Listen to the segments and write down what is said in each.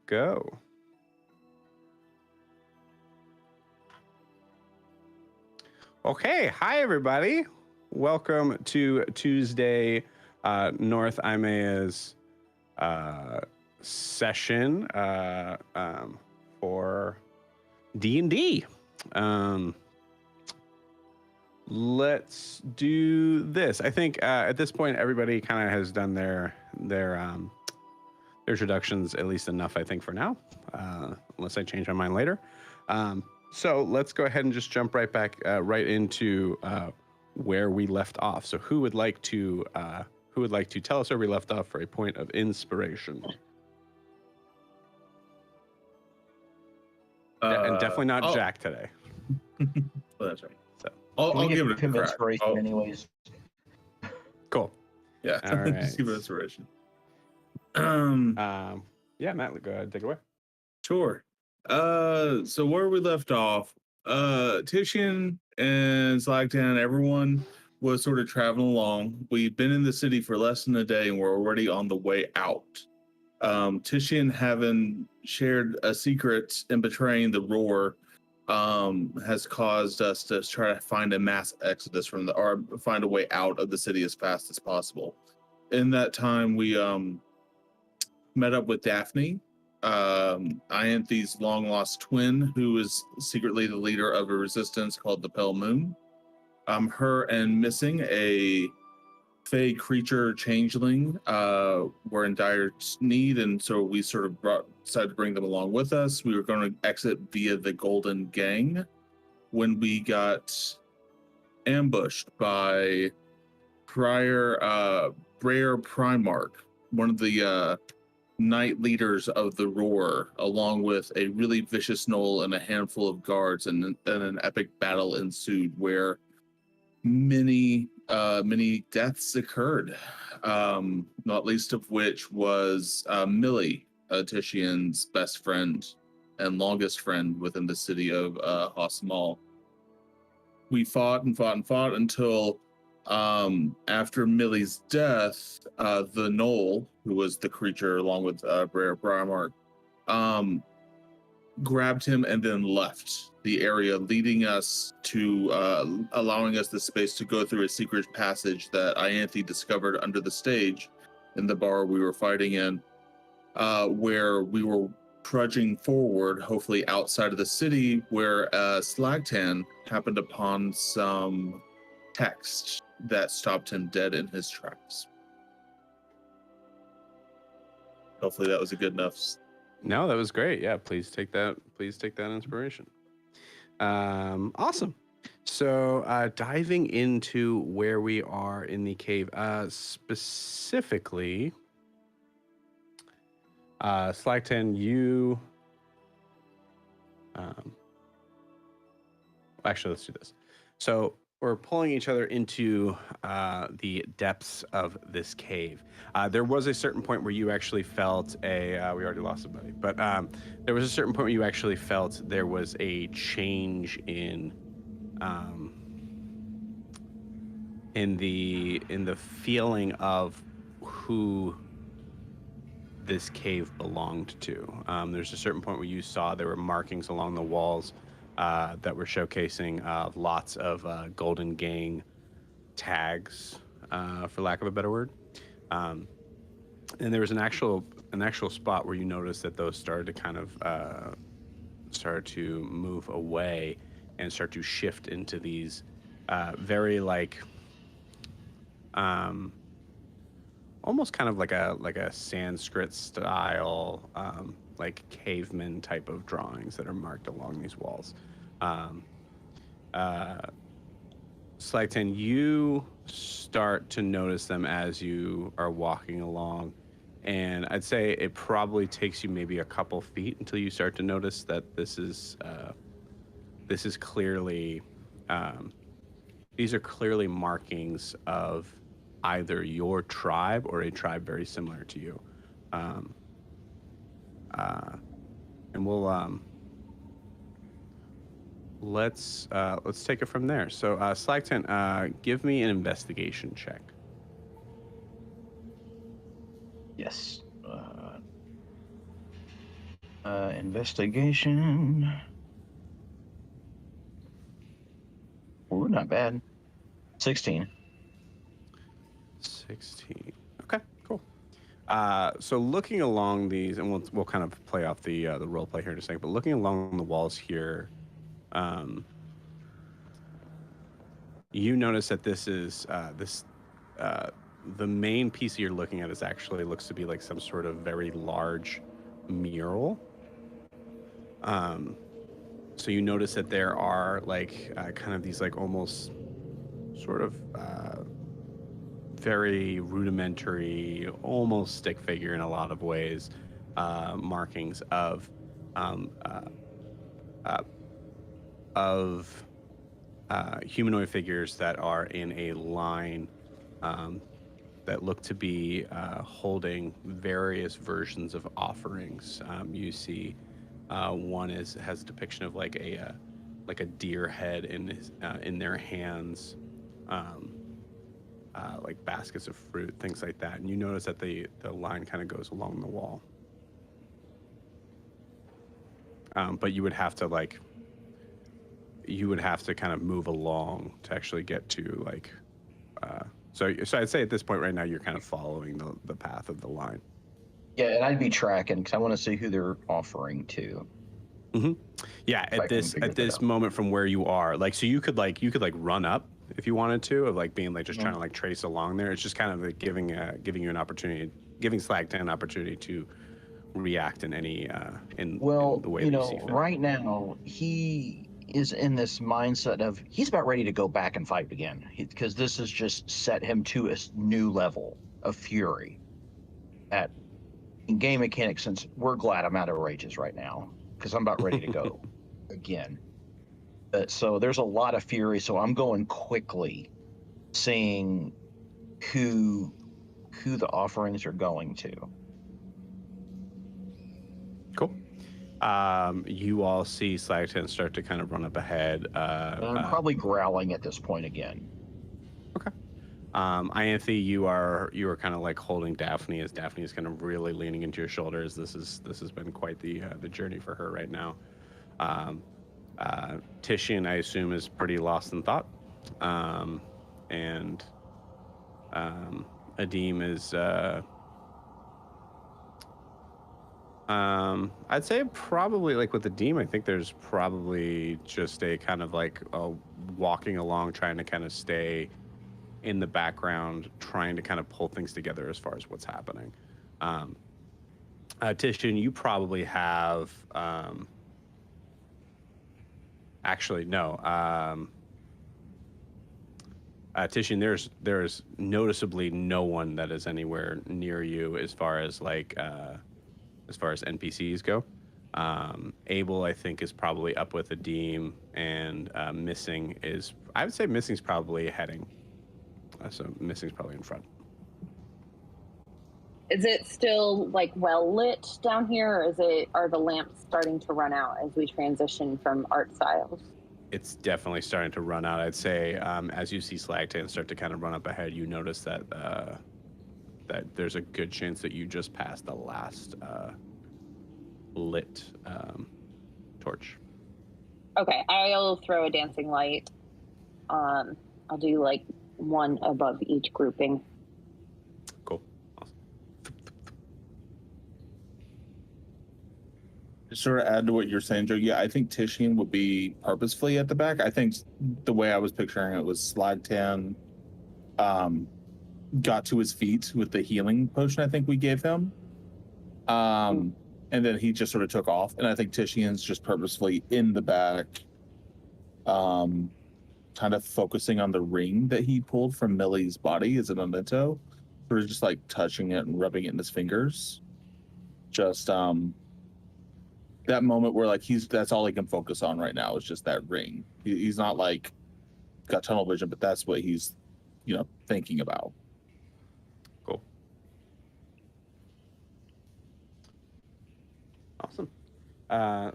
go. Okay, hi everybody. Welcome to Tuesday, North Imaea's session for D&D. Let's do this. I think at this point everybody kind of has done their introductions at least enough, I think, for now, unless I change my mind later. So let's go ahead and just jump right back right into where we left off. So who would like to tell us where we left off for a point of inspiration? And definitely not Jack today. Well, that's right. So I'll give it a crack. Inspiration anyways. Cool. Yeah. All right. Just give it inspiration. Yeah, Matt, go ahead, take it away. Sure. So where we left off, Titian and Slagtan, everyone was sort of traveling along. We've been in the city for less than a day and we're already on the way out. Titian, having shared a secret and betraying the roar, has caused us to try to find a mass exodus or find a way out of the city as fast as possible. In that time, we met up with Daphne, Ianthe's long-lost twin, who is secretly the leader of a resistance called the Pale Moon. Her and Missing, a fey creature changeling, were in dire need, and so we sort of decided to bring them along with us. We were going to exit via the Golden Gang when we got ambushed by Brer Primarch, one of the night leaders of the Roar, along with a really vicious gnoll and a handful of guards, and an epic battle ensued where many deaths occurred, not least of which was Millie, Titian's best friend and longest friend within the city of Hosmal. We fought and fought and fought until after Millie's death, the Gnoll, who was the creature along with Brer Primarch, grabbed him and then left the area, leading us to allowing us the space to go through a secret passage that Ianthe discovered under the stage in the bar we were fighting in, where we were trudging forward, hopefully outside of the city, where Slagtan happened upon some text that stopped him dead in his tracks. Hopefully that was a good enough. No, that was great. Yeah, please take that inspiration. Awesome. So diving into where we are in the cave, specifically, Slagtan, you actually, let's do this. So we're pulling each other into the depths of this cave. There was a certain point where you actually felt we already lost somebody, but there was a certain point where you actually felt there was a change in the feeling of who this cave belonged to. There's a certain point where you saw there were markings along the walls that were showcasing lots of Golden Gang tags, for lack of a better word. And there was an actual spot where you noticed that those started to kind of start to move away and start to shift into these very like almost kind of like a Sanskrit style like caveman type of drawings that are marked along these walls. Slagtan, you start to notice them as you are walking along, and I'd say it probably takes you maybe a couple feet until you start to notice that this is clearly these are clearly markings of either your tribe or a tribe very similar to you. And we'll let's take it from there. So Slagtan, give me an investigation check. Yes. Investigation. Ooh, not bad. 16. 16. Okay, cool. So looking along these, and we'll kind of play off the role play here in a second. But looking along the walls here, you notice that this is the main piece you're looking at is actually looks to be like some sort of very large mural. So you notice that there are like kind of these like almost sort of very rudimentary, almost stick figure in a lot of ways, markings um, uh, uh, of humanoid figures that are in a line um, that look to be holding various versions of offerings. You see, one has a depiction of like a deer head in their hands, um, like baskets of fruit, things like that. And you notice that the line kind of goes along the wall. But you would have to kind of move along to actually get to like so I'd say at this point right now you're kind of following the path of the line. Yeah, and I'd be tracking because I want to see who they're offering to. Mm-hmm. Yeah, If I can figure at that this out. moment from where you are, like, so you could run up if you wanted to, of like being like just trying to like trace along there. It's just kind of like giving you an opportunity, giving Slagtan an opportunity to react in any in Well, the way that you see fit. right now he is in this mindset of he's about ready to go back and fight again because this has just set him to a new level of fury. At in game mechanics, since we're glad I'm out of rages right now because I'm about ready to go again. So there's a lot of fury. So I'm going quickly, seeing who the offerings are going to. Cool. You all see Slagtan start to kind of run up ahead. And I'm probably growling at this point again. Okay. Ianthe, you are kind of like holding Daphne as Daphne is kind of really leaning into your shoulders. This has been quite the journey for her right now. Titian, I assume, is pretty lost in thought, and Adim is. I'd say probably like with Adim, I think there's probably just a kind of like walking along, trying to kind of stay in the background, trying to kind of pull things together as far as what's happening. Titian, you probably have. Actually, no. Titian, there's noticeably no one that is anywhere near you as far as like as far as NPCs go. Abel, I think, is probably up with Adim, and Missing is, I would say, Missing's probably heading. So Missing's probably in front. Is it still like well lit down here, or are the lamps starting to run out as we transition from art styles? It's definitely starting to run out. I'd say as you see Slagtan start to kind of run up ahead, you notice that that there's a good chance that you just passed the last lit torch. Okay, I'll throw a dancing light. I'll do like one above each grouping. Cool. Awesome. To sort of add to what you're saying, Joe, yeah, I think Titian would be purposefully at the back. I think the way I was picturing it was Slagtan got to his feet with the healing potion I think we gave him. And then he just sort of took off. And I think Titian's just purposefully in the back, kind of focusing on the ring that he pulled from Millie's body as a memento, sort of just like touching it and rubbing it in his fingers. Just that moment where like that's all he can focus on right now is just that ring. He's not like got tunnel vision, but that's what he's thinking about. Cool. Awesome.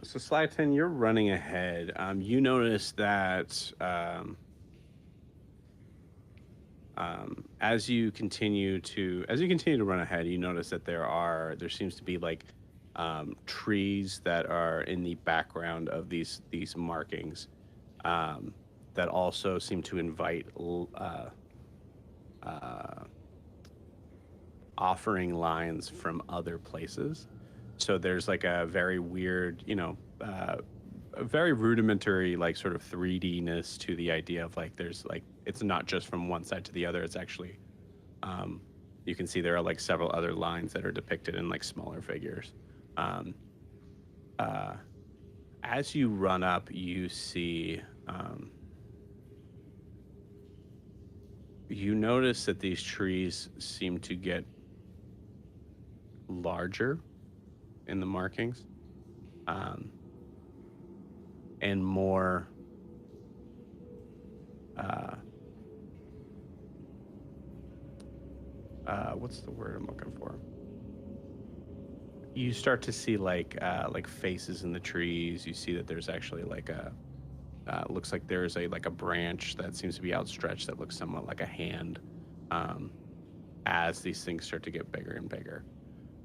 So Slagtan, you're running ahead. You notice that as you continue to run ahead, you notice that there seems to be like trees that are in the background of these markings that also seem to invite offering lines from other places. So there's like a very weird, a very rudimentary, like sort of 3D-ness to the idea of like there's like it's not just from one side to the other. It's actually you can see there are like several other lines that are depicted in like smaller figures. Um, as you run up, you see you notice that these trees seem to get larger in the markings um, and more what's the word I'm looking for? You start to see like faces in the trees. You see that there's actually like a looks like there's a branch that seems to be outstretched that looks somewhat like a hand um, as these things start to get bigger and bigger.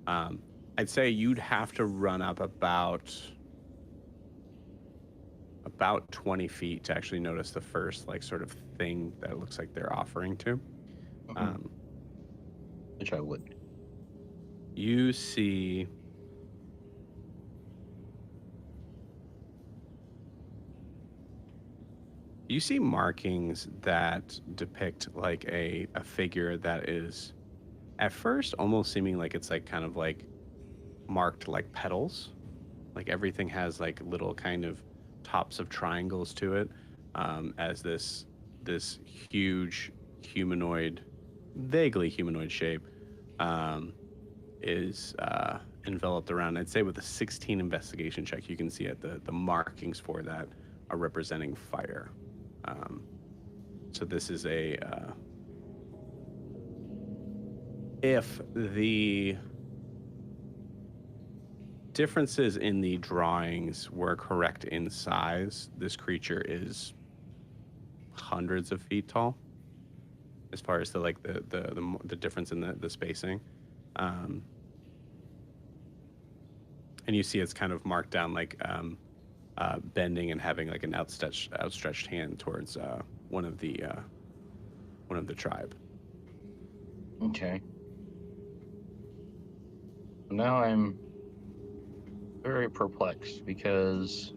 I'd say you'd have to run up about 20 feet to actually notice the first like sort of thing that looks like they're offering to. Which I would. You see markings that depict like a figure that is at first almost seeming like it's like kind of like marked like petals. Like everything has like little kind of tops of triangles to it, as this huge humanoid, vaguely humanoid shape is enveloped around. I'd say with a 16 investigation check, you can see it the markings for that are representing fire. So this is a if the differences in the drawings were correct in size, this creature is hundreds of feet tall as far as the difference in the spacing. And you see it's kind of marked down like bending and having like an outstretched hand towards one of the tribe. Okay. Now I'm very perplexed because,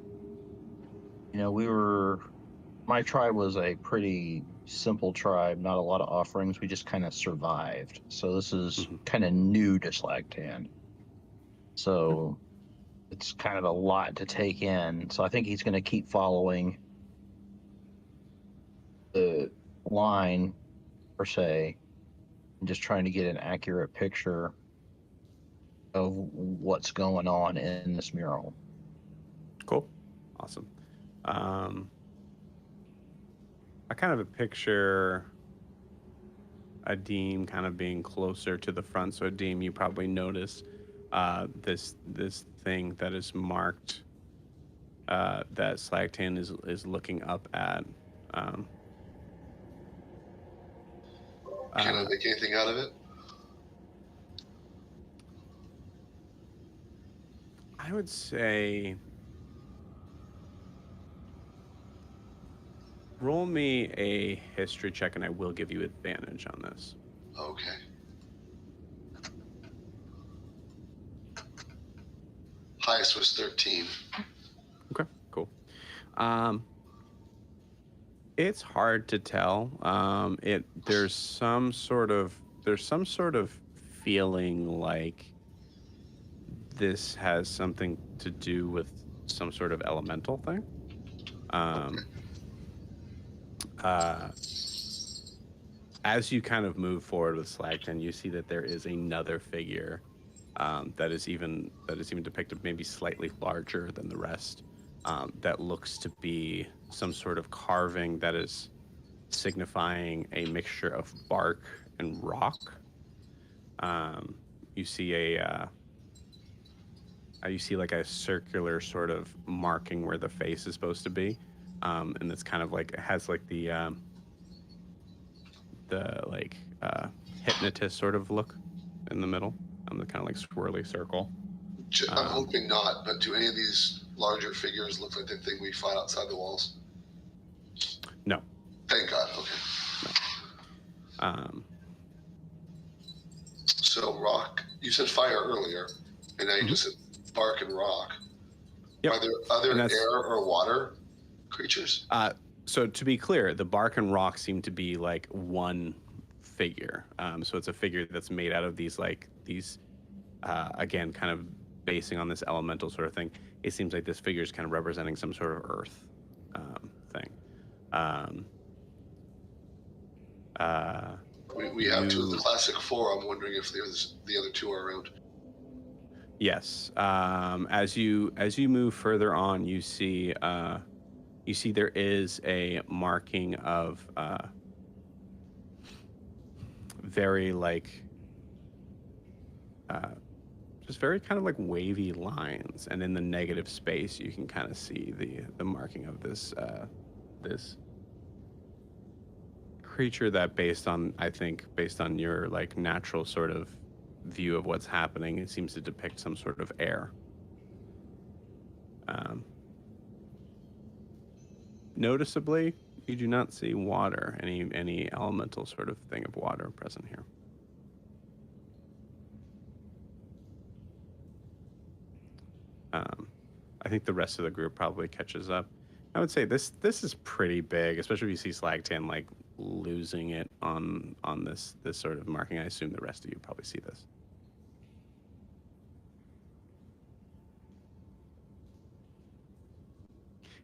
my tribe was a pretty simple tribe, not a lot of offerings. We just kind of survived. So this is kind of new to Slagtan. So it's kind of a lot to take in. So I think he's going to keep following the line, per se, and just trying to get an accurate picture of what's going on in this mural. Cool. Awesome. I kind of picture Adim kind of being closer to the front. So Adim, you probably notice this thing that is marked that Slagtan is looking up at. Can I make anything out of it? I would say roll me a history check, and I will give you advantage on this. Okay. Highest was 13. Okay, cool. It's hard to tell. There's some sort of feeling like this has something to do with some sort of elemental thing. As you kind of move forward with Slagton, you see that there is another figure that is even depicted maybe slightly larger than the rest. That looks to be some sort of carving that is signifying a mixture of bark and rock. You see like a circular sort of marking where the face is supposed to be, and it's kind of like it has like the hypnotist sort of look in the middle, the kind of like swirly circle. I'm hoping not, but do any of these larger figures look like the thing we fought outside the walls? No. Thank God. Okay. No. So rock. You said fire earlier, and now you just said bark and rock. Yep. Are there other And air or water creatures? So to be clear, the bark and rock seem to be like one figure. So it's a figure that's made out of these again, kind of basing on this elemental sort of thing. It seems like this figure is kind of representing some sort of earth thing. We have two of the classic four. I'm wondering if the other two are around. Yes. As you move further on, you see there is a marking of very like just very kind of like wavy lines, and in the negative space you can kind of see the marking of this creature that based on your like natural sort of view of what's happening, it seems to depict some sort of air. Noticeably, you do not see water, any elemental sort of thing of water present here. I think the rest of the group probably catches up. I would say this is pretty big, especially if you see Slagtan like losing it on this sort of marking. I assume the rest of you probably see this.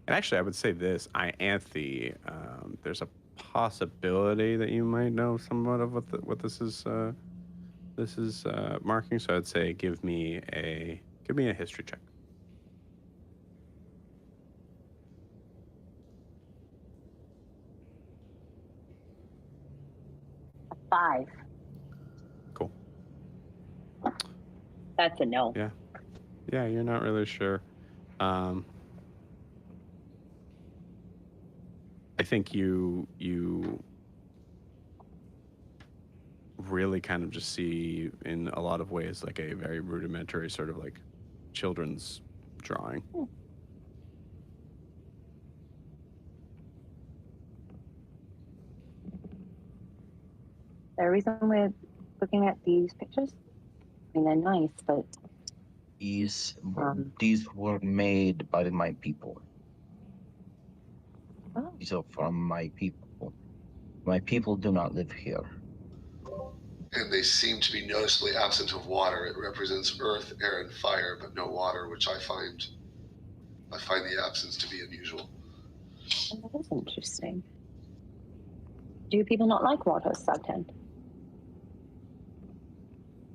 And actually, I would say this, Ianthe, there's a possibility that you might know somewhat of what this is marking. So I'd say give me a history check. A 5. Cool. That's a no. Yeah, you're not really sure. I think you really kind of just see in a lot of ways like a very rudimentary sort of like children's drawing. The reason we're looking at these pictures, I mean, they're nice, but These were made by my people. oh, These are from my people. My people do not live here. And they seem to be noticeably absent of water. It represents earth, air, and fire, but no water, which I find the absence to be unusual. that is interesting. Do people not like water, Slagtan?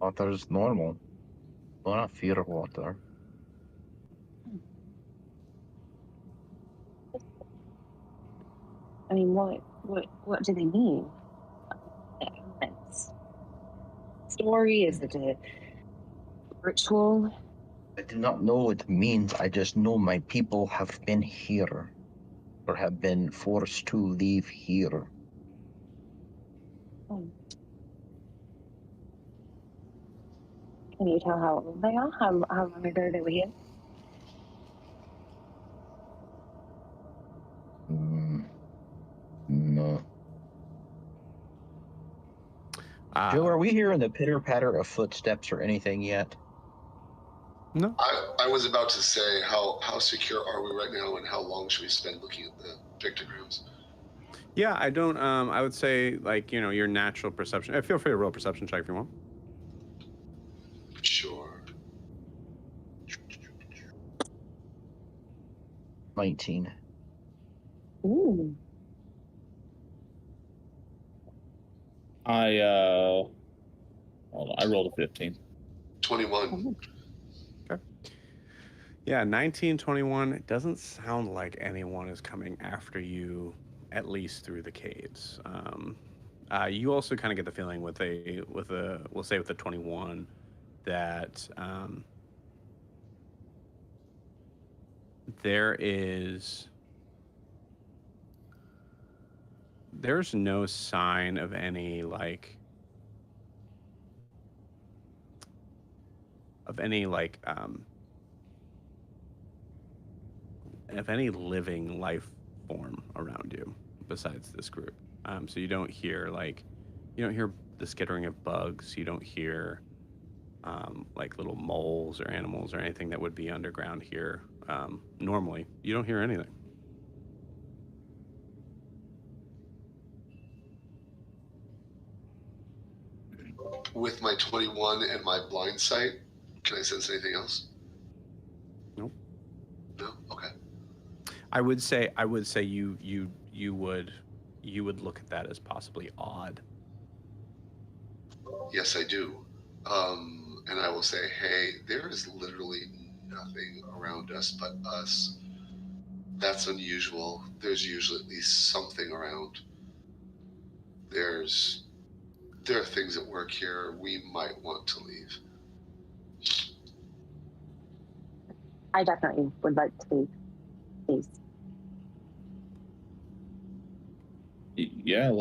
Water is normal. Do not fear water. I mean, what do they mean? The elements. Story? Is it a ritual? I do not know what it means. I just know my people have been here, or have been forced to leave here. Oh. Can you tell how old they are? How long ago they were here? No. Uh, Joe, are we hearing the pitter patter of footsteps or anything yet? No. I was about to say how secure are we right now, and how long should we spend looking at the pictograms? Yeah, I don't. I would say like your natural perception. Feel free to roll a perception check if you want. Sure. 19. Ooh. I rolled a 15. 21. Okay. Yeah, 19, 21. It doesn't sound like anyone is coming after you, at least through the caves. You also kind of get the feeling with a we'll say with the 21 that there's no sign of any like any like of any living life form around you besides this group. So you don't hear the skittering of bugs. You don't hear like little moles or animals or anything that would be underground here. Normally, you don't hear anything. With my 21 and my blind sight, can I sense anything else? Nope. No? Okay. I would say you would look at that as possibly odd. Yes, I do. And I will say, hey, there is literally nothing around us but us. That's unusual. There's usually at least something around. There are things at work here. We might want to leave. I definitely would like to leave, please. Yeah,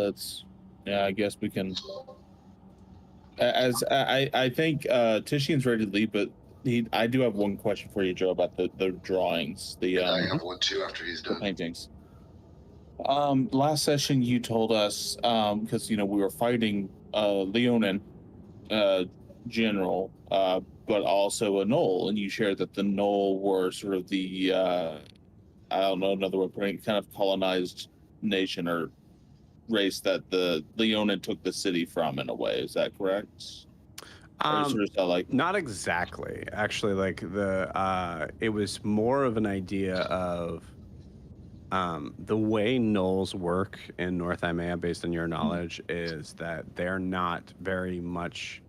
I guess we can. As I think Tishian's ready to leave, but I do have one question for you, Joe, about the drawings, And I have one too after he's the done. paintings. Last session you told us, because we were fighting Leonin general, but also a Knoll, and you shared that the Knoll were sort of the I don't know another word, kind of colonized nation or race that the Leonin took the city from, in a way. Is that correct? Sort of like Not exactly. Actually, like it was more of an idea of the way gnolls work in North Imaea, based on your knowledge, is that they're not very much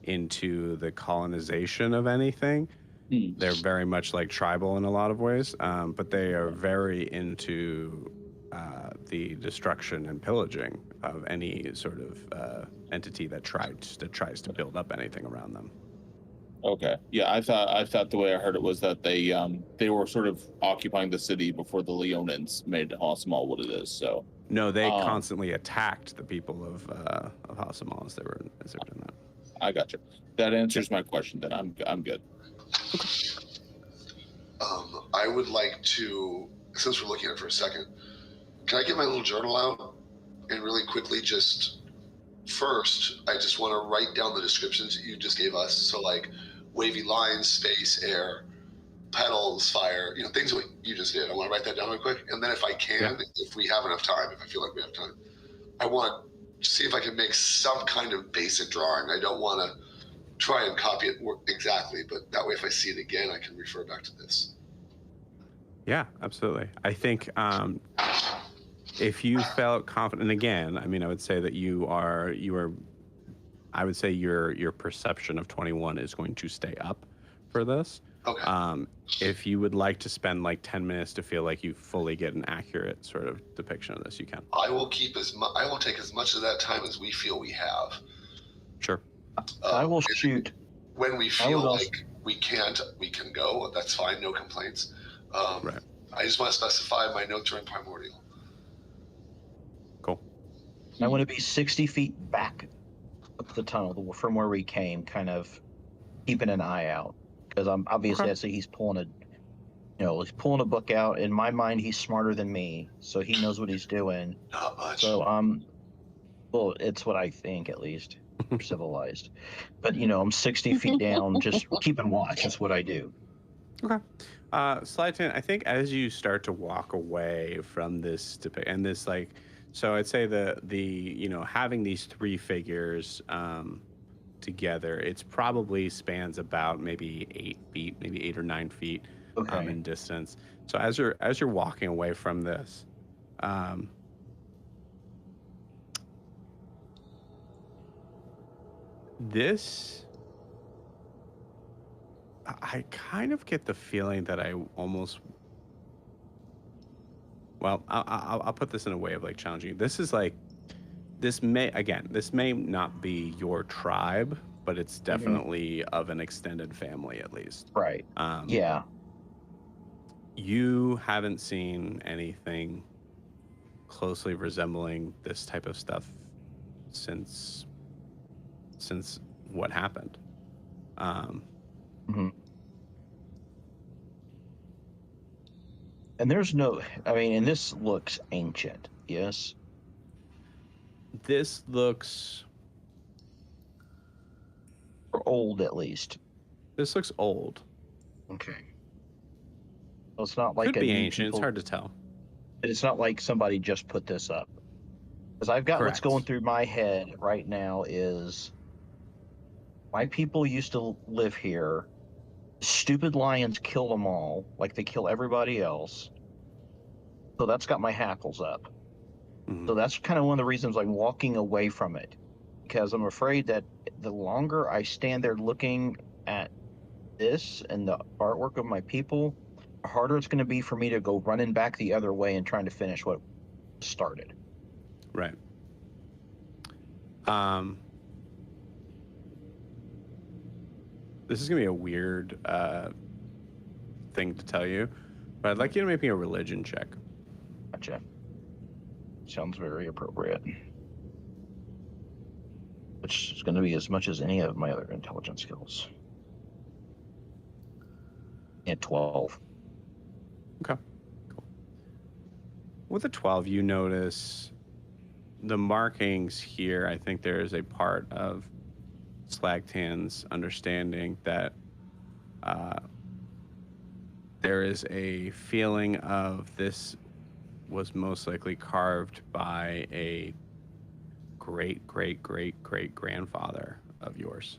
into the colonization of anything. They're very much like tribal in a lot of ways, but they are very into the destruction and pillaging of any sort of entity that tries to build up anything around them. Okay. Yeah, I thought the way I heard it was that they were sort of occupying the city before the Leonins made Hasamal what it is. So no, they constantly attacked the people of Hasamal as they were doing that. I got you. That answers my question. Then I'm good. I would like to, since we're looking at it for a second, can I get my little journal out and really quickly just first, I just want to write down the descriptions that you just gave us. So like wavy lines, space, air, petals, fire, things that you just did. I want to write that down real quick. And then if I can, if we have enough time, if I feel like we have time, I want to see if I can make some kind of basic drawing. I don't want to try and copy it exactly, but that way if I see it again, I can refer back to this. Yeah, absolutely. I think if you felt confident, again, I mean, I would say that you are, I would say your perception of 21 is going to stay up for this. Okay. If you would like to spend like 10 minutes to feel like you fully get an accurate sort of depiction of this, you can. I will take as much of that time as we feel we have. Sure. I will shoot. When we feel like we can't, we can go. That's fine. No complaints. Right. I just want to specify my notes are in primordial. Cool. I want to be 60 feet back up the tunnel from where we came, kind of keeping an eye out. Because I'm obviously I see he's pulling a book out. In my mind, he's smarter than me, so he knows what he's doing. Not much. So well, it's what I think at least. Civilized, but I'm 60 feet down, just keeping watch. That's what I do. Okay. Slide 10, I think as you start to walk away from this and this, like, so I'd say the having these three figures together, it's probably spans about maybe 8 feet, maybe 8 or 9 feet in distance. So as you're walking away from this, I kind of get the feeling that I almost, well, I'll put this in a way of like challenging you. This is like, this may not be your tribe, but it's definitely of an extended family at least. Right. Yeah. You haven't seen anything closely resembling this type of stuff since what happened. Mhm. And there's no, I mean, and this looks ancient, yes? This looks Or old at least. old. Okay. So it's not like Could a be new ancient. It's people, hard to tell. it's not like somebody just put this up. Because I've got what's Correct. going through my head right now is my people used to live here. Stupid lions kill them all, like they kill everybody else. So that's got my hackles up. Mhm. So that's kind of one of the reasons I'm walking away from it, because I'm afraid that the longer I stand there looking at this and the artwork of my people, the harder it's going to be for me to go running back the other way and trying to finish what started. Right. Um, this is gonna be a weird thing to tell you, but I'd like you to make me a religion check. Gotcha. Sounds very appropriate. Which is going to be as much as any of my other intelligence skills. At 12. Okay. Cool. With a 12, you notice the markings here. I think there is a part of Slagtan's understanding that there is a feeling of this was most likely carved by a great grandfather of yours.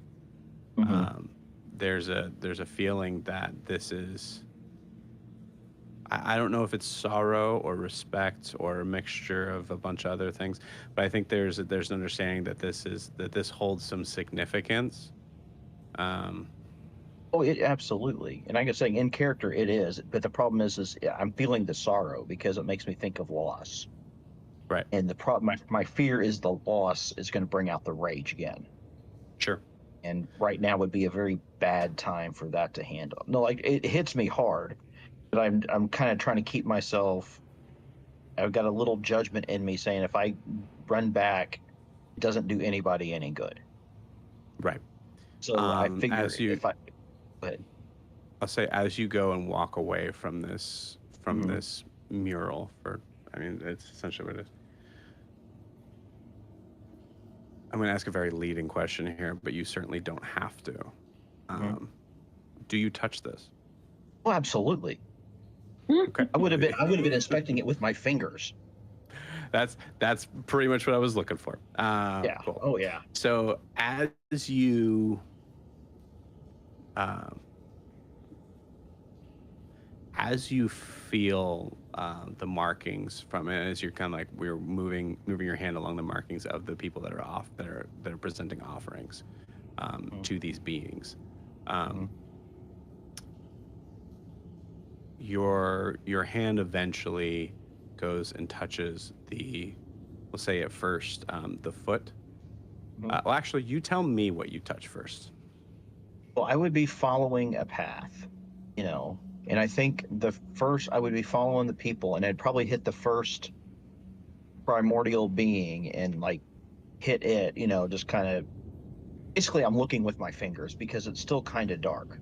Mhm. There's a feeling that this is, I don't know if it's sorrow or respect or a mixture of a bunch of other things, but I think there's an understanding that this holds some significance. Oh, it absolutely. And like I say, in character, it is. But the problem is yeah, I'm feeling the sorrow because it makes me think of loss. Right. And the problem, my fear is the loss is going to bring out the rage again. Sure. And right now would be a very bad time for that to handle. No, like it hits me hard, but I'm kind of trying to keep myself. I've got a little judgment in me saying if I run back, it doesn't do anybody any good. Right. So I figure As you, if I, go ahead. I'll say, as you go and walk away from this Mhm. mural, for, I mean, it's essentially what it is. I'm going to ask a very leading question here, but you certainly don't have to. Do you touch this? Oh, absolutely. Okay. I would have been inspecting it with my fingers. That's pretty much what I was looking for. Yeah. Cool. Oh yeah. So as you feel the markings from it, as you're kind of like we're moving your hand along the markings of the people that are presenting offerings to these beings, your hand eventually goes and touches we'll say at first the foot. Well, actually, you tell me what you touch first. Well, I would be following a path, and I think the first I would be following the people, and I'd probably hit the first primordial being and like hit it, just kind of. Basically, I'm looking with my fingers because it's still kind of dark.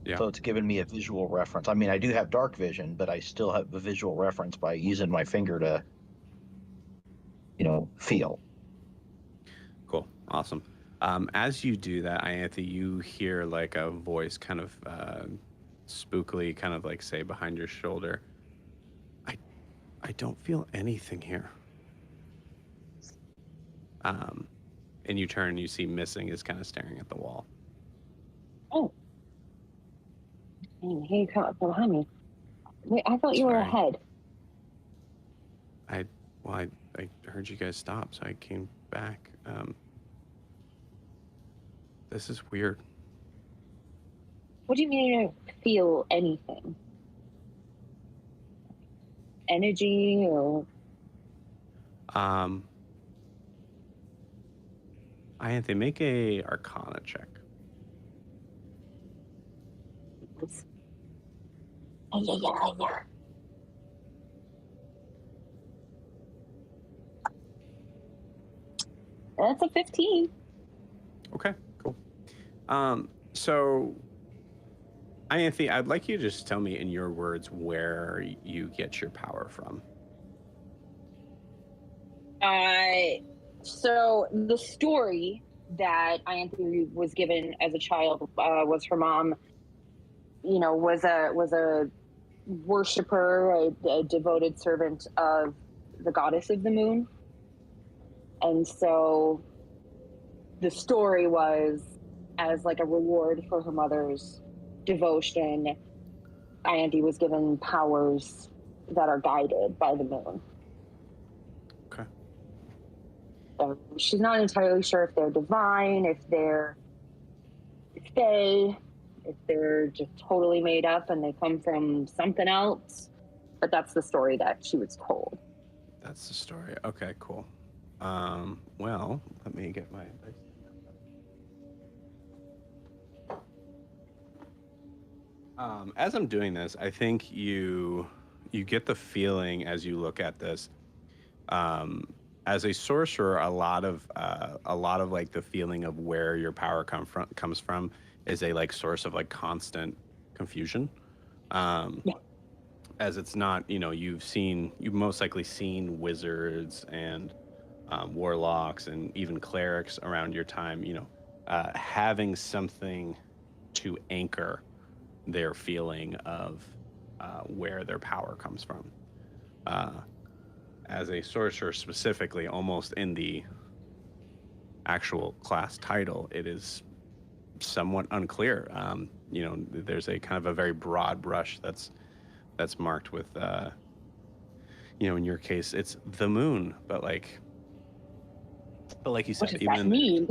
Yeah. So it's giving me a visual reference. I mean, I do have dark vision, but I still have a visual reference by using my finger to, feel. Cool. Awesome. As you do that, Ianthe, you hear like a voice kind of spookily kind of like say behind your shoulder, I don't feel anything here. And you turn and you see Missing is kind of staring at the wall. Oh. Man, he came up from behind me. Wait, I thought you were Sorry. ahead. I heard you guys stop, so I came back. This is weird. What do you mean you don't feel anything? Energy or Ianthe, make a Arcana check. yeah. That's a 15. Okay, cool. So Anthony, I'd like you to just tell me in your words where you get your power from. So the story that Ianthe was given as a child was her mom, was a worshiper, a devoted servant of the goddess of the moon. And so the story was, as like a reward for her mother's devotion, Ianthe was given powers that are guided by the moon. Okay. So she's not entirely sure if they're divine, if they're fae, if they're just totally made up and they come from something else. But that's the story that she was told. That's the story. Okay, cool. Well, let me get my dice. As I'm doing this, I think you get the feeling as you look at this. As a sorcerer, a lot of like the feeling of where your power comes from is a like source of like constant confusion. As it's not, you've most likely seen wizards and warlocks and even clerics around your time, having something to anchor their feeling of where their power comes from. As a sorcerer specifically, almost in the actual class title, it is somewhat unclear. There's a kind of a very broad brush that's marked with, in your case, it's the moon, but like you said, what does that mean?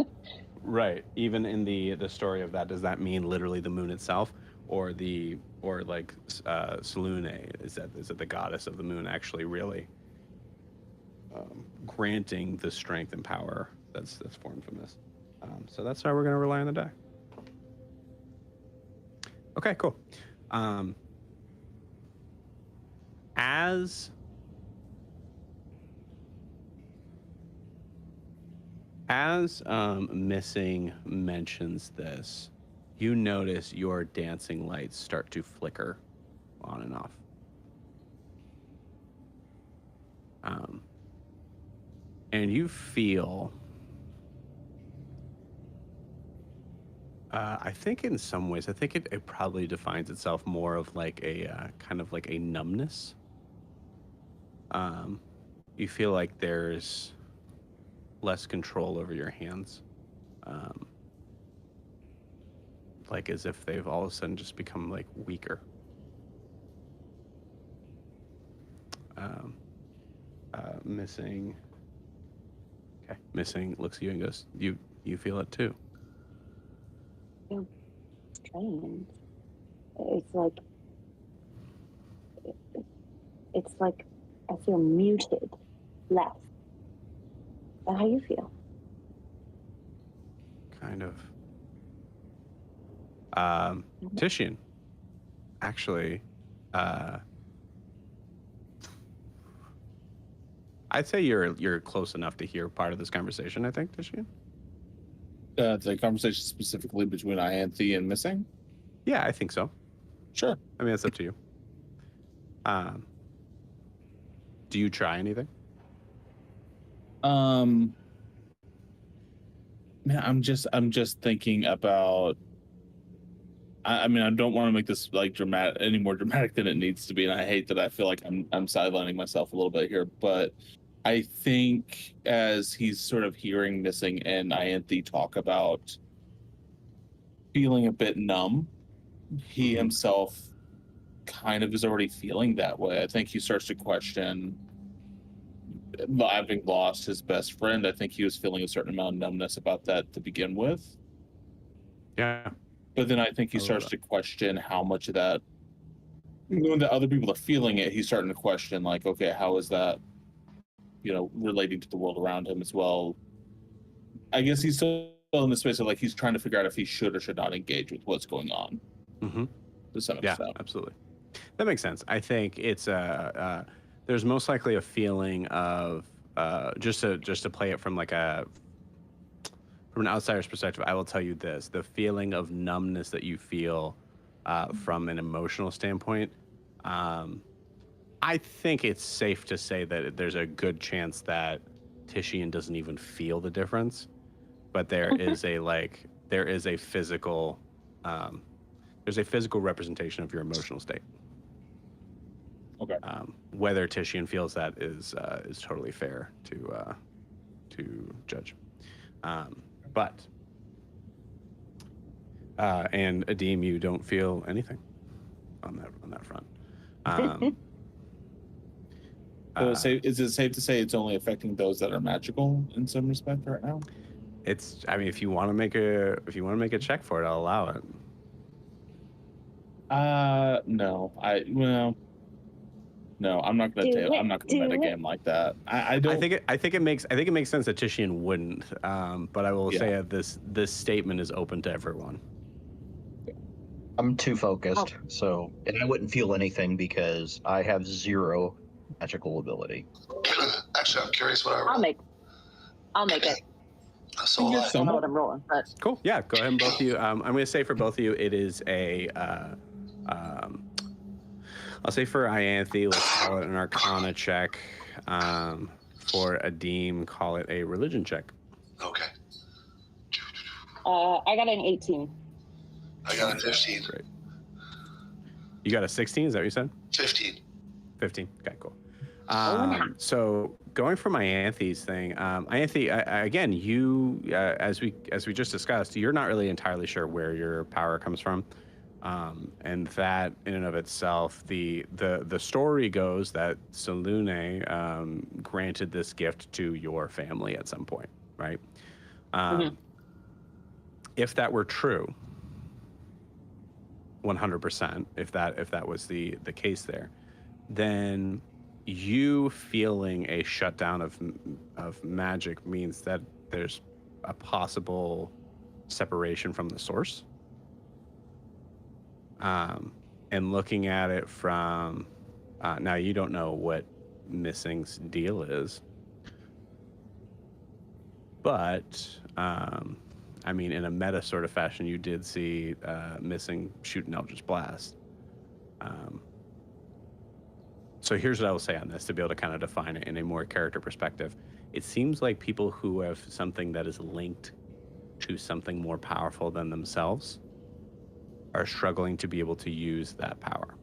Right. Even in the story of that, does that mean literally the moon itself, or like Selune? Is it the goddess of the moon actually really granting the strength and power that's formed from this? So that's how we're going to rely on the die. Okay, cool. As Missing mentions this, you notice your dancing lights start to flicker on and off. And you feel, I think in some ways, it probably defines itself more of like a kind of like a numbness. You feel like there's less control over your hands, like as if they've all of a sudden just become like weaker. Missing looks at you and goes, you feel it too. Strange. It's like I feel muted, less. Is that how you feel? Kind of. Titian, actually, I'd say you're close enough to hear part of this conversation, I think, Titian. The conversation specifically between Ianthe and Missing? Yeah, I think so. Sure. I mean, it's up to you. Do you try anything? Man, I'm just thinking about. I mean, I don't want to make this like any more dramatic than it needs to be, and I hate that I feel like I'm sidelining myself a little bit here, but I think as he's sort of hearing Missing and Ianthe talk about feeling a bit numb, he himself kind of is already feeling that way. I think he starts to question, having lost his best friend, I think he was feeling a certain amount of numbness about that to begin with. Yeah. But then I think he starts to question how much of that, when the other people are feeling it, he's starting to question, like, okay, how is that, relating to the world around him as well? I guess he's still in the space of, like, he's trying to figure out if he should or should not engage with what's going on. Mm-hmm. To some extent. Yeah, absolutely. That makes sense. I think it's there's most likely a feeling of just to play it from like from an outsider's perspective. I will tell you this: the feeling of numbness that you feel from an emotional standpoint. I think it's safe to say that there's a good chance that Tishian doesn't even feel the difference, but there is a physical there's a physical representation of your emotional state. Okay. Whether Tishian feels that is totally fair to judge. But and Adim, you don't feel anything on that front. So is it safe to say it's only affecting those that are magical in some respect right now? It's. I mean, if you want to make a check for it, I'll allow it. No. No, I'm not gonna bet a game like that. I don't. I think it makes sense that Tishian wouldn't. But I will say that this statement is open to everyone. I'm too focused, and I wouldn't feel anything because I have 0 magical ability. Actually, I'm curious what I roll. I'll make it. So I don't know what I'm rolling, but Cool. Yeah, go ahead and both of you. I'm going to say for both of you, it is a. I'll say for Ianthe, let's call it an Arcana check. For Adim, call it a religion check. Okay. I got an 18. I got a 15. Great. You got a 16? Is that what you said? 15. 15. Okay, cool. So going from Ianthe's thing, Ianthe, again, you as we just discussed, you're not really entirely sure where your power comes from, and that in and of itself, the story goes that Selune granted this gift to your family at some point, right? If that were true, 100%, if that was the case there, then you feeling a shutdown of magic means that there's a possible separation from the source. And looking at it from now, you don't know what Missing's deal is, but I mean, in a meta sort of fashion, you did see Missing shoot an Eldritch Blast. So here's what I will say on this to be able to kind of define it in a more character perspective. It seems like people who have something that is linked to something more powerful than themselves are struggling to be able to use that power.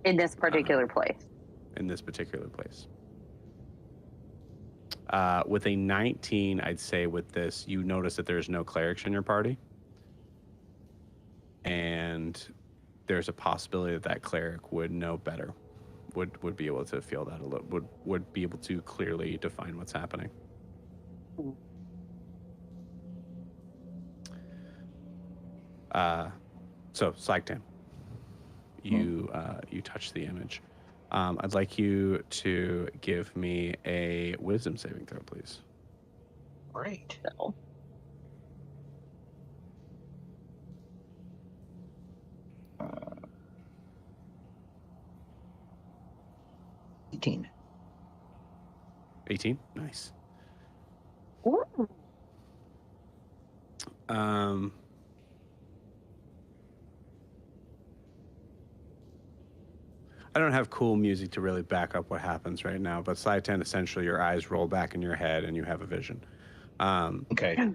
In this particular place. In this particular place. With a 19, I'd say with this, you notice that there's no clerics in your party. And there's a possibility that cleric would know better, would be able to feel that a little, would be able to clearly define what's happening. So Slagtan, you touch the image. I'd like you to give me a wisdom saving throw, please. Great. 18. 18? Nice. Ooh. I don't have cool music to really back up what happens right now, but Slide 10, essentially your eyes roll back in your head and you have a vision. Okay.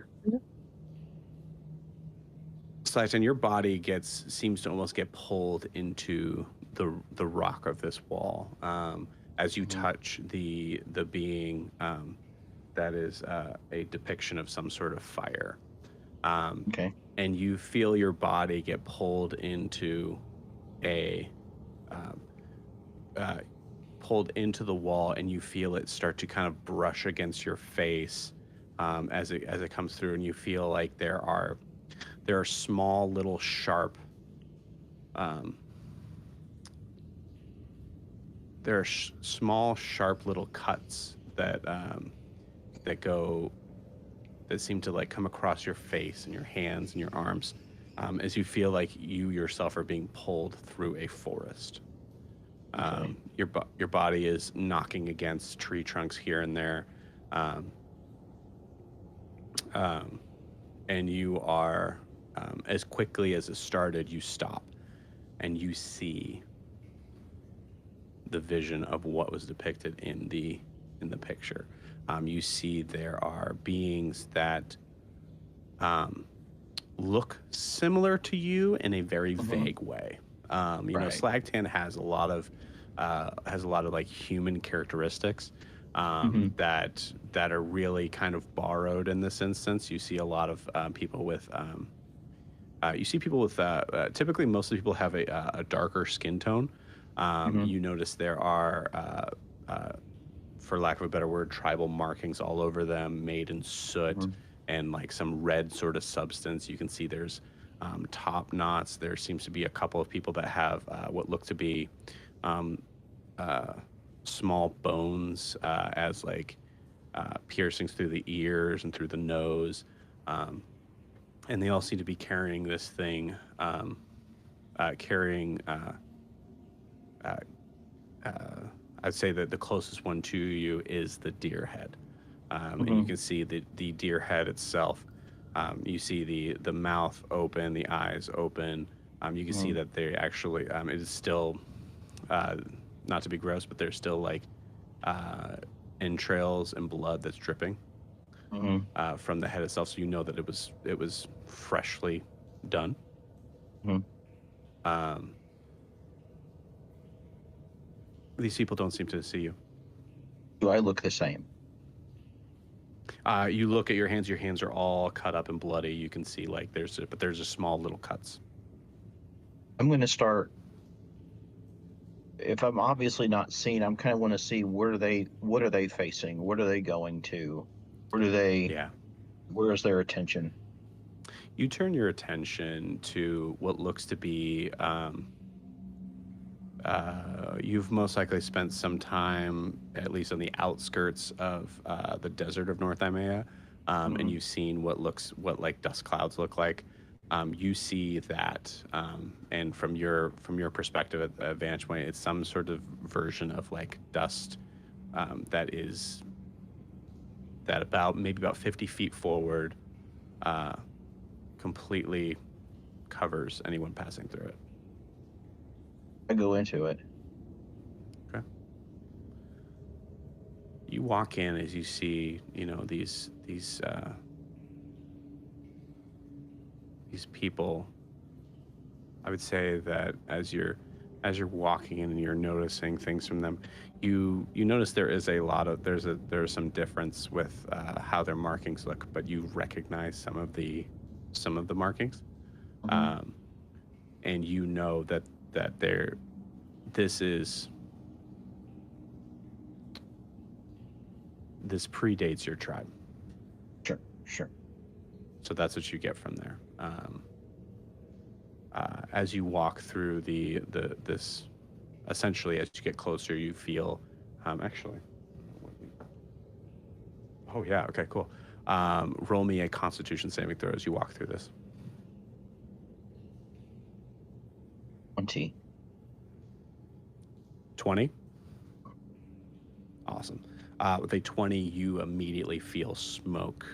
Slide 10, your body seems to almost get pulled into the rock of this wall as you touch the being that is a depiction of some sort of fire. Okay. And you feel your body get pulled into pulled into the wall, and you feel it start to kind of brush against your face as it comes through, and you feel like there are small little sharp small sharp little cuts that seem to like come across your face and your hands and your arms as you feel like you yourself are being pulled through a forest. Okay. Your body is knocking against tree trunks here and there, and you are as quickly as it started, you stop and you see the vision of what was depicted in the picture. You see there are beings that look similar to you in a very vague way. You know, Right. Slagtan has a lot of like human characteristics that are really kind of borrowed in this instance. You see a lot of people with typically most of the people have a darker skin tone. You notice there are for lack of a better word, tribal markings all over them, made in soot and like some red sort of substance. You can see there's top knots. There seems to be a couple of people that have what look to be small bones as like piercings through the ears and through the nose. And they all seem to be carrying this thing, I'd say that the closest one to you is the deer head. And you can see the deer head itself. You see the mouth open, the eyes open. You can see that they actually, it is still, not to be gross, but there's still like entrails and blood that's dripping from the head itself. So you know that it was freshly done. These people don't seem to see you. Do I look the same? You look at your hands. Your hands are all cut up and bloody. You can see like there's a small little cuts. I'm going to start. If I'm obviously not seen, I'm kind of want to see what are they facing? What are they going to? Yeah. Where is their attention? You turn your attention to what looks to be. You've most likely spent some time, at least on the outskirts of the desert of North Imaea, and you've seen what like dust clouds look like. You see that, and from your perspective at vantage point, it's some sort of version of like dust that maybe about 50 feet forward, completely covers anyone passing through it. I go into it. Okay. You walk in as you see, you know, these people. I would say that as you're walking in and you're noticing things from them, you notice there's some difference with how their markings look, but you recognize some of the markings, and you know that this predates your tribe. Sure. So that's what you get from there. As you walk through this, essentially, as you get closer, you feel, actually. Oh yeah, okay, cool. Roll me a Constitution saving throw as you walk through this. 20. Awesome. With a 20, you immediately feel smoke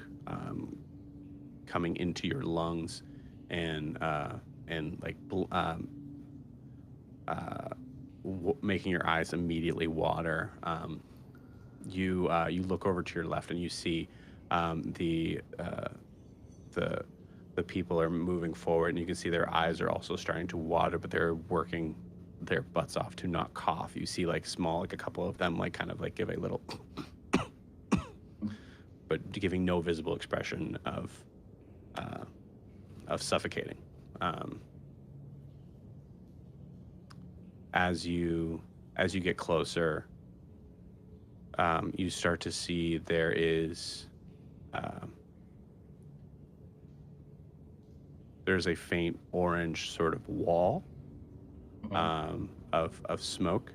coming into your lungs, and like making your eyes immediately water. You look over to your left and you see the people are moving forward, and you can see their eyes are also starting to water, but they're working their butts off to not cough. You see like a couple of them like kind of like give a little but giving no visible expression of suffocating. As you get closer, you start to see there's a faint orange sort of wall of smoke,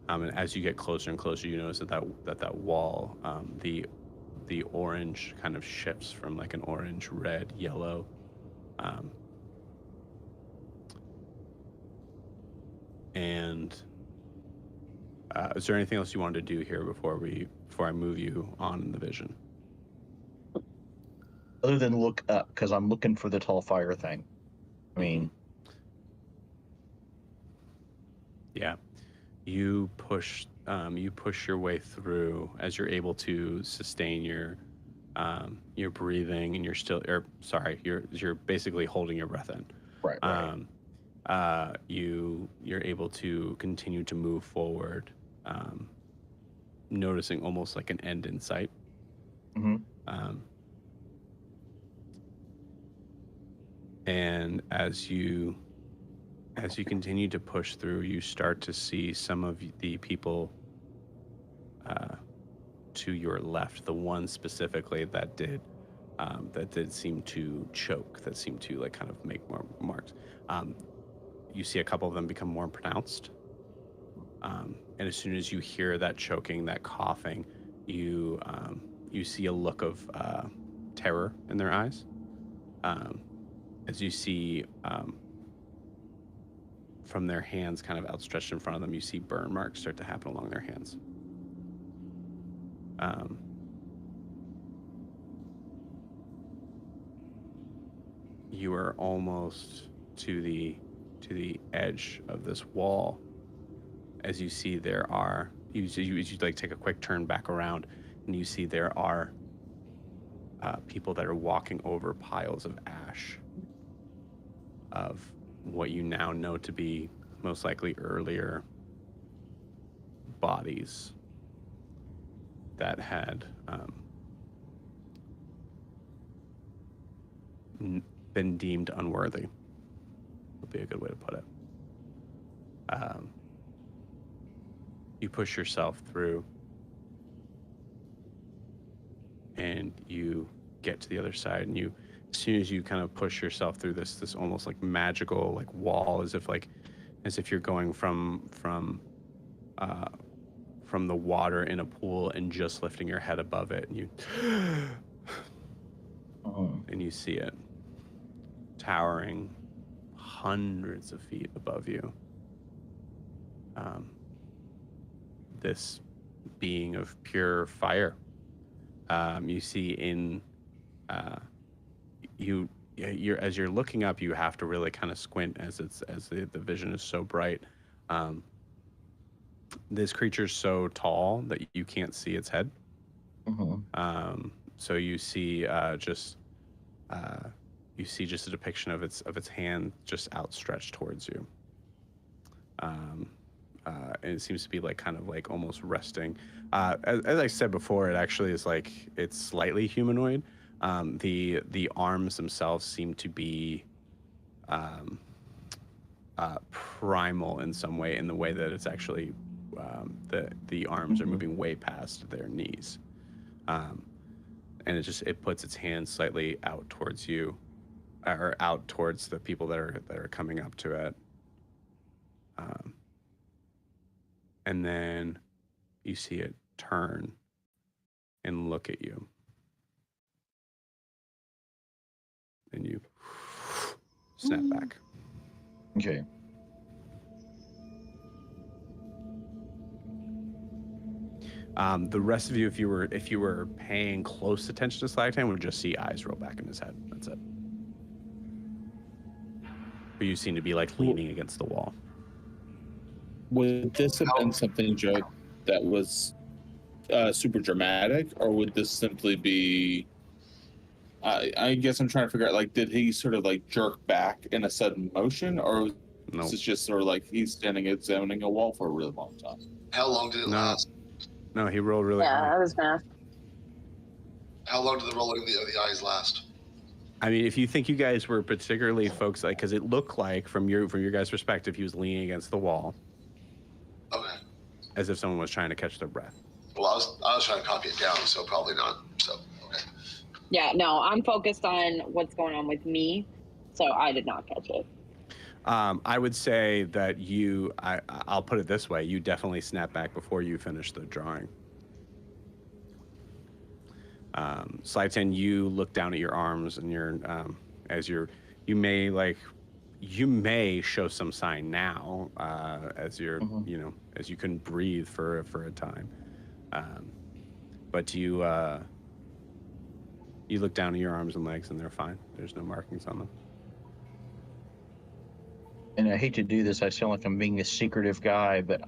and as you get closer and closer, you notice that wall, the orange kind of shifts from like an orange, red, yellow. And is there anything else you wanted to do here before I move you on in the vision? Other than look up, because I'm looking for the tall fire thing. I mean, Yeah, you push your way through as you're able to sustain your breathing, and you're still, or sorry, you're basically holding your breath in. right. You're able to continue to move forward, noticing almost like an end in sight. hmm Um, and as you continue to push through, you start to see some of the people to your left, the one specifically that did seem to choke, that seemed to like kind of make more marks. You see a couple of them become more pronounced. And as soon as you hear that choking, that coughing, you see a look of terror in their eyes. As you see from their hands kind of outstretched in front of them, you see burn marks start to happen along their hands. You are almost to the edge of this wall. As you see, there are you like take a quick turn back around, and you see there are people that are walking over piles of ash of what you now know to be most likely earlier bodies that had been deemed unworthy, would be a good way to put it. You push yourself through, and you get to the other side, and as soon as you kind of push yourself through this almost like magical like wall, as if you're going from the water in a pool and just lifting your head above it, and you see it towering hundreds of feet above you. This being of pure fire. You see as you're looking up, you have to really kind of squint as the vision is so bright. This creature's so tall that you can't see its head. So you see just a depiction of its hand just outstretched towards you. And it seems to be like kind of like almost resting. As I said before, it actually is like it's slightly humanoid. The arms themselves seem to be primal in some way, in the way that it's actually the arms are moving way past their knees, and it puts its hand slightly out towards you, or out towards the people that are coming up to it. And then you see it turn and look at you. And you snap back. Okay. The rest of you, if you were paying close attention to Slagtime, would just see eyes roll back in his head. That's it. But you seem to be like leaning against the wall. Would this have been something, Joe, that was super dramatic, or would this simply be? I guess I'm trying to figure out, like, did he sort of like jerk back in a sudden motion, or was this just sort of like he's standing examining a wall for a really long time? How long did it last? No, he rolled really high. Yeah, I was math. How long did the rolling of the eyes last? I mean, if you think you guys were particularly focused, like, because it looked like from your guys' perspective, he was leaning against the wall. Okay. As if someone was trying to catch their breath. Well, I was trying to copy it down, so probably not. So, okay. Yeah, no, I'm focused on what's going on with me, so I did not catch it. I would say that I'll put it this way: you definitely snap back before you finish the drawing. Slide 10, you look down at your arms, and you may show some sign now, as you're, as you couldn't breathe for a time. But you look down at your arms and legs, and they're fine. There's no markings on them. and I hate to do this, I sound like I'm being a secretive guy, but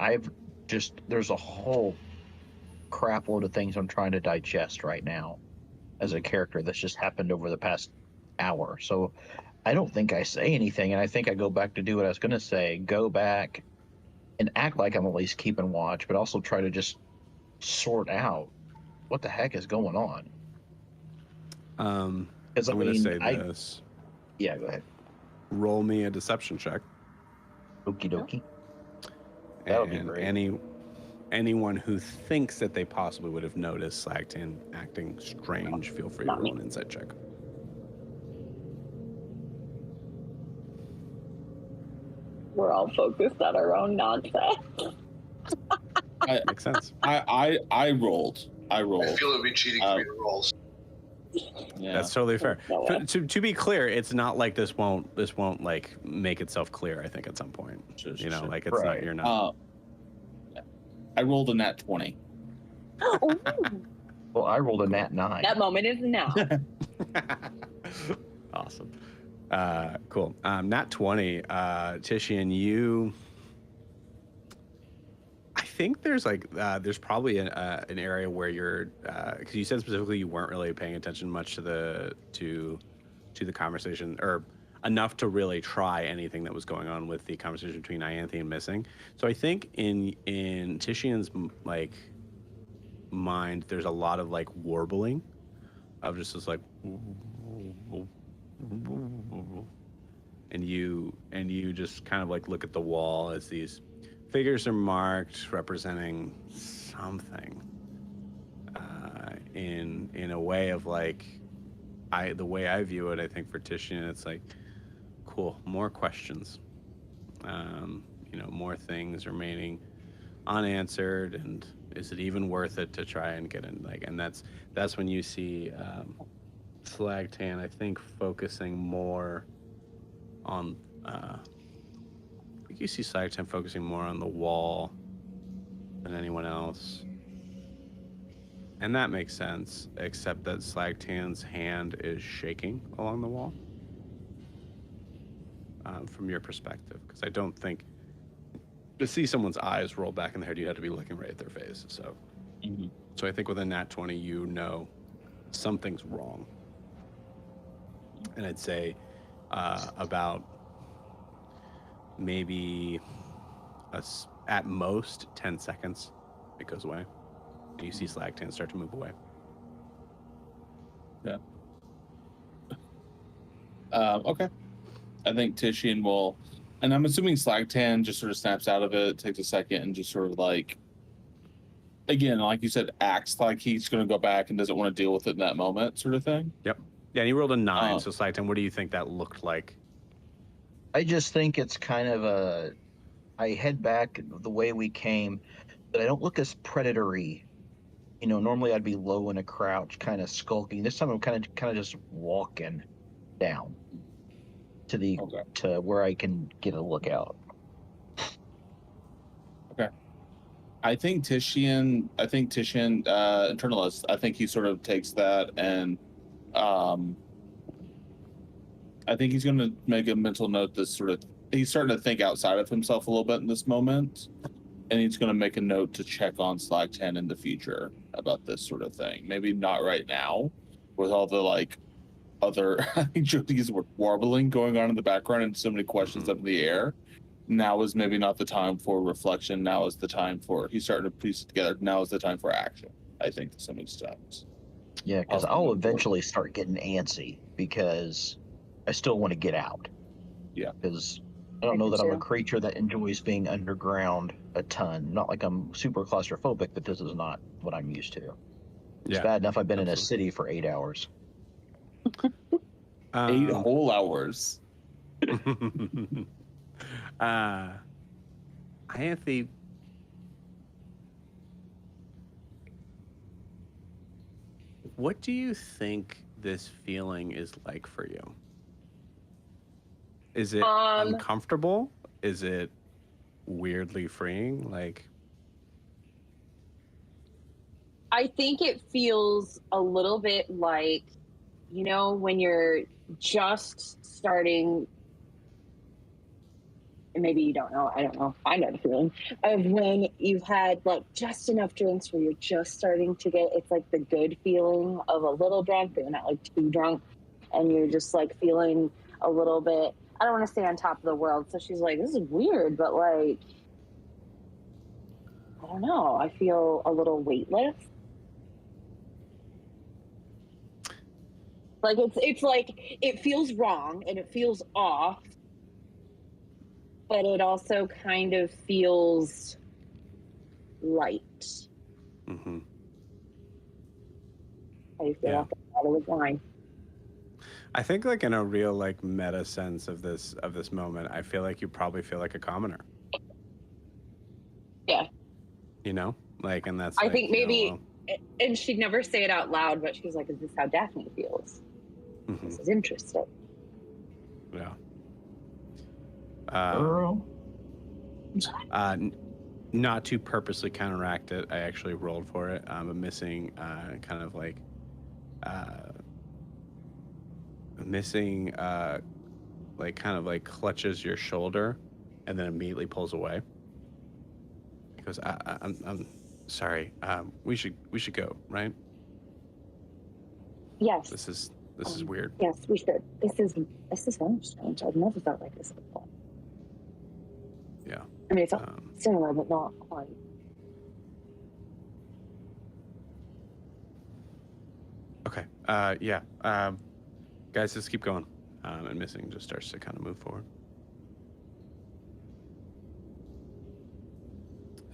there's a whole crap load of things I'm trying to digest right now as a character that's just happened over the past hour. So I don't think I say anything, and I think I go back to do what I was going to say, go back and act like I'm at least keeping watch, but also try to just sort out what the heck is going on. I'm Because going to say this. Yeah, go ahead. Roll me a deception check. Okie dokie. That would be great. Anyone who thinks that they possibly would have noticed Slagtan acting strange, feel free to roll an insight check. We're all focused on our own nonsense. Makes sense. I rolled. I feel it would be cheating for me to roll. Yeah. That's totally fair. No way. To be clear, it's not like this won't like make itself clear. I think at some point, Sure. like it's not. You're not. I rolled a nat 20. Ooh, Well, I rolled a nat 9. that moment is now. Awesome. Cool. Nat 20. Titian, you. I think there's there's probably an area where you're because you said specifically you weren't really paying attention much to the conversation, or enough to really try anything that was going on with the conversation between Ianthe and Missing. So I think in Titian's mind, there's a lot of warbling of just this and you just kind of look at the wall as these figures are marked representing something in a way of the way I view it. I think for Titian, it's cool, more questions, more things remaining unanswered, and is it even worth it to try and get in? And that's when you see Slagtan, I think, focusing more on. I think you see Slagtan focusing more on the wall than anyone else, and that makes sense. Except that Slagtan's hand is shaking along the wall. From your perspective, because I don't think to see someone's eyes roll back in their head, you have to be looking right at their face. So, so I think with a nat 20, something's wrong. And I'd say about maybe at most 10 seconds, it goes away. And you see Slagtan start to move away. Yeah. Okay. I think Titian will, and I'm assuming Slagtan just sort of snaps out of it, takes a second, and just sort of again, like you said, acts like he's going to go back and doesn't want to deal with it in that moment, sort of thing. Yep. Yeah, and he rolled a 9. So Slagtan, what do you think that looked like? I just think it's kind of I head back the way we came, but I don't look as predatory. Normally I'd be low in a crouch, kind of skulking. This time I'm kind of just walking down to where I can get a lookout. Okay. I think Titian internalists. I think he sort of takes that and I think he's going to make a mental note he's starting to think outside of himself a little bit in this moment, and he's going to make a note to check on Slagtan in the future about this sort of thing. Maybe not right now with all the other, I think Jody's warbling going on in the background and so many questions up in the air. Now is maybe not the time for reflection. Now is the time he's starting to piece it together. Now is the time for action, I think, to some extent. Yeah, because I'll eventually start getting antsy because I still want to get out. Yeah. Because I don't know that I'm a creature that enjoys being underground a ton. Not like I'm super claustrophobic, but this is not what I'm used to. It's bad enough I've been in a city for 8 hours. 8 whole hours. Ianthe, what do you think this feeling is like for you? Is it uncomfortable? Is it weirdly freeing? I think it feels a little bit like, when you're just starting and maybe you don't know, I don't know, I know the feeling of when you've had like just enough drinks where you're just starting to get, it's like the good feeling of a little drunk, but you're not like too drunk, and you're just like feeling a little bit, I don't want to say on top of the world. So she's like, this is weird, but like, I don't know, I feel a little weightless. Like it's like it feels wrong and it feels off, but it also kind of feels light. Mm-hmm. How do you feel Yeah. after a bottle of wine? I think like in a real like meta sense of this moment, I feel like you probably feel like a commoner. Yeah. You know? Like, and that's I like, think you know, maybe, and she'd never say it out loud, but she's like, is this how Daphne feels? well, This is interesting. yeah. Girl. Not to purposely counteract it, I actually rolled for it. I'm missing kind of like like kind of like clutches your shoulder and then immediately pulls away. He goes, I'm sorry. We should go, right? Yes. This is weird. Yes, we should. This is very strange. I've never felt like this before. Yeah. I mean, it's similar, but not quite. Okay. Yeah. Guys, let's keep going. And missing just starts to kind of move forward.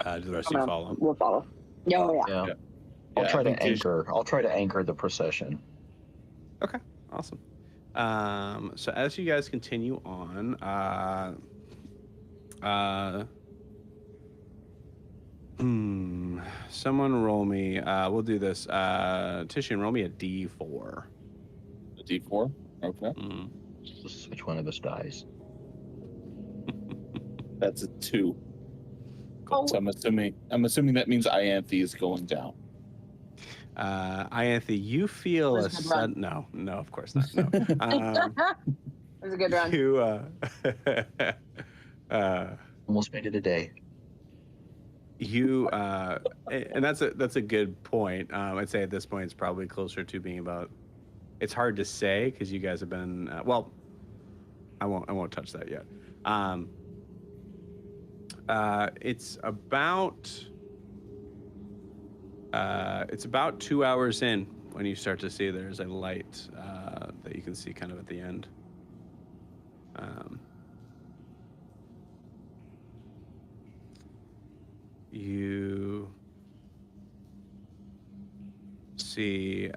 Do the rest of you follow? We'll follow. Oh, yeah. Yeah. I'll try to anchor the procession. Okay, awesome. So as you guys continue on, someone roll me. We'll do this. Titian, roll me a D4. A D4. Okay. Which one of us dies? That's a 2. Oh. So I'm assuming that means Ianthe is going down. Ianthe, you feel a sudden... No, of course not. No. It was a good run. You, Almost made it a day. You, and that's a good point. I'd say at this point it's probably closer to being about... It's hard to say because you guys have been... well, I won't touch that yet. It's about 2 hours in when you start to see there's a light that you can see kind of at the end. You see,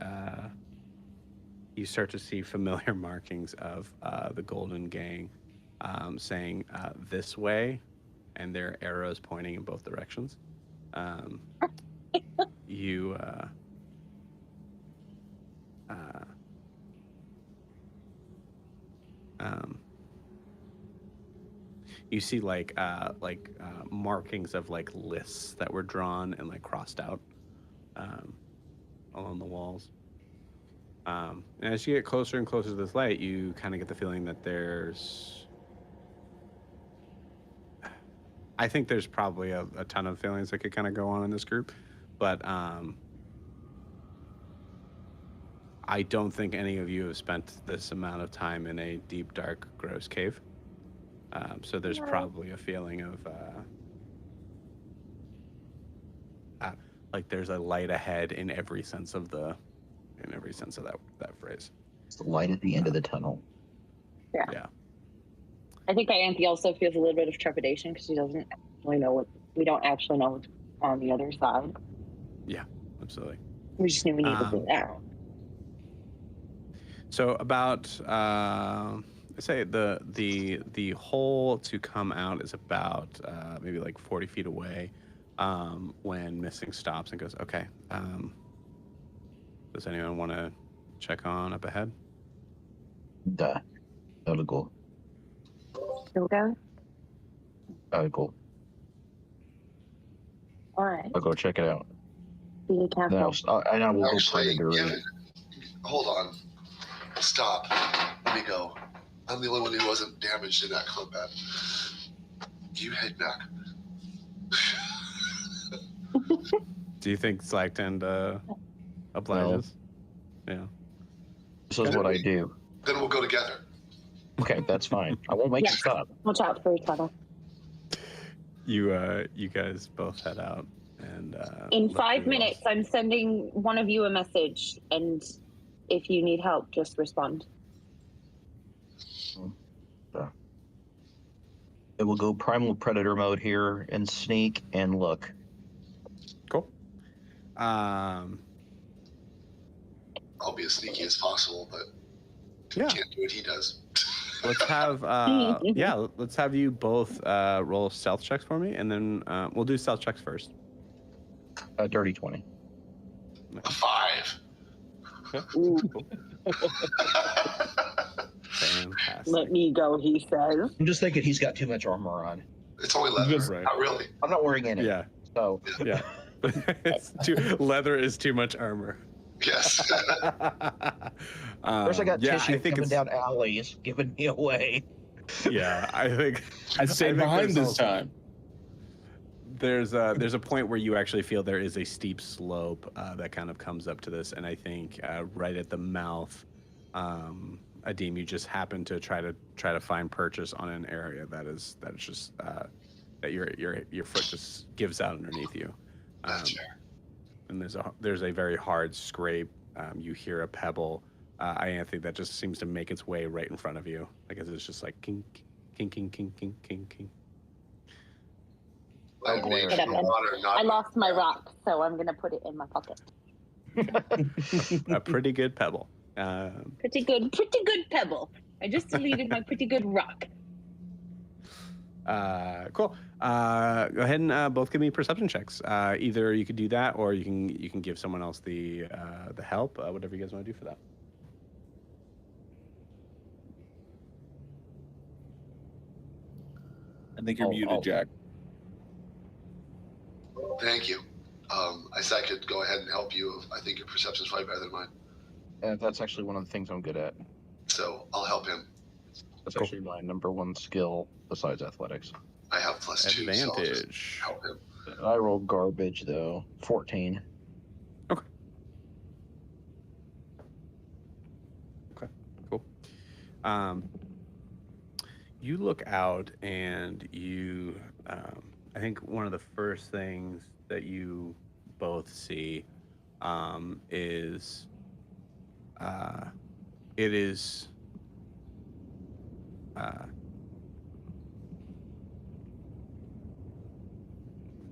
you start to see familiar markings of the Golden Gang saying this way, and there are arrows pointing in both directions. You see like markings of like lists that were drawn and like crossed out along the walls. And as you get closer and closer to this light, you kind of get the feeling that I think there's probably a ton of feelings that could kind of go on in this group, but I don't think any of you have spent this amount of time in a deep, dark, gross cave. So there's probably a feeling of like there's a light ahead in every sense of that phrase. It's the light at the end of the tunnel. Yeah. I think Ianthe also feels a little bit of trepidation because she doesn't actually know we don't actually know what's on the other side. Yeah, absolutely. We just knew we needed to do that. So about say the hole to come out is about maybe like 40 feet away when Missing stops and goes, okay, does anyone want to check on up ahead? I'll go. Still go? I'll go. All right. I'll go check it out. Be careful. And I will go Actually, predator. hold on. Stop. Let me go. I'm the only one who wasn't damaged in that combat. You head back. Do you think Slagtend obliges? Yeah. This is what I do. Then we'll go together. Okay, that's fine. I won't make you Yes. stop. Watch out for each other. You guys both head out and In look 5 through the minutes, walls. I'm sending one of you a message, and if you need help, just respond. It will go primal predator mode here and sneak and look. Cool. I'll be as sneaky as possible, but Yeah. can't do what he does. Let's have let's have you both roll stealth checks for me, and then we'll do stealth checks first. A dirty 20. A 5. Ooh, Fantastic. let me go, he says. I'm just thinking he's got too much armor on. It's only leather. Right. Not really. I'm not wearing any. Yeah. So Yeah. Leather is too much armor. Yes. first I got tissue I think coming it's, down alleys, giving me away. Yeah, I think I stayed think behind there's this also- time. there's a point where you actually feel there is a steep slope that kind of comes up to this, and I think right at the mouth, Adim, you just happen to try to find purchase on an area that's just that your foot just gives out underneath you. That's fair. And there's a very hard scrape. You hear a pebble. I think that just seems to make its way right in front of you. I guess it's just like kink, kink, kink, kink, kink, kink, kink. Like glare. nature, water, not I lost my rock, so I'm going to put it in my pocket. A pretty good pebble. Pretty good pebble. I just deleted my pretty good rock. Cool. Go ahead and both give me perception checks. Either you could do that, or you can give someone else the help. Whatever you guys want to do for that. I think you're muted, Jack. Thank you. I said I could go ahead and help you. I think your perception's probably better than mine. That's actually one of the things I'm good at. So I'll help him. That's actually my number one skill besides athletics. I have +2, so I'll just Advantage. help him. I roll garbage though. 14. Okay, cool. You look out and you, I think one of the first things that you both see is, it is, let's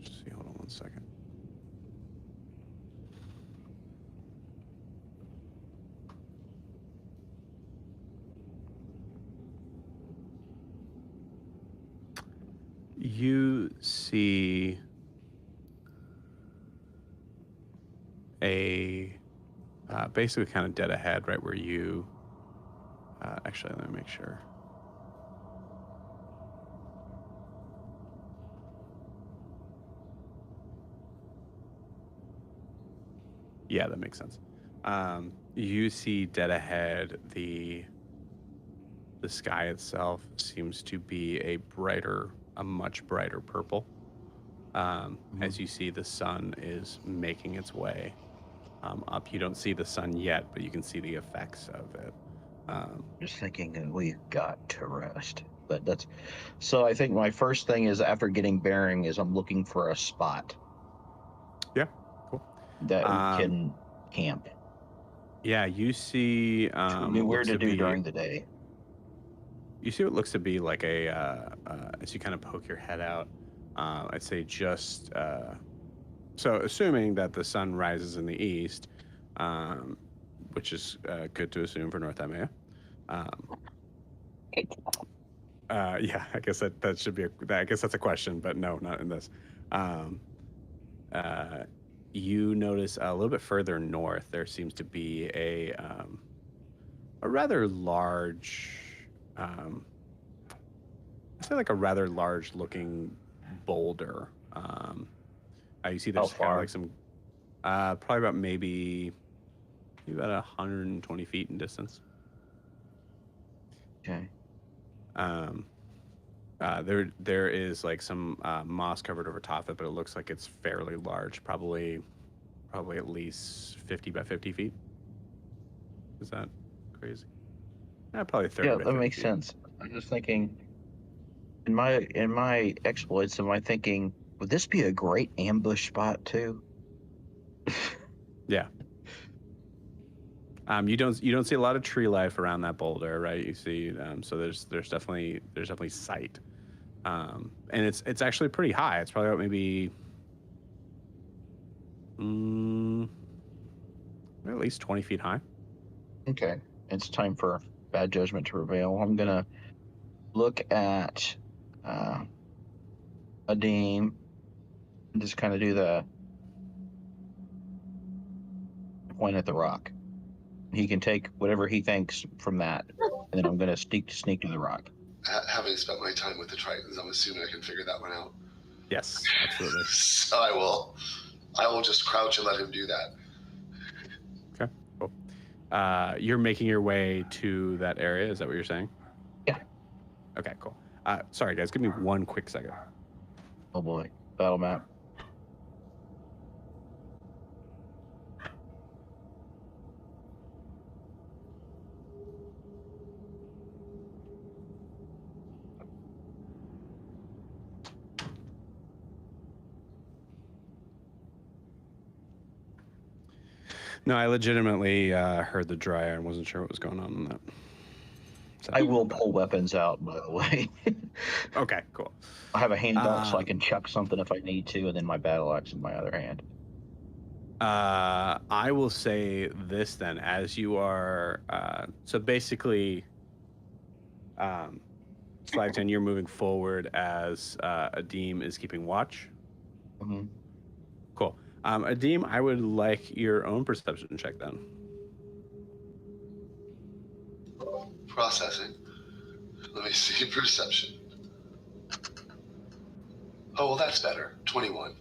see, hold on one second. You see a basically kind of dead ahead, right where you. Actually, let me make sure. Yeah, that makes sense. You see dead ahead, the sky itself seems to be a much brighter purple. As you see, the sun is making its way up. You don't see the sun yet, but you can see the effects of it. Just thinking that we've got to rest. But that's so I think my first thing is after getting bearing is I'm looking for a spot. Yeah, cool. That we can camp. Yeah, you see. Which would be what weird looks to do be- during the day. You see what looks to be like as you kind of poke your head out, I'd say just, so assuming that the sun rises in the east, which is good to assume for North Imaea. Yeah, I guess that should be, I guess that's a question, but no, not in this. You notice a little bit further north, there seems to be a rather large, I'd say like a rather large looking boulder. You see there's kind of like some, probably about maybe about 120 feet in distance. Okay. There is like some moss covered over top of it, but it looks like it's fairly large, probably at least 50 by 50 feet. Is that crazy? Probably 30 Yeah, by that 30 makes feet. sense. I'm just thinking in my exploits. Am I thinking would this be a great ambush spot too? Yeah. You don't see a lot of tree life around that boulder, right? You see, so there's definitely sight, and it's actually pretty high. It's probably about maybe at least 20 feet high. Okay, it's time for bad judgment to prevail. I'm gonna look at Adim and just kind of do the point at the rock. He can take whatever he thinks from that, and then I'm gonna sneak to the rock. Having spent my time with the Tritons, I'm assuming I can figure that one out. Yes, absolutely. So I will just crouch and let him do that. Okay, cool. You're making your way to that area. Is that what you're saying? Yeah. Okay, cool. Sorry, guys. Give me one quick second. Oh boy, battle map. No, I legitimately heard the dryer and wasn't sure what was going on in that. So. I will pull weapons out, by the way. Okay, cool. I have a handgun so I can chuck something if I need to, and then my battle axe in my other hand. I will say this then, as you are, so basically, Slagton, you're moving forward as Adim is keeping watch. Mm-hmm. Cool. Adim, I would like your own perception check then. Processing. Let me see. Perception. Oh, well, that's better. 21.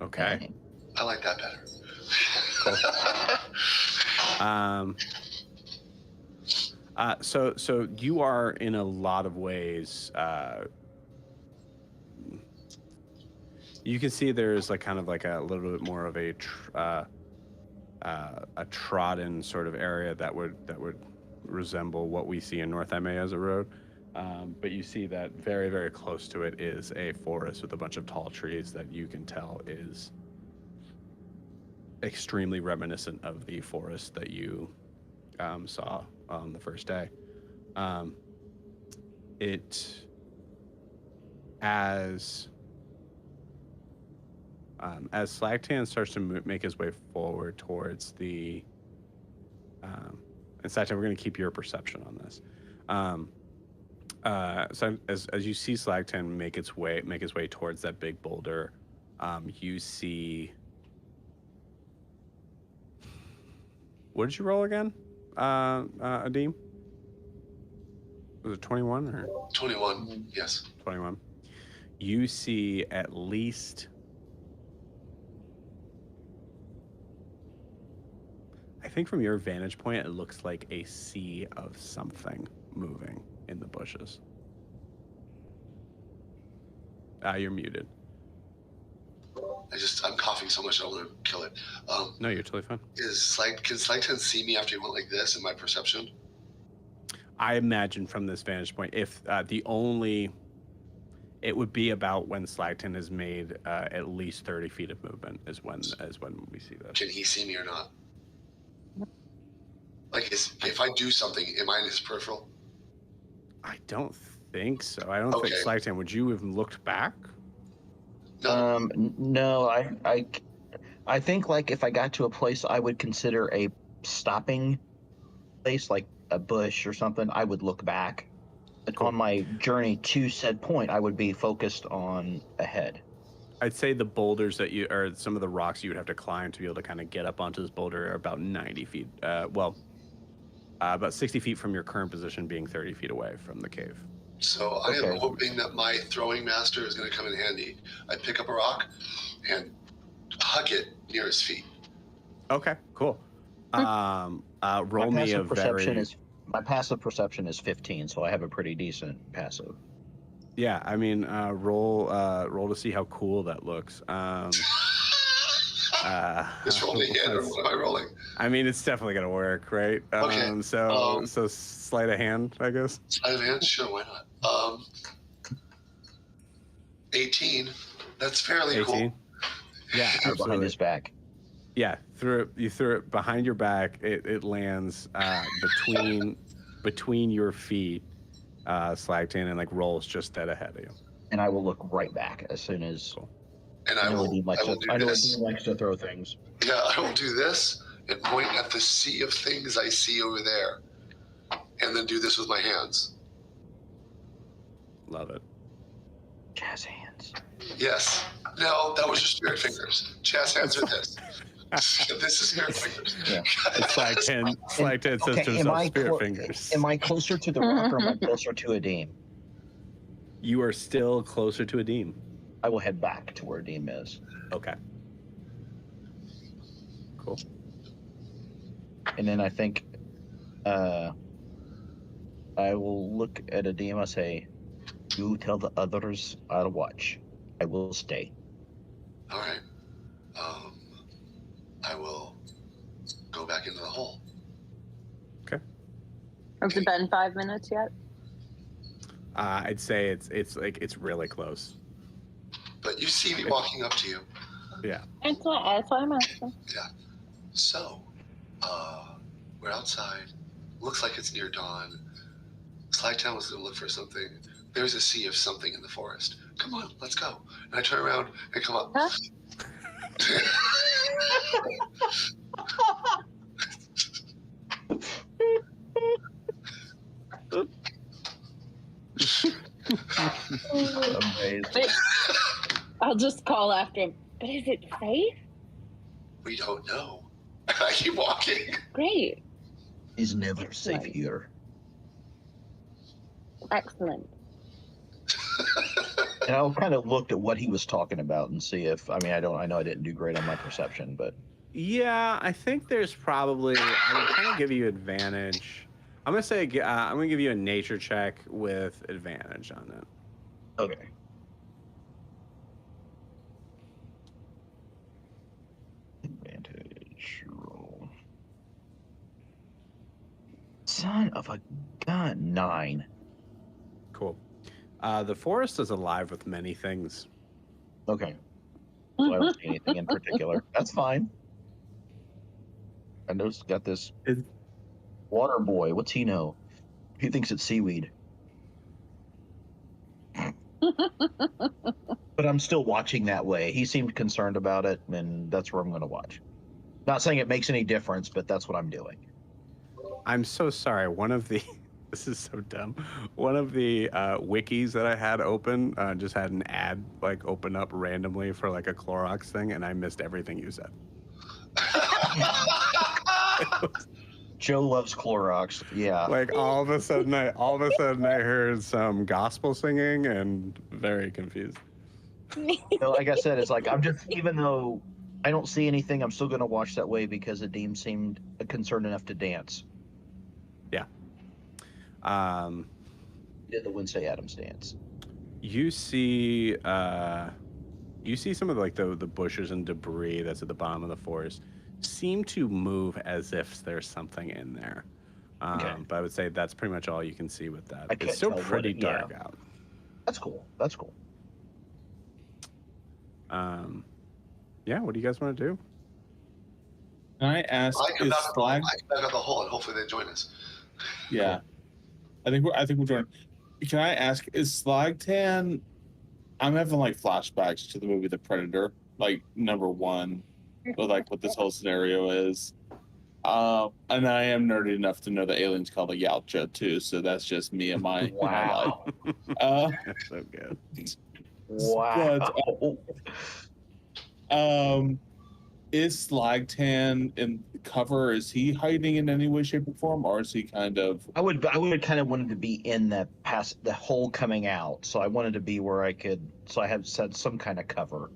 Okay. I like that better. Cool. So you are in a lot of ways. You can see there's like kind of like a little bit more of a trodden sort of area that would resemble what we see in North Imaea as a road. But you see that very, very close to it is a forest with a bunch of tall trees that you can tell is extremely reminiscent of the forest that you saw on the first day. As Slagtan starts to make his way forward towards the, and Slagtan, we're going to keep your perception on this. So as you see Slagtan make his way towards that big boulder, you see. What did you roll again, Adim? Was it 21 or 21? Yes. 21. You see at least. I think from your vantage point, it looks like a sea of something moving in the bushes. You're muted. I'm coughing so much I don't want to kill it. No, you're totally fine. Can Slagton see me after he went like this in my perception? I imagine from this vantage point, if it would be about when Slagton has made at least 30 feet of movement is when we see this. Can he see me or not? Like, if I do something, am I in his peripheral? I don't think so. I don't think Slagton. Would you have looked back? No. No. I think like if I got to a place I would consider a stopping place, like a bush or something, I would look back. But on my journey to said point, I would be focused on ahead. I'd say the boulders or some of the rocks you would have to climb to be able to kind of get up onto this boulder are about 90 feet. About 60 feet from your current position, being 30 feet away from the cave. So I am hoping that my throwing master is going to come in handy. I pick up a rock and hug it near his feet. Okay, cool. Roll me a very... My passive perception is 15, so I have a pretty decent passive. Yeah, I mean, roll to see how cool that looks. Just roll a hit, or let's- what am I rolling? I mean, it's definitely gonna work, right? Okay, So sleight of hand, I guess. Sleight of hand? Sure, why not? 18. That's fairly 18. cool. Yeah, Threw it behind absolutely. his back. Yeah, you threw it behind your back. It lands between your feet, Slagtan, and like rolls just dead ahead of you. And I will look right back as soon as Cool. And I I know will Dean likes to. do I know this. Dean likes to throw things. Yeah, I will do this and point at the sea of things I see over there. And then do this with my hands. Love it. Jazz hands. Yes. No, that was your spirit fingers. Jazz hands are this. This is spirit fingers. Yeah. It's Slagtan says to am himself, I "Spirit fingers." Am I closer to the rock or am I closer to Adim? You are still closer to Adim. I will head back to where Adim is, Okay. Cool. and then I think I will look at Adim. I say, "You tell the others I'll watch. I will stay." All right. I will go back into the hole. Has it been 5 minutes yet? I'd say it's really close. But you see me walking up to you. Yeah. That's why I'm asking. So, we're outside. Looks like it's near dawn. Slagtown was going to look for something. There's a sea of something in the forest. Come on, let's go. And I turn around and come up. Huh? Amazing. But I'll just call after him. But is it safe? We don't know. I keep walking. Great. He's never safe Right. here. Excellent. And I'll kind of look at what he was talking about and see if I know I didn't do great on my perception, but Yeah, I think there's probably. I would kind of give you advantage. I'm gonna say I'm gonna give you a nature check with advantage on it. okay. Advantage roll. Son of a gun, 9. Cool. The forest is alive with many things. Okay. So I don't see anything in particular. That's fine. I know it's got this Is- water boy. What's he know? He thinks it's seaweed. But I'm still watching that way. He seemed concerned about it, and that's where I'm going to watch. Not saying it makes any difference, but that's what I'm doing. I'm so sorry. One of the this is so dumb. One of the wikis that I had open just had an ad like open up randomly for like a Clorox thing, and I missed everything you said. Joe loves Clorox. Yeah. Like all of a sudden I heard some gospel singing and very confused. So, like I said, it's like I'm just, even though I don't see anything, I'm still going to watch that way because Adim seemed concerned enough to dance. Um, He did the Wednesday Addams dance. you see some of like the bushes and debris that's at the bottom of the forest seem to move as if there's something in there. Okay. But I would say that's pretty much all you can see with that. I can't It's still tell what pretty it- yeah. dark out. That's cool. That's cool. Yeah, what do you guys want to do? Can I ask? I come Is back Slag? out of the hole and hopefully they join us. Yeah, I think we're joining. Can I ask? Is Slagtan? I'm having like flashbacks to the movie The Predator, like #1, with like what this whole scenario is. And I am nerdy enough to know that aliens called a Yautja too, so that's just me and my Wow. my life. That's so good. Wow. Is Slagtan in cover? Is he hiding in any way, shape, or form, or is he kind of? I would kind of wanted to be in the hole coming out, so I wanted to be where I could, so I have said some kind of cover.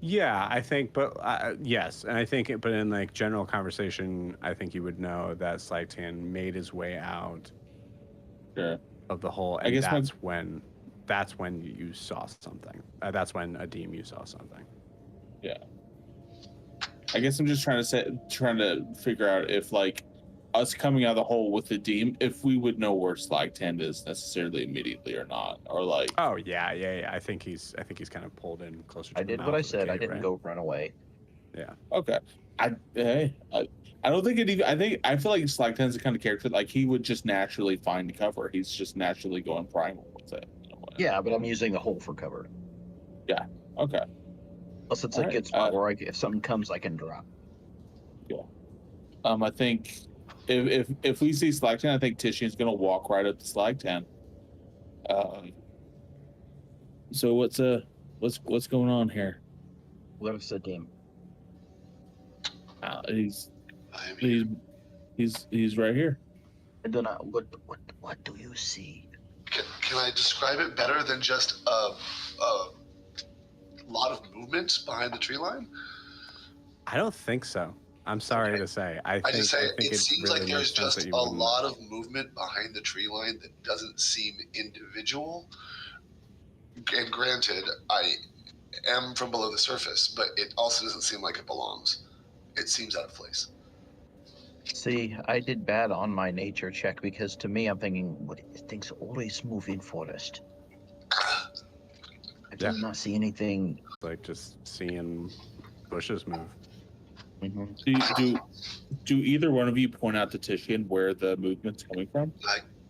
Yeah, I think, but yes, and I think, but in like general conversation, I think you would know that Slagtan made his way out Sure. of the hole, I and guess that's when that's when you saw something. That's when Adim you saw something. Yeah. I guess I'm just trying to figure out if like us coming out of the hole with the Deem, if we would know where Slag 10 is necessarily immediately or not, or like. Oh yeah. I think he's kind of pulled in closer to I the did mouth what I of the said. I cave, didn't right? go run away. Yeah. Okay. I don't think it even. I feel like Slag 10 is the kind of character like he would just naturally find cover. He's just naturally going primal with it. In a way. Yeah, but I'm using the hole for cover. Yeah. Okay. Plus, it's All a right, good spot where if something comes, I can drop. Yeah. I think if we see Slag 10, I think Tishian's gonna walk right up to Slag 10. So what's going on here? Where's the Deem? He's I am here. he's right here. I do not. What do you see? Can I describe it better than just a lot of movement behind the tree line? I don't think so. I'm sorry to say. I think it seems really like there's makes sense just that you a wouldn't. lot of movement behind the tree line that doesn't seem individual. And granted, I am from below the surface, but it also doesn't seem like it belongs. It seems out of place. See, I did bad on my nature check because to me, I'm thinking, what things always move in forest. I did not see anything. Like just seeing bushes move. Mm-hmm. Do either one of you point out to Tishian where the movement's coming from?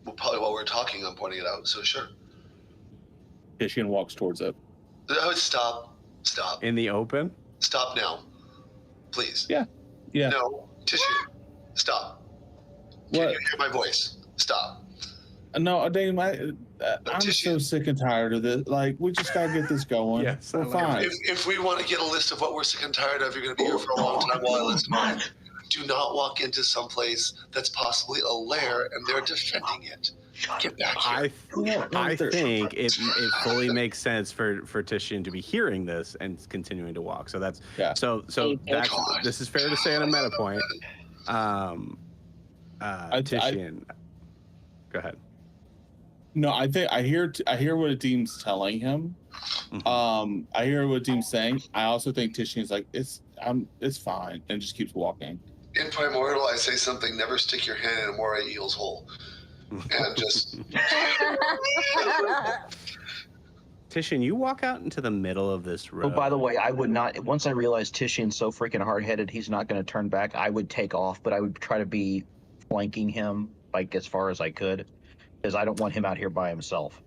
Well, probably while we're talking, I'm pointing it out. So sure. Tishian walks towards it. Oh, stop. In the open? Stop now, please. Yeah. No, Tishian, stop. Can What? you hear my voice? Stop. No, Dame, I'm so sick and tired of this. Like, we just gotta get this going. Yes, we're fine. If we want to get a list of what we're sick and tired of, you're going to be here for a long time while I listen. Do not walk into some place that's possibly a lair and they're defending it. Get back here. I think it fully makes sense for Tishian to be hearing this and continuing to walk. So that's this is fair to say on a meta point. Tishian, go ahead. No, I think I hear what Adim's telling him. Mm-hmm. I hear what Adim's saying. I also think Tishian's like it's fine and just keeps walking. In Primordial, I say something: never stick your hand in a moray eel's hole. And just Tishian, you walk out into the middle of this road. Oh, by the way, I would not. Once I realized Tishian's so freaking hard-headed, he's not going to turn back. I would take off, but I would try to be flanking him like as far as I could, because I don't want him out here by himself.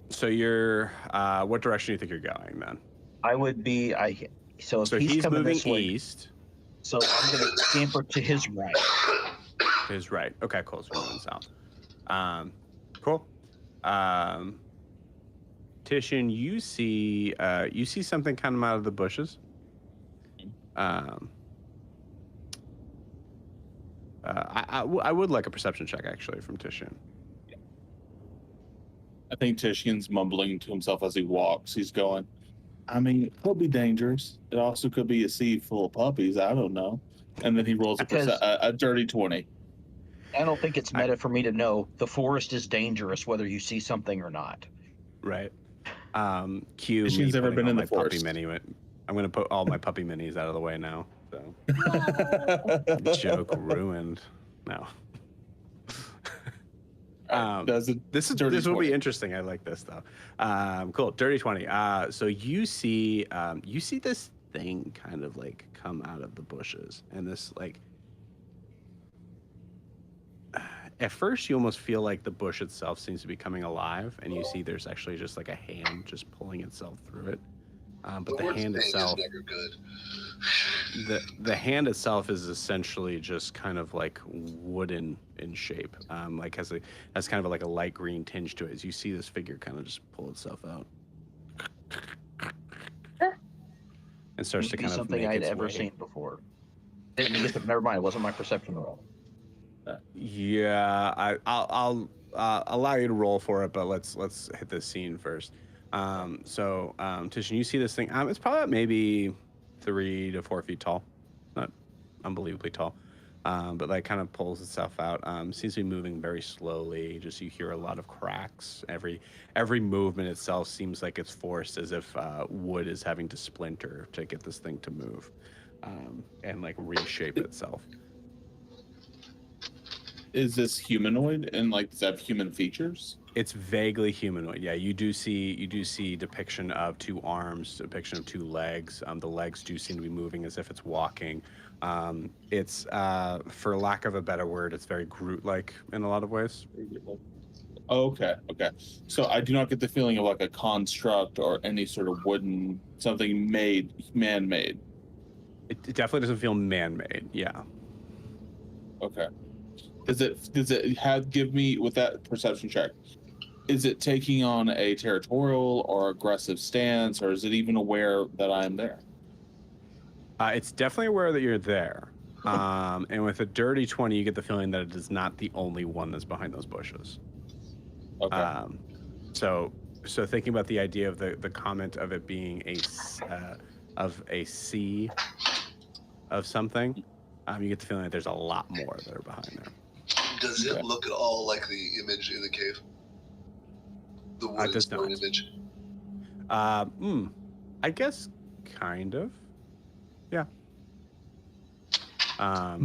So you're, what direction do you think you're going then? I would be. So if he's coming moving this way, east. so I'm going to scamper to his right. To his right. Okay, cool. So we're going south. Cool. Tishian, you see something kind of out of the bushes. I would like a perception check actually from Tishian. I think Tishian's mumbling to himself as he walks. He's going, I mean, it could be dangerous. It also could be a sea full of puppies. I don't know. And then he rolls a dirty 20. I don't think it's meta for me to know the forest is dangerous whether you see something or not. Right. Q. She's never been in the forest. I'm going to put all my puppy minis out of the way now. So joke ruined. No. This will be interesting. I like this though. Cool. Dirty 20. So you see this thing kind of like come out of the bushes, and this like. At first, you almost feel like the bush itself seems to be coming alive, and you see there's actually just like a hand just pulling itself through it. But the hand itself, is never good. the hand itself is essentially just kind of like wooden in shape, like has kind of like a light green tinge to it. As you see this figure kind of just pull itself out, and starts to kind of something make I'd its ever way. seen before. Never mind, it wasn't my perception roll. Yeah, I'll allow you to roll for it, but let's hit this scene first. Tishian, you see this thing. It's probably maybe 3 to 4 feet tall, not unbelievably tall. but like kind of pulls itself out. Seems to be moving very slowly. Just you hear a lot of cracks. Every movement itself seems like it's forced, as if wood is having to splinter to get this thing to move, and like reshape itself. Is this humanoid and like does it have human features? It's vaguely humanoid. Yeah, you do see depiction of 2 arms, depiction of 2 legs. The legs do seem to be moving as if it's walking. It's for lack of a better word, it's very Groot-like in a lot of ways. Okay. So I do not get the feeling of like a construct or any sort of wooden something man-made. It definitely doesn't feel man-made. Yeah. Okay. Does it give me with that perception check? Is it taking on a territorial or aggressive stance, or is it even aware that I am there? It's definitely aware that you're there. And with a dirty 20, you get the feeling that it is not the only one that's behind those bushes. Okay. So thinking about the idea of the comment of it being a sea of something, you get the feeling that there's a lot more that are behind there. Does it look at all like the image in the cave? The wooden does not. image? I guess kind of. Yeah.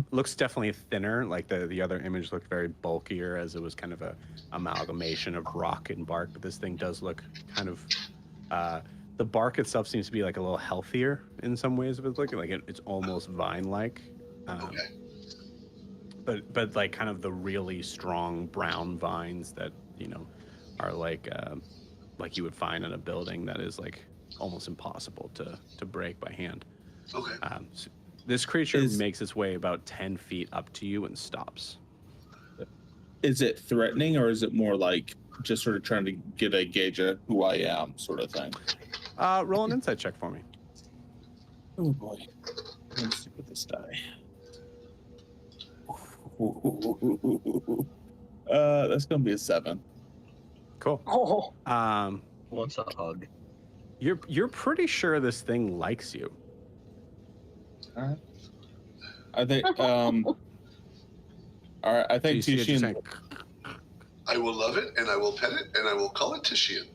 Looks definitely thinner. Like the other image looked very bulkier, as it was kind of a amalgamation of rock and bark. But this thing does look kind of. The bark itself seems to be like a little healthier in some ways. If it's looking like it's almost vine-like. Okay. But like kind of the really strong brown vines that are like you would find in a building that is like almost impossible to break by hand. Okay. So this creature makes its way about 10 feet up to you and stops. Is it threatening, or is it more like just sort of trying to get a gauge of who I am, sort of thing? Roll an insight check for me. Oh boy. Let's see what this die. That's gonna be a 7. Cool. Oh, Um, wants a hug. you're pretty sure this thing likes you. All right. I think all right, I think So you see it just Tishian like, I will love it, and I will pet it, and I will call it Tishian.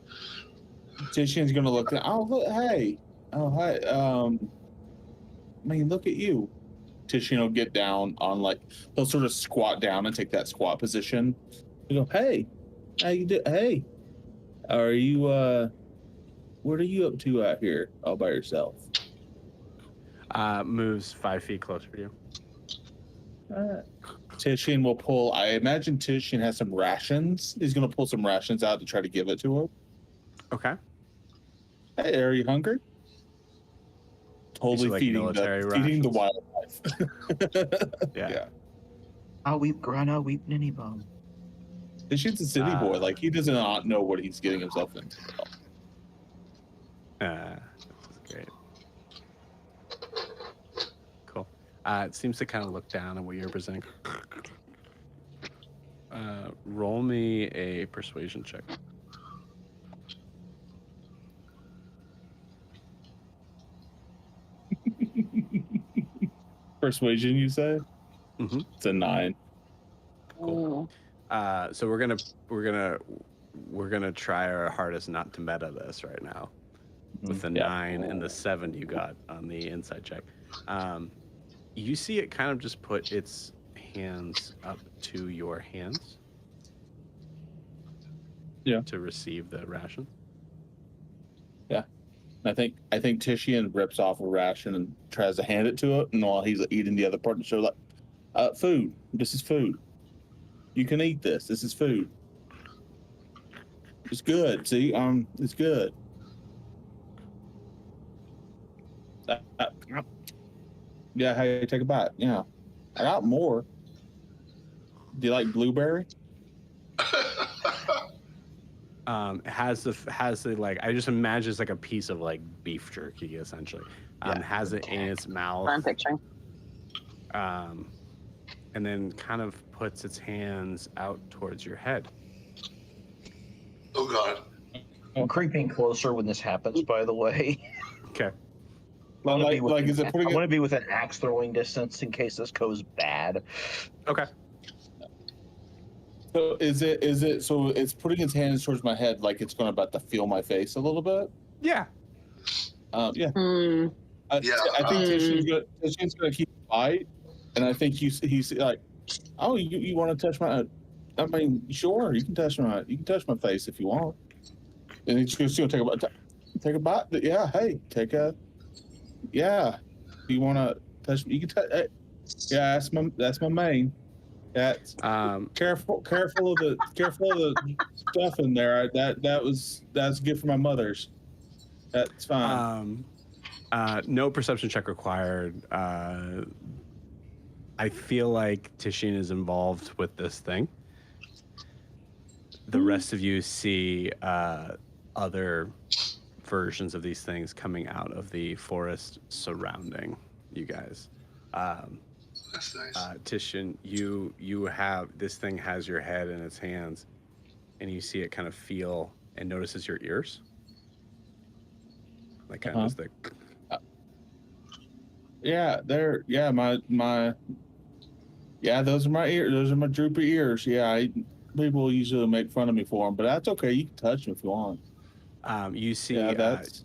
Tishian's gonna look at, oh look, hey. Oh hi. I mean, look at you. Tishian will get down on like he'll sort of squat down and take that squat position. He'll go, hey, how you do? Hey, are you what are you up to out here all by yourself? moves 5 feet closer to you. Tishian will pull. I imagine Tishian has some rations. He's gonna pull some rations out to try to give it to her. Okay. Hey, are you hungry? Totally like feeding military the wildlife. Yeah. I'll weep, grind, I'll weep, ninny bum. Tishian's a city boy. Like he does not know what he's getting himself into. That's great. Cool. It seems to kind of look down at what you're presenting. Roll me a persuasion check. Persuasion, you say? Mm-hmm. It's a 9. Cool. So we're gonna try our hardest not to meta this right now with the 9 and the 7 you got on the inside check. You see it kind of just put its hands up to your hands. Yeah. To receive the ration. Yeah. I think Tishian rips off a ration and tries to hand it to it, and while he's eating the other part, and shows like, food. This is food. You can eat this. This is food. It's good. See, it's good. Yeah, hey, take a bite. Yeah, I got more. Do you like blueberry? Has the like, I just imagine it's like a piece of like beef jerky essentially. Has it in its mouth. I'm picturing. And then kind of puts its hands out towards your head. Oh God. I'm creeping closer when this happens, by the way. Okay. I want to be Like, is it I putting want it? to be within axe throwing distance in case this goes bad. Okay. So is it? So it's putting its hands towards my head, like it's going about to feel my face a little bit. Yeah. Yeah. Mm, Yeah, I think Mm. Tishan's gonna keep the fight, and I think he's like, oh, you want to touch my? I mean, sure, you can touch my face if you want. And he's just gonna take a bite. Yeah, hey, yeah. You want to touch? You can touch. Yeah, that's my main. That's careful of the stuff in there. That's good for my mother's. That's fine. No perception check required. I feel like Tishin is involved with this thing. The rest of you see other versions of these things coming out of the forest surrounding you guys. that's nice. Tishin, you have this thing has your head in its hands, and you see it kind of feel and notices your ears, like kind of just the. Yeah, those are my ears. Those are my droopy ears. Yeah, people usually make fun of me for them, but that's okay. You can touch them if you want. You see. Yeah, that's.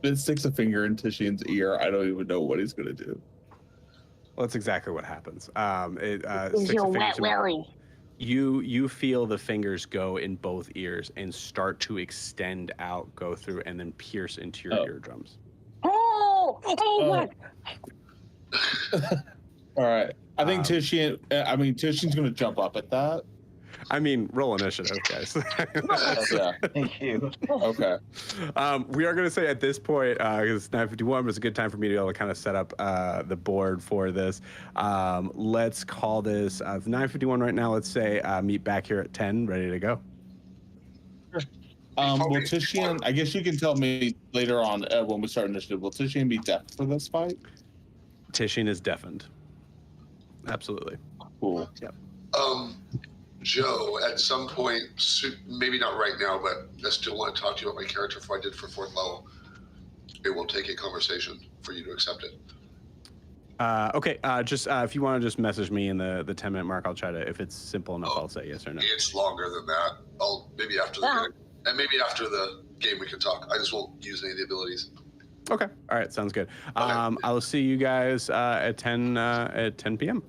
It sticks a finger in Tishian's ear. I don't even know what he's gonna do. Well, that's exactly what happens. It is sticks your a finger wet to willy? you feel the fingers go in both ears and start to extend out, go through, and then pierce into your eardrums. Oh, what? All right. I think Tishian's gonna jump up at that. I mean, roll initiative, guys. Yeah. Thank you. Okay. We are going to say at this point, because 9:51 was a good time for me to be able to kind of set up the board for this. Let's call this 9:51 right now. Let's say meet back here at 10, ready to go. Will Tishian? I guess you can tell me later on when we start initiative. Will Tishian be deaf for this fight? Tishin is deafened. Absolutely. Cool. Yep. Joe, at some point, maybe not right now, but I still want to talk to you about my character for I did for 4th level. It will take a conversation for you to accept it. Okay, just if you want to just message me in the 10-minute mark, I'll try to, if it's simple enough, I'll say yes or no. It's longer than that. Maybe after the game. And maybe after the game we can talk. I just won't use any of the abilities. Okay, all right, sounds good. Okay. I will see you guys at 10 p.m.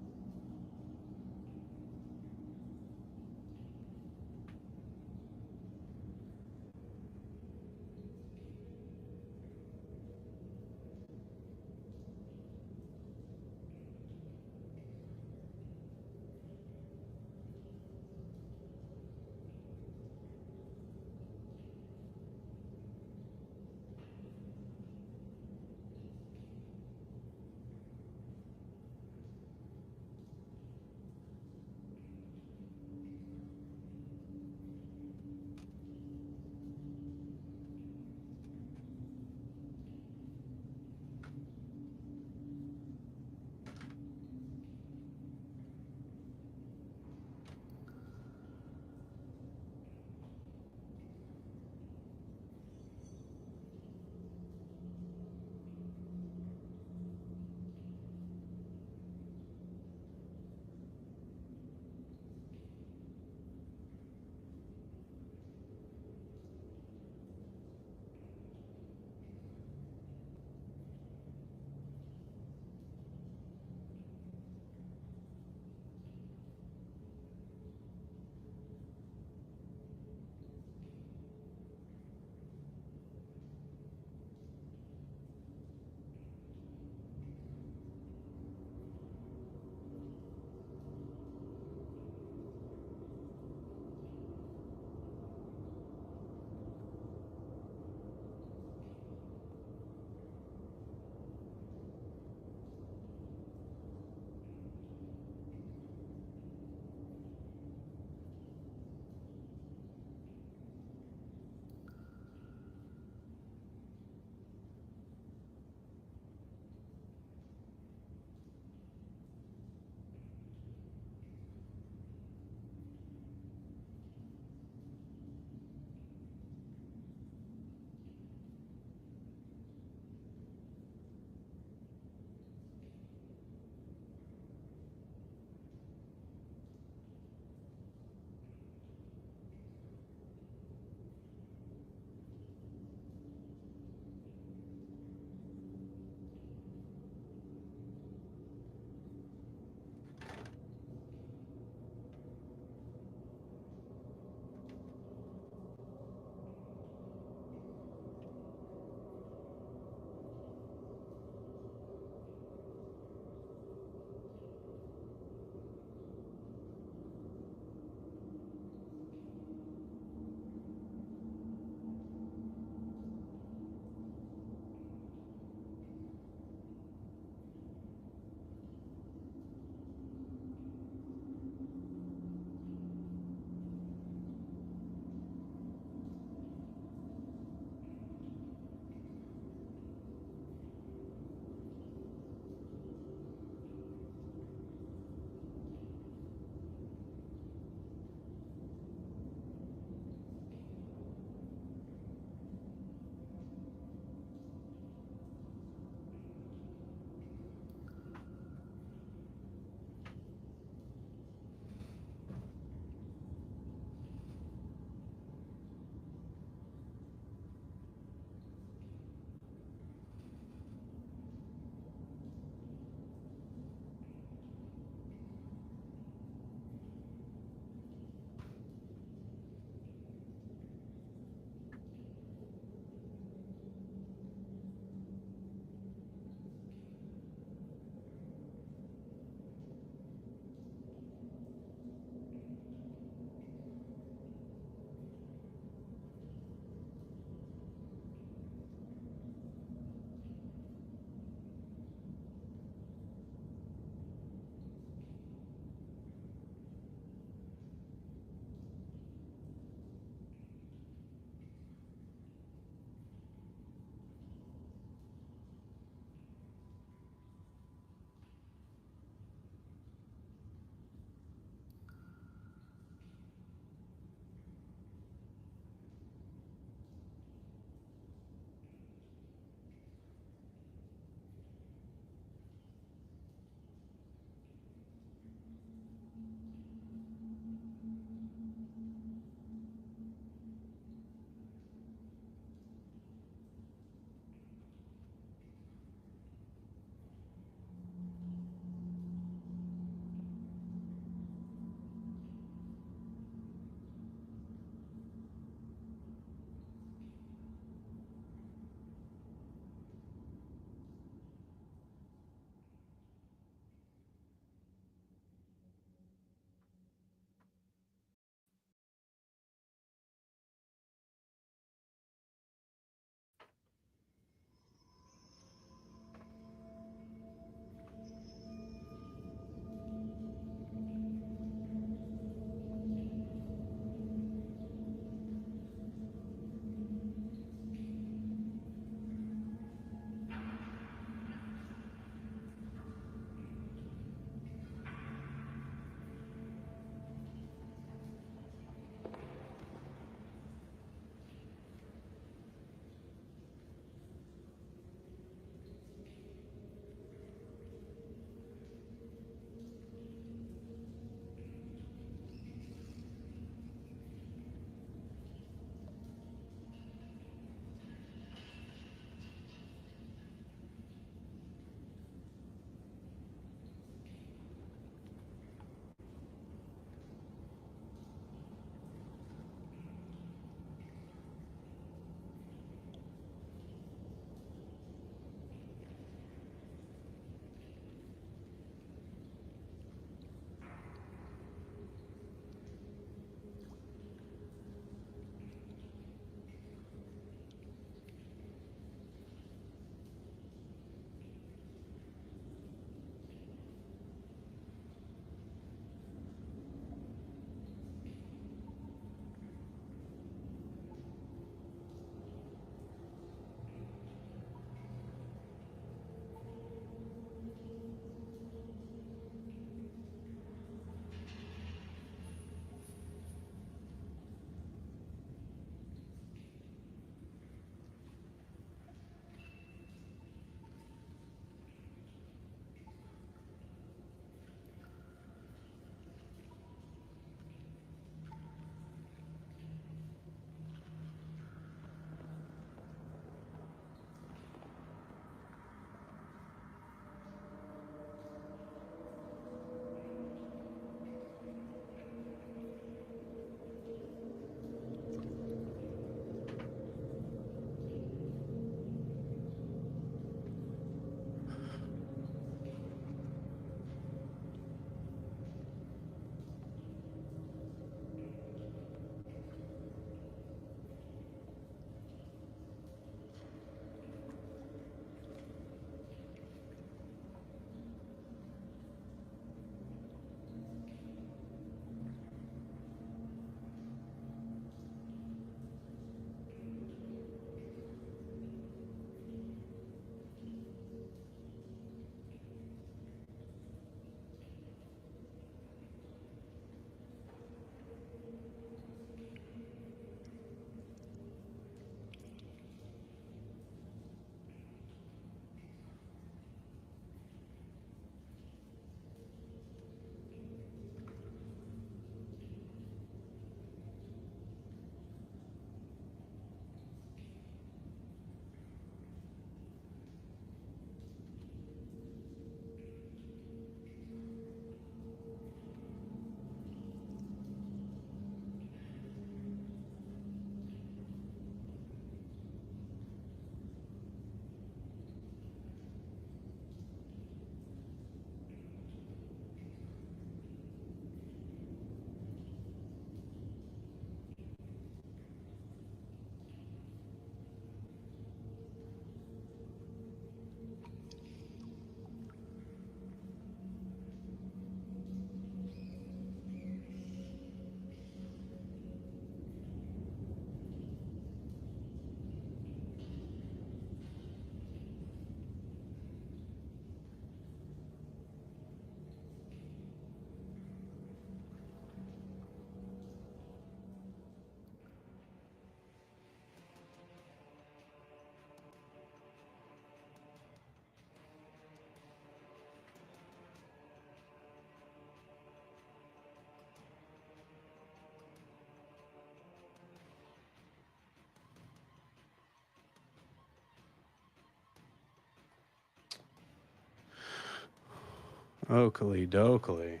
Oakley dokley.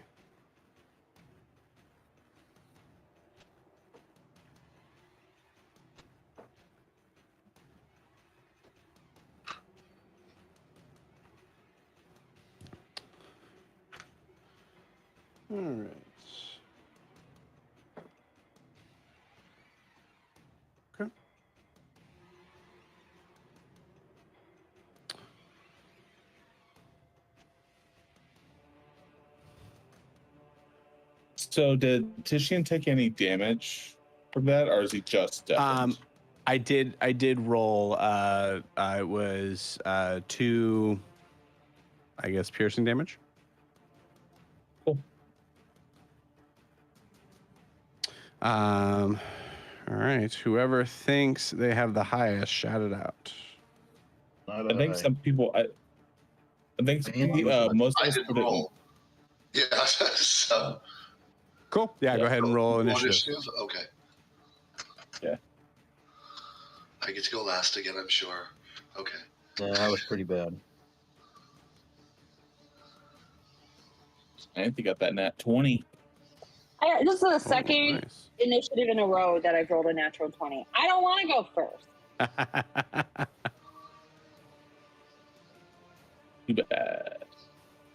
All right. Okay. So did Titian take any damage from that, or is he just deafened? I did roll. It was 2, I guess, piercing damage. Cool. All right. Whoever thinks they have the highest, shout it out. I think some people. I think most of I us didn't put it. roll. Yeah, so Cool. Yeah, go ahead and roll roll initiative. Okay. Yeah. I get to go last again, I'm sure. Okay. Yeah, that was pretty bad. Anthony got that nat 20. This is the second Nice. initiative in a row that I've rolled a natural 20. I don't want to go first. Too bad.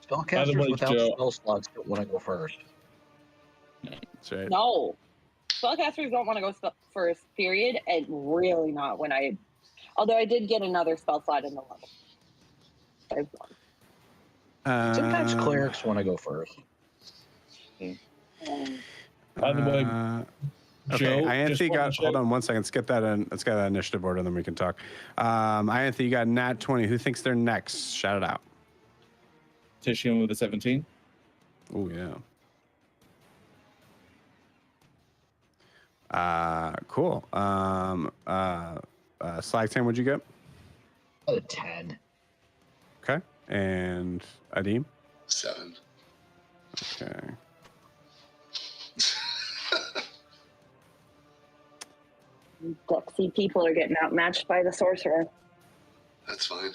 Spellcasters without Joe- spell slots don't want to go first. That's right. No. Spellcasters don't want to go first, period. And really not when I... Although I did get another spell slot in the level. Sometimes clerics want to go first. By the way, okay, Joe, Ianthe got. just Hold on 1 second. Let's get that in. Let's get that initiative order, and then we can talk. Ianthe, you got nat 20. Who thinks they're next? Shout it out. Titian with a 17. Oh yeah. Cool. Slagtan, what'd you get? A 10. Okay. And Adim? 7. Okay. Dexy people are getting outmatched by the sorcerer. That's fine.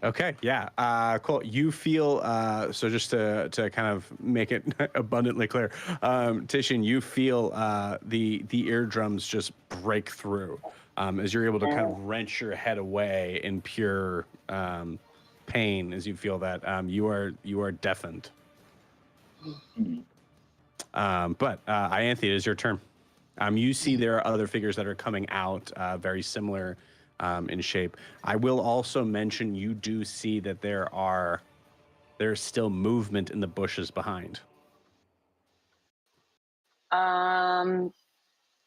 Okay, yeah, cool. You feel so just to kind of make it abundantly clear, Titian, you feel the eardrums just break through as you're able to kind of wrench your head away in pure pain as you feel that you are deafened. But Ianthe, it is your turn. You see there are other figures that are coming out very similar in shape. I will also mention you do see that there's still movement in the bushes behind.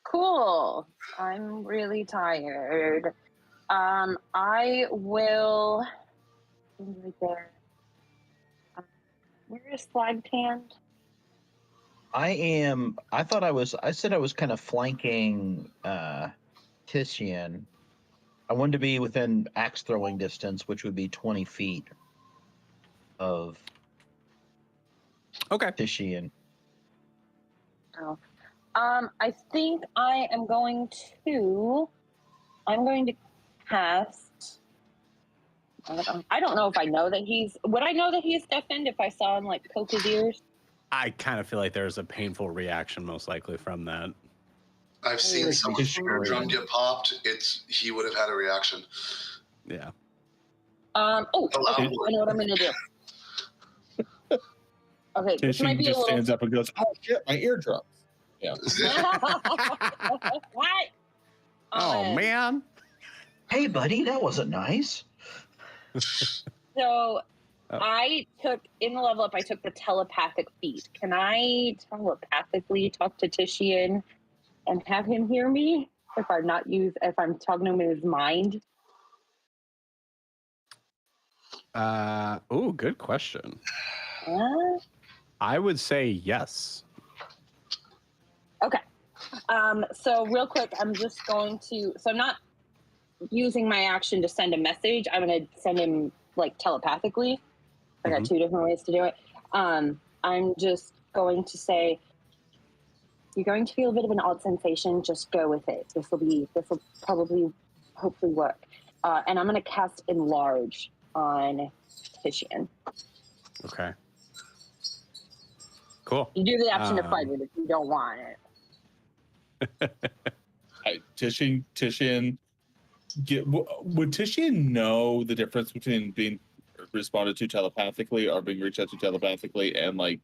Cool. I'm really tired. I will... Right there. Where is Slagtan? I said I was kind of flanking Titian. I wanted to be within axe throwing distance, which would be 20 feet of Titian. Oh. I think I'm going to cast. I don't know if I know that would I know that he's deafened if I saw him like poke his ears? I kind of feel like there's a painful reaction most likely from that. I've seen someone's eardrum get popped. He would have had a reaction. Yeah. Okay. I know what I'm going to do. Okay, this Titian might be just a little... stands up and goes, "Oh shit, my eardrums!" Yeah. What? Oh man. Hey, buddy, that wasn't nice. So I took, in the level up, I took the telepathic feat. Can I telepathically talk to Titian and have him hear me if I'm talking to him in his mind? Good question. Huh? I would say yes. Okay. So real quick, I'm just going to, so I'm not using my action to send a message. I'm going to send him like telepathically. I got 2 different ways to do it. I'm just going to say, you're going to feel a bit of an odd sensation. Just go with it. This will probably, hopefully work. and I'm going to cast Enlarge on Titian. Okay. Cool. You do the option to fight it if you don't want it. Titian, would Titian know the difference between being responded to telepathically or being reached out to telepathically and like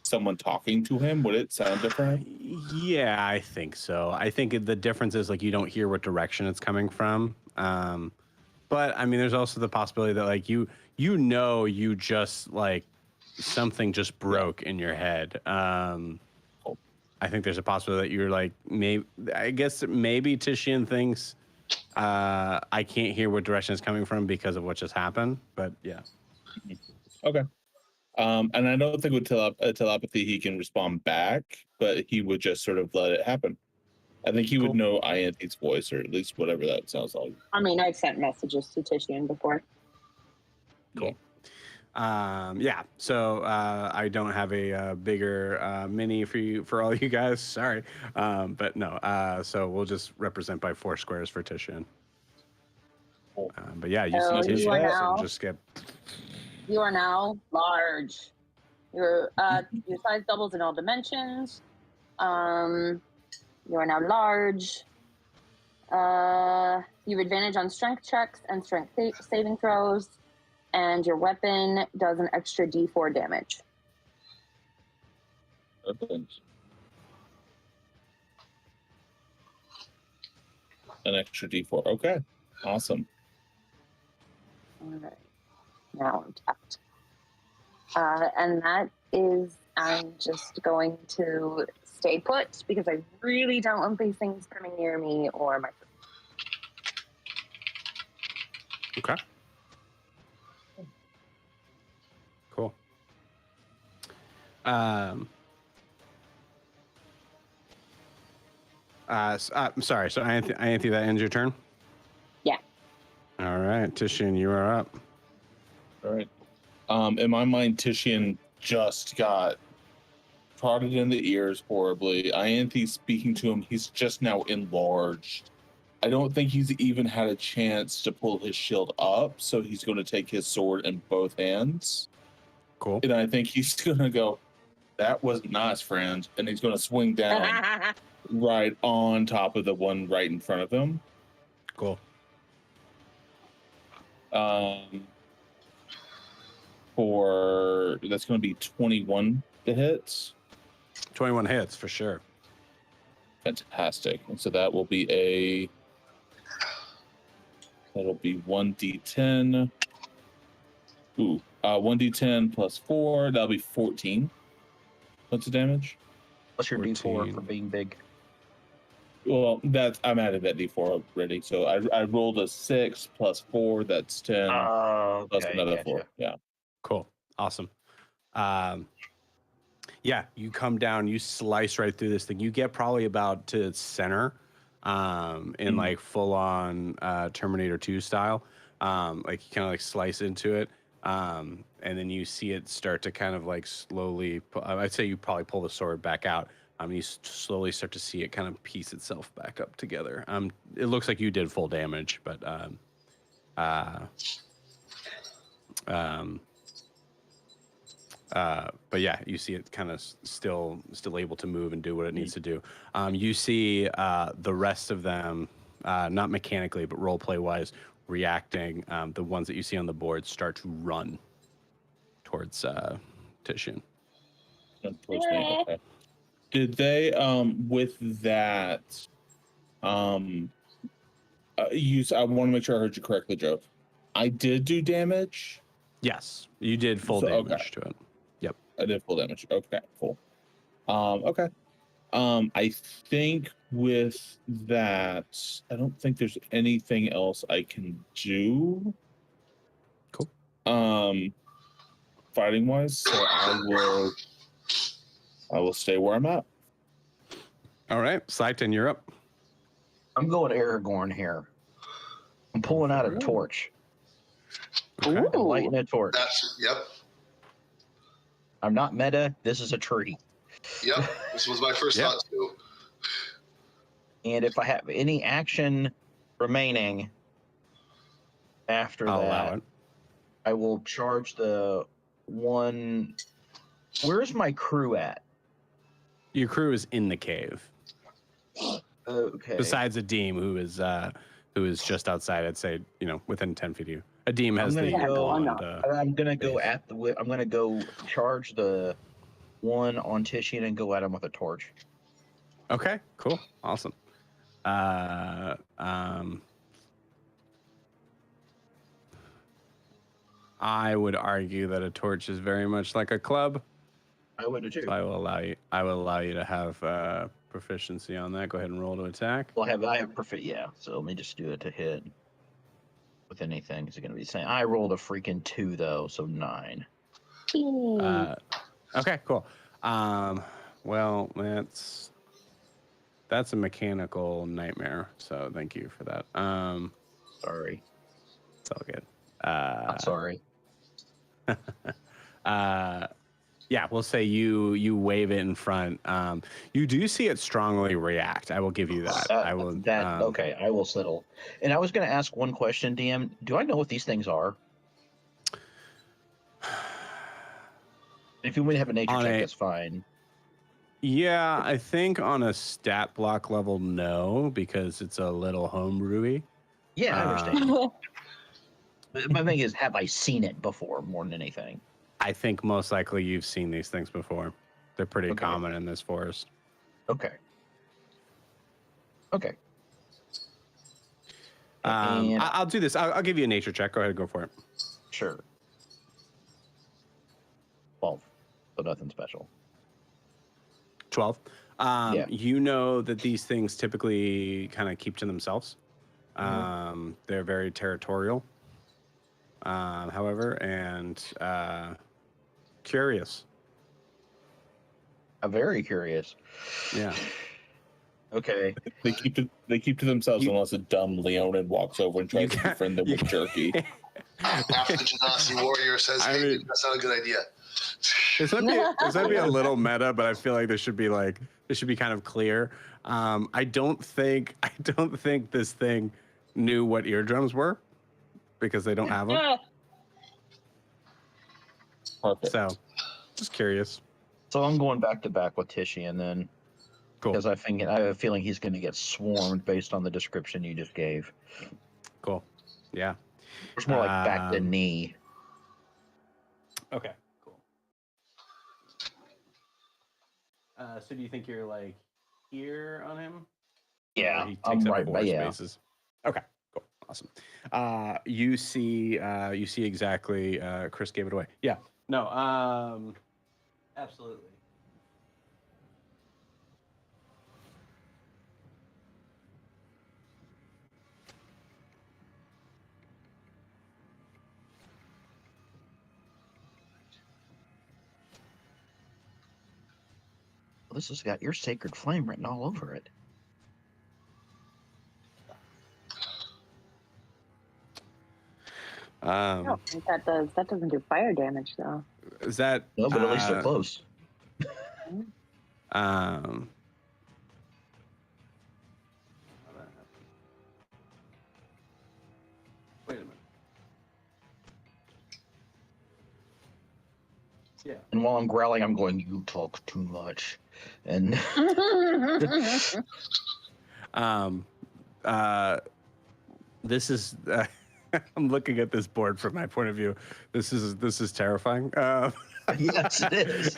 someone talking to him? Would it sound different? Yeah, I think so. I think the difference is like you don't hear what direction it's coming from. But I mean, there's also the possibility that like you just like something just broke in your head. I think there's a possibility that you're like, I guess maybe Titian thinks I can't hear what direction it's coming from because of what just happened. But yeah. Okay. And I don't think with telepathy he can respond back, but he would just sort of let it happen. I think he would know Ianthe's voice, or at least whatever that sounds like. I mean, I've sent messages to Titian before. Cool. Yeah, so I don't have a bigger mini for all you guys. Sorry, but no. So we'll just represent by 4 squares for Titian. But yeah, you see Titian and just get. You are now large. Your size doubles in all dimensions. You are now large. You have advantage on strength checks and strength saving throws. And your weapon does an extra D4 damage. An extra D4. Okay. Awesome. All right. Now I'm tapped. And that is, I'm just going to stay put because I really don't want these things coming near me or my. Okay. Cool. I'm sorry. So Ianthe, that ends your turn? Yeah. All right, Titian, you are up. All right. In my mind, Titian just got prodded in the ears horribly. Ianthe speaking to him. He's just now enlarged. I don't think he's even had a chance to pull his shield up, so he's going to take his sword in both hands. Cool. And I think he's going to go, that was nice, friend. And he's going to swing down right on top of the one right in front of him. Cool. That's going to be 21 to hit. 21 hits for sure. Fantastic. And so that will be that'll be 1d10. 1d10 plus 4. That'll be 14 points of damage. What's your D4 for being big? Well, I'm adding that D4 already. So I rolled a 6 plus 4. That's 10. Plus another 4. Yeah. Cool. Awesome. Yeah, you come down, you slice right through this thing. You get probably about to its center, in like full on Terminator 2 style. Like you kind of like slice into it. And then you see it start to kind of like slowly, I'd say you probably pull the sword back out. You slowly start to see it kind of piece itself back up together. It looks like you did full damage, but yeah, you see it kind of still able to move and do what it needs to do. You see the rest of them, not mechanically, but role play wise, reacting. The ones that you see on the board start to run towards Titian. Towards me. Okay. Did they, with that, I want to make sure I heard you correctly, Joe. I did do damage? Yes, you did full damage to it. Yep. I did full damage. Okay, cool. Okay. I think with that, I don't think there's anything else I can do. Cool. Fighting wise, so I will stay where I'm at. All right, Saiten, you're up. I'm going Aragorn here. I'm pulling out a torch. Okay. I'm lighting a torch. Yep. I'm not meta. This is a tree. Yep. This was my first thought too. And if I have any action remaining, After I'll that, allow it. I will charge the one. Where's my crew at? Your crew is in the cave. Okay. Besides Adim, who is just outside, I'd say, within 10 feet of you. Adim has I'm the gonna go- wand. I'm gonna go base. at the. I'm gonna go charge the one on Titian and go at him with a torch. Okay, cool, awesome. I would argue that a torch is very much like a club. I would too. So I will allow you to have proficiency on that. Go ahead and roll to attack. Well, I have perfect. Yeah. So let me just do it to hit with anything. Is it gonna be the same? I rolled a freaking 2 though, so 9. Okay, cool. Well, that's a mechanical nightmare. So thank you for that. Sorry. It's all good. I'm sorry. Yeah, we'll say you wave it in front. You do see it strongly react. I will give you that. I will. Okay, I will settle. And I was going to ask one question, DM. Do I know what these things are? If you want to have a nature check, that's fine. Yeah, I think on a stat block level, no, because it's a little homebrewy. Yeah, I understand. But my thing is, have I seen it before more than anything? I think most likely you've seen these things before. They're pretty Okay. common in this forest. Okay. Okay. I'll do this. I'll give you a nature check. Go ahead and go for it. Sure. 12. So nothing special. 12. Yeah. You know that these things typically kind of keep to themselves. They're very territorial, however, and curious. I'm very curious. Yeah. Okay. They keep to themselves unless a dumb Leonin walks over and tries to befriend them with jerky. After the Genasi warrior says, "Hey, that's not a good idea." This might be a little meta, but I feel like this should be kind of clear. I don't think this thing knew what eardrums were because they don't have them. Perfect. So, just curious. So I'm going back to back with Titian then. Cool. Because I have a feeling he's going to get swarmed based on the description you just gave. Cool. Yeah. It's more like back to knee. Okay. Cool. So do you think you're like here on him? Yeah, Or he I'm takes up right. 4 Yeah. spaces. Okay. Cool. Awesome. You see exactly. Chris gave it away. Yeah. No. Absolutely. Well, this has got your sacred flame written all over it. I don't think that does. That doesn't do fire damage though. Is that No, but at least they're close. Wait a minute. Yeah. And while I'm growling, I'm going, "You talk too much." And this is I'm looking at this board from my point of view. This is terrifying. yes, it is.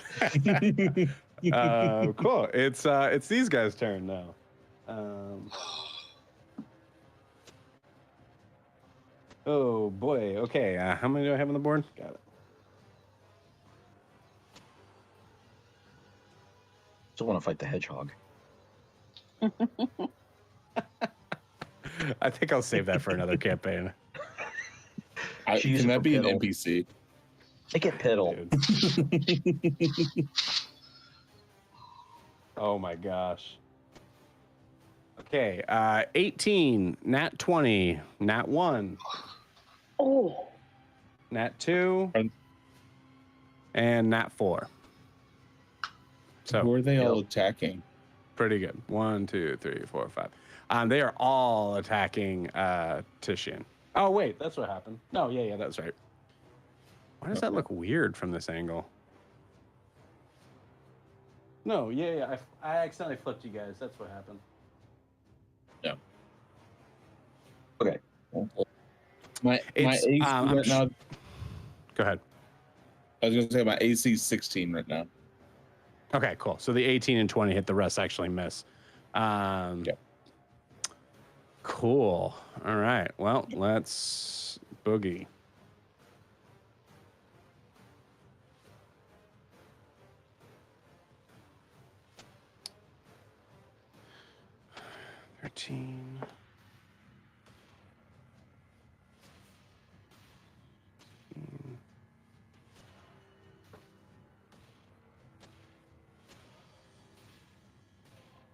Cool. It's these guys' turn now. Oh boy. Okay. How many do I have on the board? Got it. Still want to fight the hedgehog. I think I'll save that for another campaign. Can that be an Piddle. NPC? Make it Piddle. Dude. Oh my gosh. Okay, 18, nat 20, nat 1, Oh, nat 2, and nat 4. So Who are they all attacking? pretty good. 1, 2, 3, 4, 5. They are all attacking Titian. Oh, wait, that's what happened. No, yeah, that's right. Why does that look weird from this angle? No, yeah. I accidentally flipped you guys. That's what happened. Yeah. Okay. My It's, AC I'm right now. Go ahead. I was gonna say my AC is 16 right now. Okay, cool. So the 18 and 20 hit, the rest actually miss. Yep. Cool. All right. Well, let's boogie. Thirteen.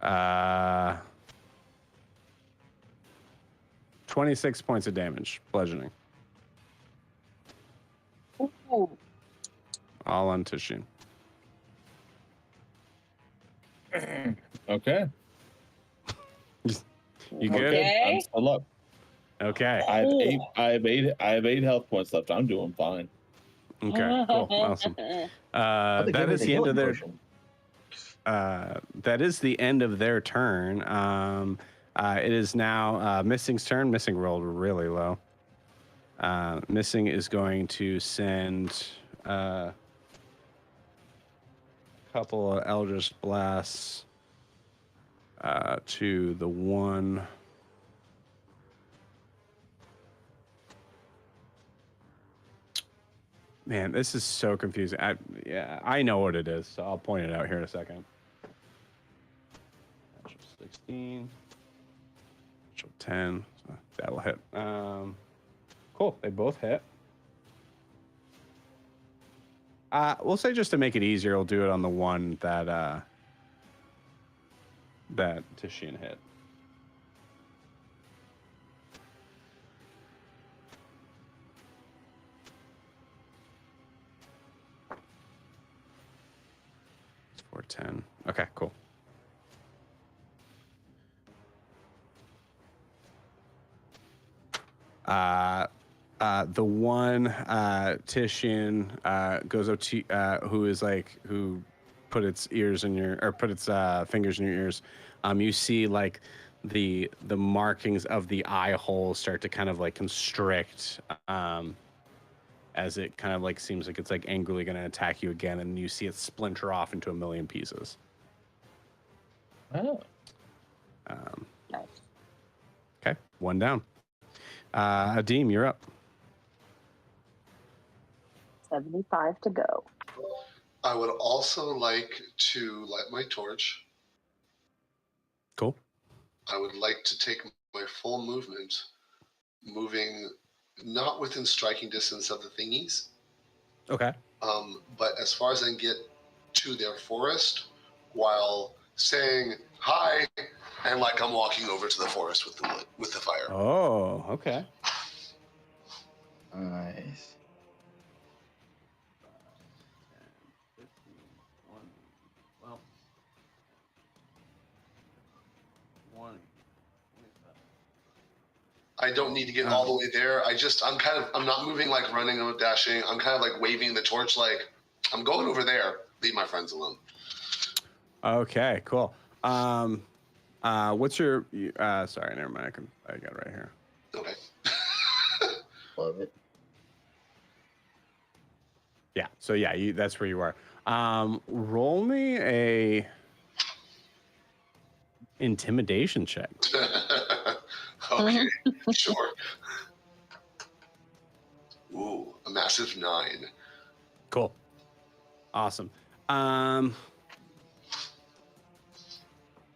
Uh, 26 points of damage, bludgeoning. Ooh. All on Tishin. Okay. You good? Okay. I'm still up. Okay. I have eight health points left. I'm doing fine. Okay. Cool. Awesome. That is the end of their. That is the end of their turn. It is now Missing's turn. Missing rolled really low. Missing is going to send a couple of Eldritch Blasts to the one. Man, this is so confusing. I know what it is, so I'll point it out here in a second. 16. 10. So that'll hit. Cool. They both hit. We'll say just to make it easier, we'll do it on the one that that Tishin hit. It's 410. Okay, cool. The one Tishin goes up to who put its ears in your or put its fingers in your ears. You see like the markings of the eye hole start to kind of like constrict as it kind of like seems like it's like angrily going to attack you again, and you see it splinter off into a million pieces. Oh. Nice. Okay, one down. Adim, you're up. 75 to go. I would also like to light my torch. Cool. I would like to take my full movement, moving not within striking distance of the thingies, Okay. but as far as I can get to their forest while saying hi, and like I'm walking over to the forest with the wood, with the fire. Oh, okay. Nice. 1. I don't need to get all the way there. I'm not moving like running or dashing. I'm kind of like waving the torch like I'm going over there. Leave my friends alone. Okay, cool. What's your sorry, never mind. I got it right here. Okay. Love it. Yeah, so yeah, that's where you are. Roll me a intimidation check. Okay, sure. Ooh, a massive 9. Cool. Awesome.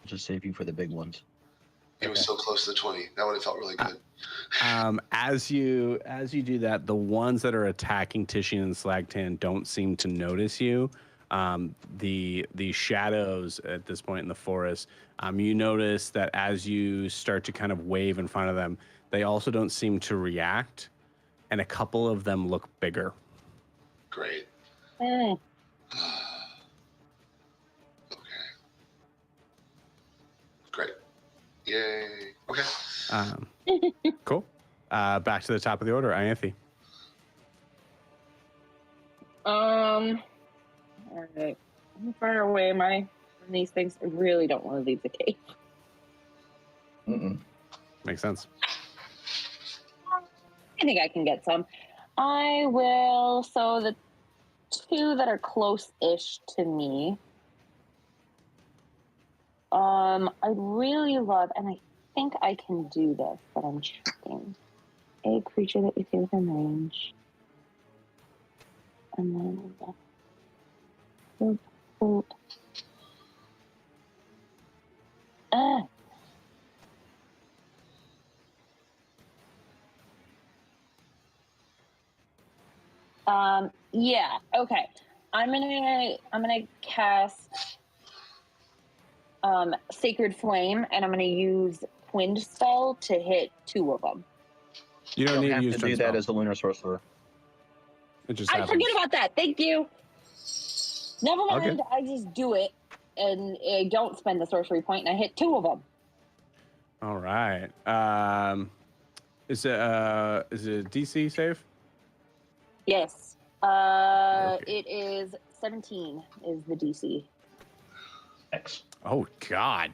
Just save you for the big ones. It was so close to the 20. That would have felt really good. As you do that, the ones that are attacking Tishin and Slagtan don't seem to notice you. The shadows at this point in the forest, you notice that as you start to kind of wave in front of them, they also don't seem to react, and a couple of them look bigger. Great. Mm. Okay. Great. Yay. Okay. Cool. Back to the top of the order, Ianthe. All right. How far away am I from these things? I really don't want to leave the cave. Mm-mm. Makes sense. I think I can get some. I will. So the two that are close-ish to me. I really love, and I think I can do this, but I'm checking. A creature that you see within range. And then yeah, okay. I'm gonna cast Sacred Flame, and I'm gonna use Twin Spell to hit two of them. You don't You'll need to have use to Twin do that Spell. as a lunar sorcerer. It just I happens. forget about that. Thank you. Never All mind. good. I just do it, and I don't spend the sorcery point, and I hit two of them. All right. Is it a DC save? Yes. Okay. It is 17 is the DC. X. Oh God.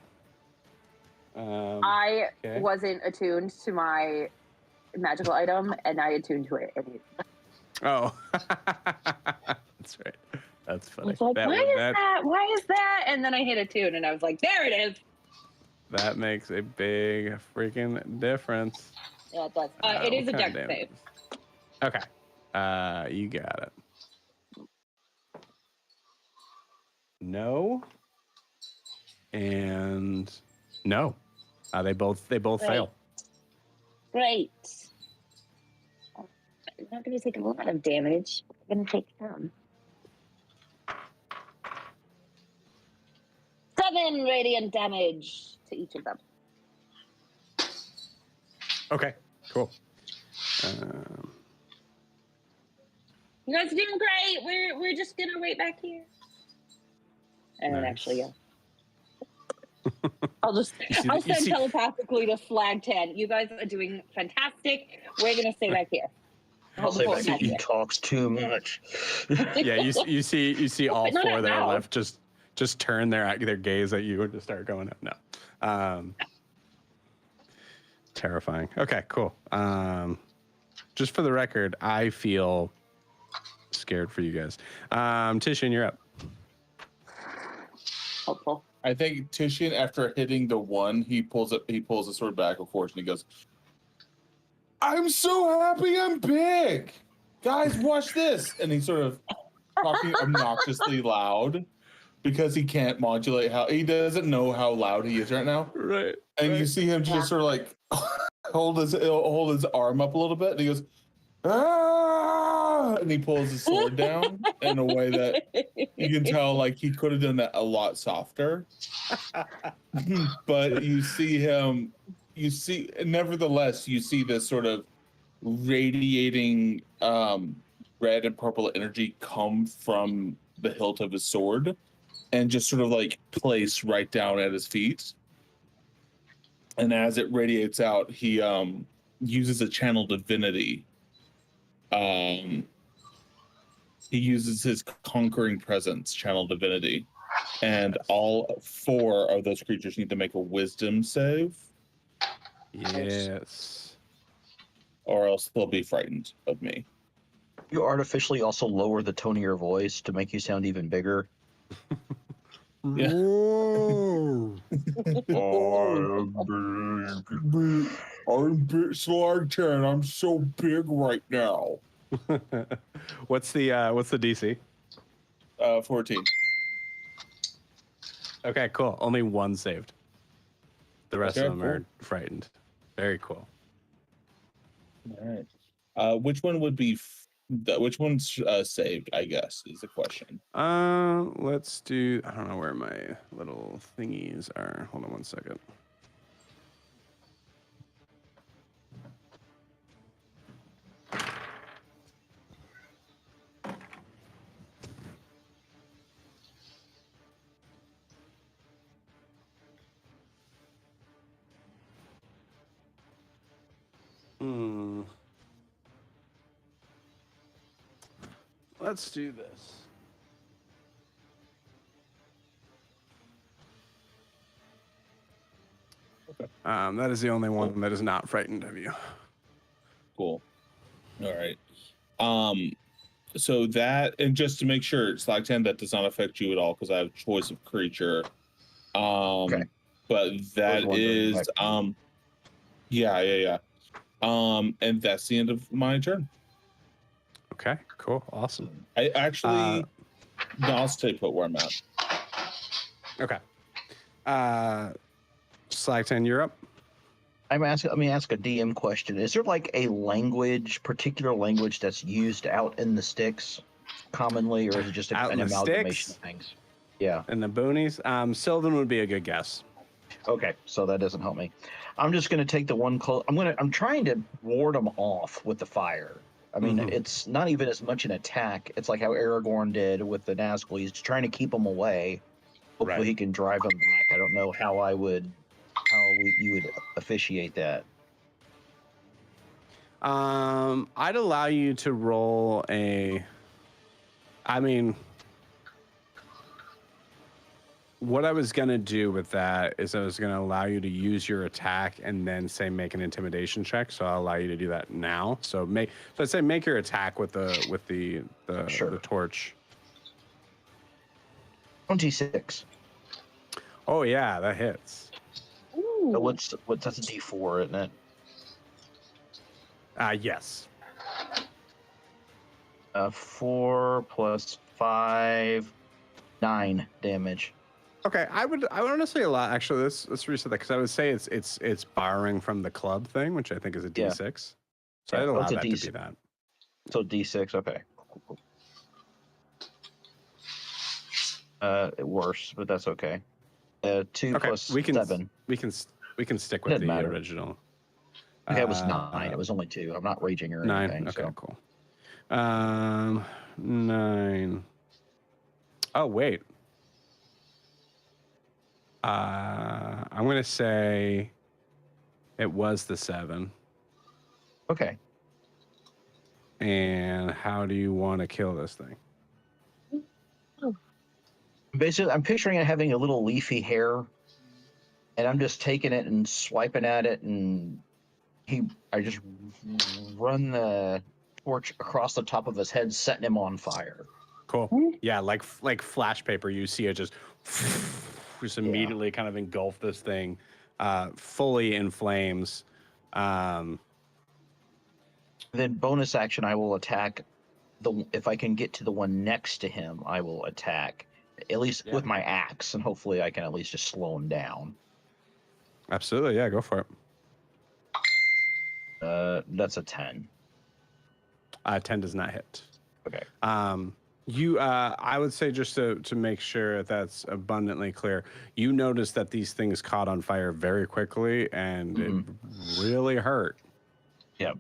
I okay. wasn't attuned to my magical item, and I attuned to it. And Oh, that's right. That's I funny. was like, why is that? And then I hit attune, and I was like, there it is. That makes a big freaking difference. Yeah, it does. It is a what kind dex of save. damage? Okay. You got it. No. And no. They both Right. fail. Great. I'm not going to take a lot of damage. I'm going to take some. 7 radiant damage to each of them. Okay. Cool. You guys are doing great. We're just gonna wait back here. And then Nice. actually, yeah. I'll send telepathically to Flag 10. You guys are doing fantastic. We're gonna stay back here. I'll say back he talks too much. Yeah, you see all Not four out that are loud. left just turn their gaze at you and just start going, no. Terrifying. Okay, cool. Just for the record, I feel scared for you guys. Titian, you're up. Helpful. I think Titian, after hitting the one, he pulls the sword back, of course, and he goes, "I'm so happy I'm big. Guys, watch this." And he's sort of talking obnoxiously loud because he can't modulate he doesn't know how loud he is right now. Right. And you see him just sort of like hold his arm up a little bit, and he goes, "Ah!" And he pulls his sword down in a way that you can tell like he could have done that a lot softer. But nevertheless, you see this sort of radiating red and purple energy come from the hilt of his sword and just sort of like place right down at his feet. And as it radiates out, he uses a channel divinity. He uses his conquering presence, channel divinity, and all 4 of those creatures need to make a wisdom save. Yes. Or else they'll be frightened of me. You artificially also lower the tone of your voice to make you sound even bigger. Yeah. I'm big Slag 10. I'm so big right now. What's the DC? 14. Okay, cool. Only one saved. The rest Okay, of them are frightened. Very cool. All right. Which one would be which one's saved, I guess, is the question. Let's do, I don't know where my little thingies are. Hold on one second. let's do this. Okay. That is the only one that is not frightened of you. Cool. All right. So that, and just to make sure, it's like 10, that does not affect you at all because I have choice of creature. Okay. But that wondering, is, yeah. And that's the end of my turn. Okay, cool, awesome. I actually, no, I'll stay put where I'm at. Okay. Slagtan, you're up. Let me ask a DM question. Is there like a particular language that's used out in the sticks commonly, or is it just Out an in the amalgamation sticks? of things? Yeah. And the boonies. Sylvan would be a good guess. Okay, so that doesn't help me. I'm just going to take the one close. I'm trying to ward them off with the fire. I mean, it's not even as much an attack. It's like how Aragorn did with the Nazgul. He's trying to keep them away. Hopefully, Right. he can drive them back. I don't know how you would officiate that. I'd allow you to roll a. I mean, what I was gonna do with that is I was gonna allow you to use your attack and then say make an intimidation check. So I'll allow you to do that now. So I'd say make your attack with the torch. 26. Oh yeah, that hits. Ooh. So that's a D4, isn't it? Yes. 4 plus 5, 9 damage. Okay, I would honestly allow. Actually, let's reset that because I would say it's borrowing from the club thing, which I think is a D6. So I'd allow that to be that. So D6, okay. Worse, but that's okay. 2 plus 7. We can stick with Doesn't the matter. original. Okay, it was 9. It was only 2. I'm not raging or 9. anything. Okay, So. cool. 9. Oh wait. I'm gonna say it was the 7. Okay. And how do you want to kill this thing? Basically, I'm picturing it having a little leafy hair, and I'm just taking it and swiping at it, and I just run the torch across the top of his head, setting him on fire. Cool. Yeah, like flash paper, you see it just immediately kind of engulf this thing, fully in flames. Then bonus action, I will attack if I can get to the one next to him, I will attack at least with my axe, and hopefully I can at least just slow him down. Absolutely, yeah, go for it. That's a 10. 10 does not hit. Okay. I would say just to make sure that's abundantly clear, you notice that these things caught on fire very quickly and it really hurt. Yep.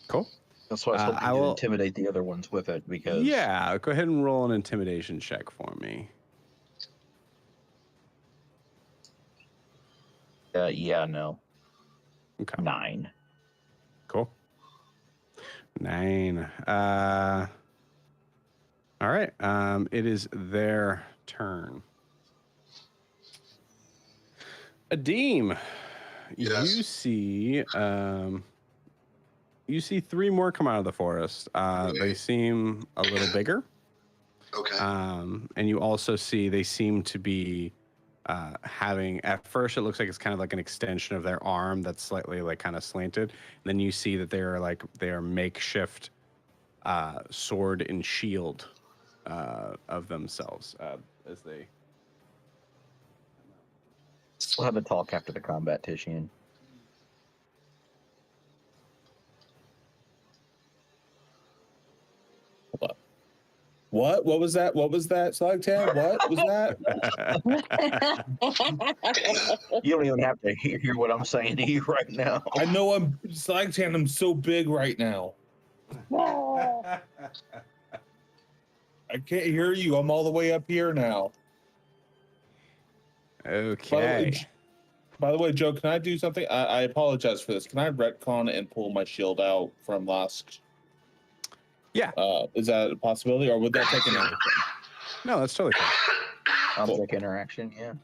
Cool. That's why I was hoping to intimidate the other ones with it because. Yeah, go ahead and roll an intimidation check for me. No. Okay. 9. Cool. 9. All right. It is their turn. Adeem, Yes. you see 3 more come out of the forest. They seem a little bigger. Okay. And you also see they seem to be having, at first it looks like it's kind of like an extension of their arm that's slightly like kind of slanted. And then you see that they are makeshift sword and shield of themselves as they. We'll have a talk after the combat, Tishian. What? What was that? What was that, Slugtan? What was that? You don't even have to hear what I'm saying to you right now. I know Slugtan, I'm so big right now. I can't hear you. I'm all the way up here now. Okay. By the way, Joe, can I do something? I apologize for this. Can I retcon and pull my shield out from last Yeah. Is that a possibility, or would that take an action? No, that's totally fine. Object interaction, yeah.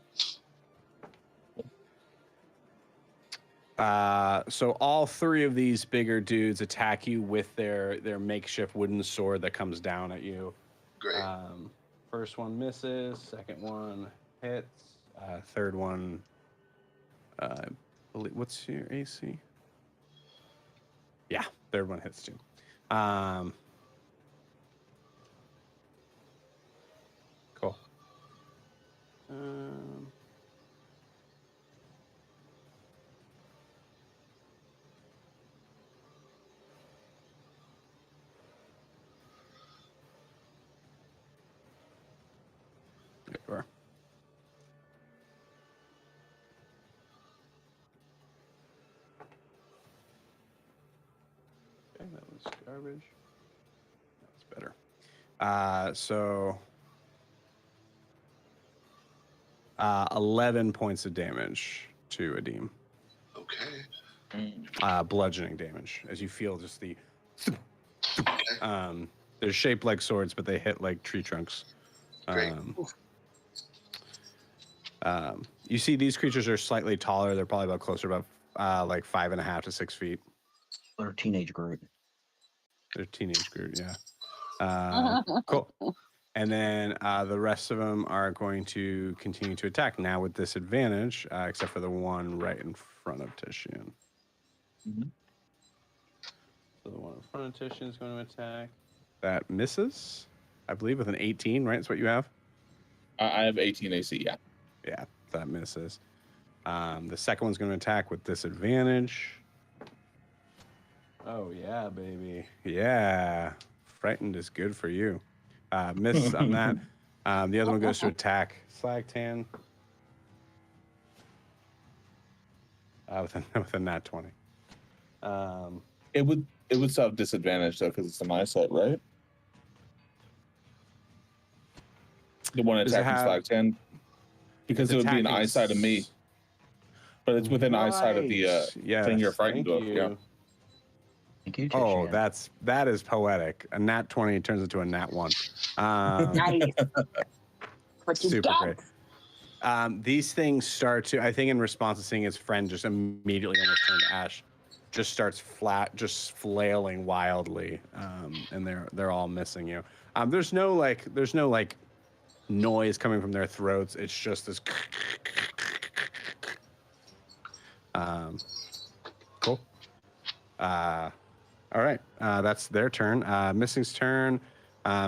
So all three of these bigger dudes attack you with their makeshift wooden sword that comes down at you. Great. First one misses. Second one hits. Third one. What's your AC? Yeah, third one hits too. Cool. There you are. Okay, that was garbage. That's better. So 11 points of damage to Adim. Okay. Bludgeoning damage as you feel just the. They're shaped like swords, but they hit like tree trunks. Great. You see, these creatures are slightly taller. They're probably about closer, about like 5.5 to 6 feet. They're teenage Groot. They're teenage Groot, yeah. Cool. And then the rest of them are going to continue to attack now with disadvantage, except for the one right in front of Tishian. Mm-hmm. So the one in front of Tishian is going to attack. That misses, I believe, with an 18, right? That's what you have? I have 18 AC, yeah. Yeah, that misses. The second one's going to attack with disadvantage. Oh, yeah, baby. Yeah. Frightened is good for you. Misses on that. The other one goes to attack Slagtan with a nat 20. It would still have disadvantage though because it's an eyesight, right? The one attacking Flag 10, because it would be an eyesight of me, but it's within eyesight of the thing you're frightened of. Yeah. Thank you, Oh, Tishian. that is poetic. A nat 20 turns into a nat 1. Nice. What you Super got? great. These things start to, I think in response to seeing his friend just immediately almost turn to ash, just starts just flailing wildly, and they're all missing you. There's no noise coming from their throats. It's just this. Cool. All right, that's their turn. Missy's turn.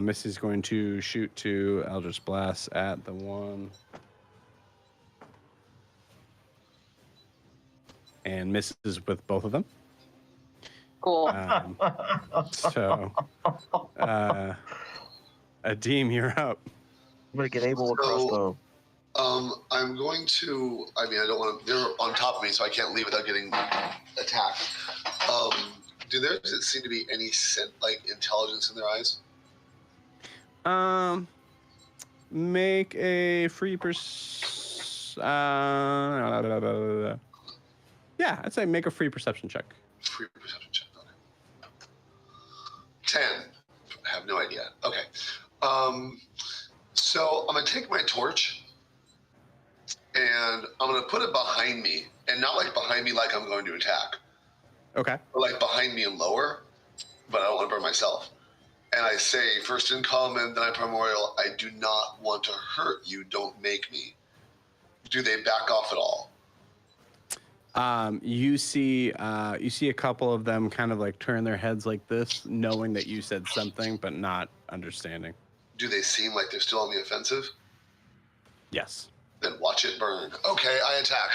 Missy's going to shoot to Eldritch Blast at the one. And misses with both of them. Cool. So, Adim, you're up. I'm going to get able with crossbow. I'm going to. I mean, I don't want to. They're on top of me, so I can't leave without getting attacked. Do there seem to be any intelligence in their eyes? Make a free yeah, I'd say make a free perception check. Free perception check. Okay. 10. I have no idea. Okay. So I'm gonna take my torch and I'm gonna put it behind me, and not like behind me like I'm going to attack. Okay. But like behind me and lower, but I don't want to burn myself. And I say, first in common, then I primordial, I do not want to hurt you, don't make me. Do they back off at all? You see a couple of them kind of like turn their heads like this, knowing that you said something, but not understanding. Do they seem like they're still on the offensive? Yes. Then watch it burn. Okay, I attack.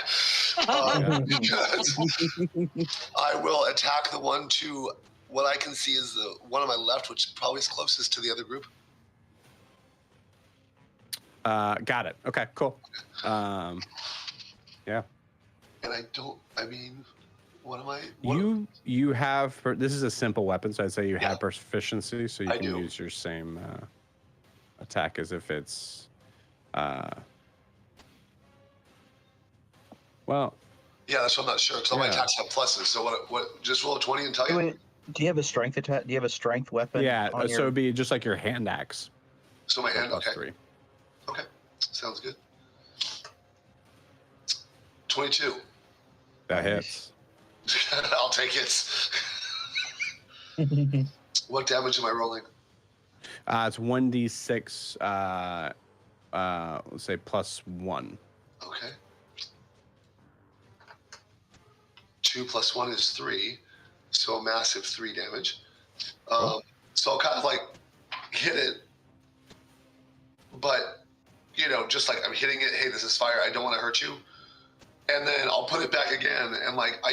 I will attack the one to what I can see is the one on my left, which probably is closest to the other group. Got it. Okay, cool. Yeah. And what am I? You have, this is a simple weapon, so I'd say you have proficiency, so you I can do. use your same attack as if it's, well. Yeah, that's what I'm not sure, because all my attacks have pluses. So what? Just roll a 20 and tell you? Do you have a strength attack? Do you have a strength weapon? Yeah, on so it'd be just like your hand axe. So my for hand, okay. +3. Okay, sounds good. 22. That Nice. hits. I'll take it. What damage am I rolling? It's 1d6. Let's say +1. Okay. 2 + 1 is 3, so a massive 3 damage. Cool. So I'll kind of like hit it, but just like I'm hitting it. Hey, this is fire. I don't want to hurt you. And then I'll put it back again, and like,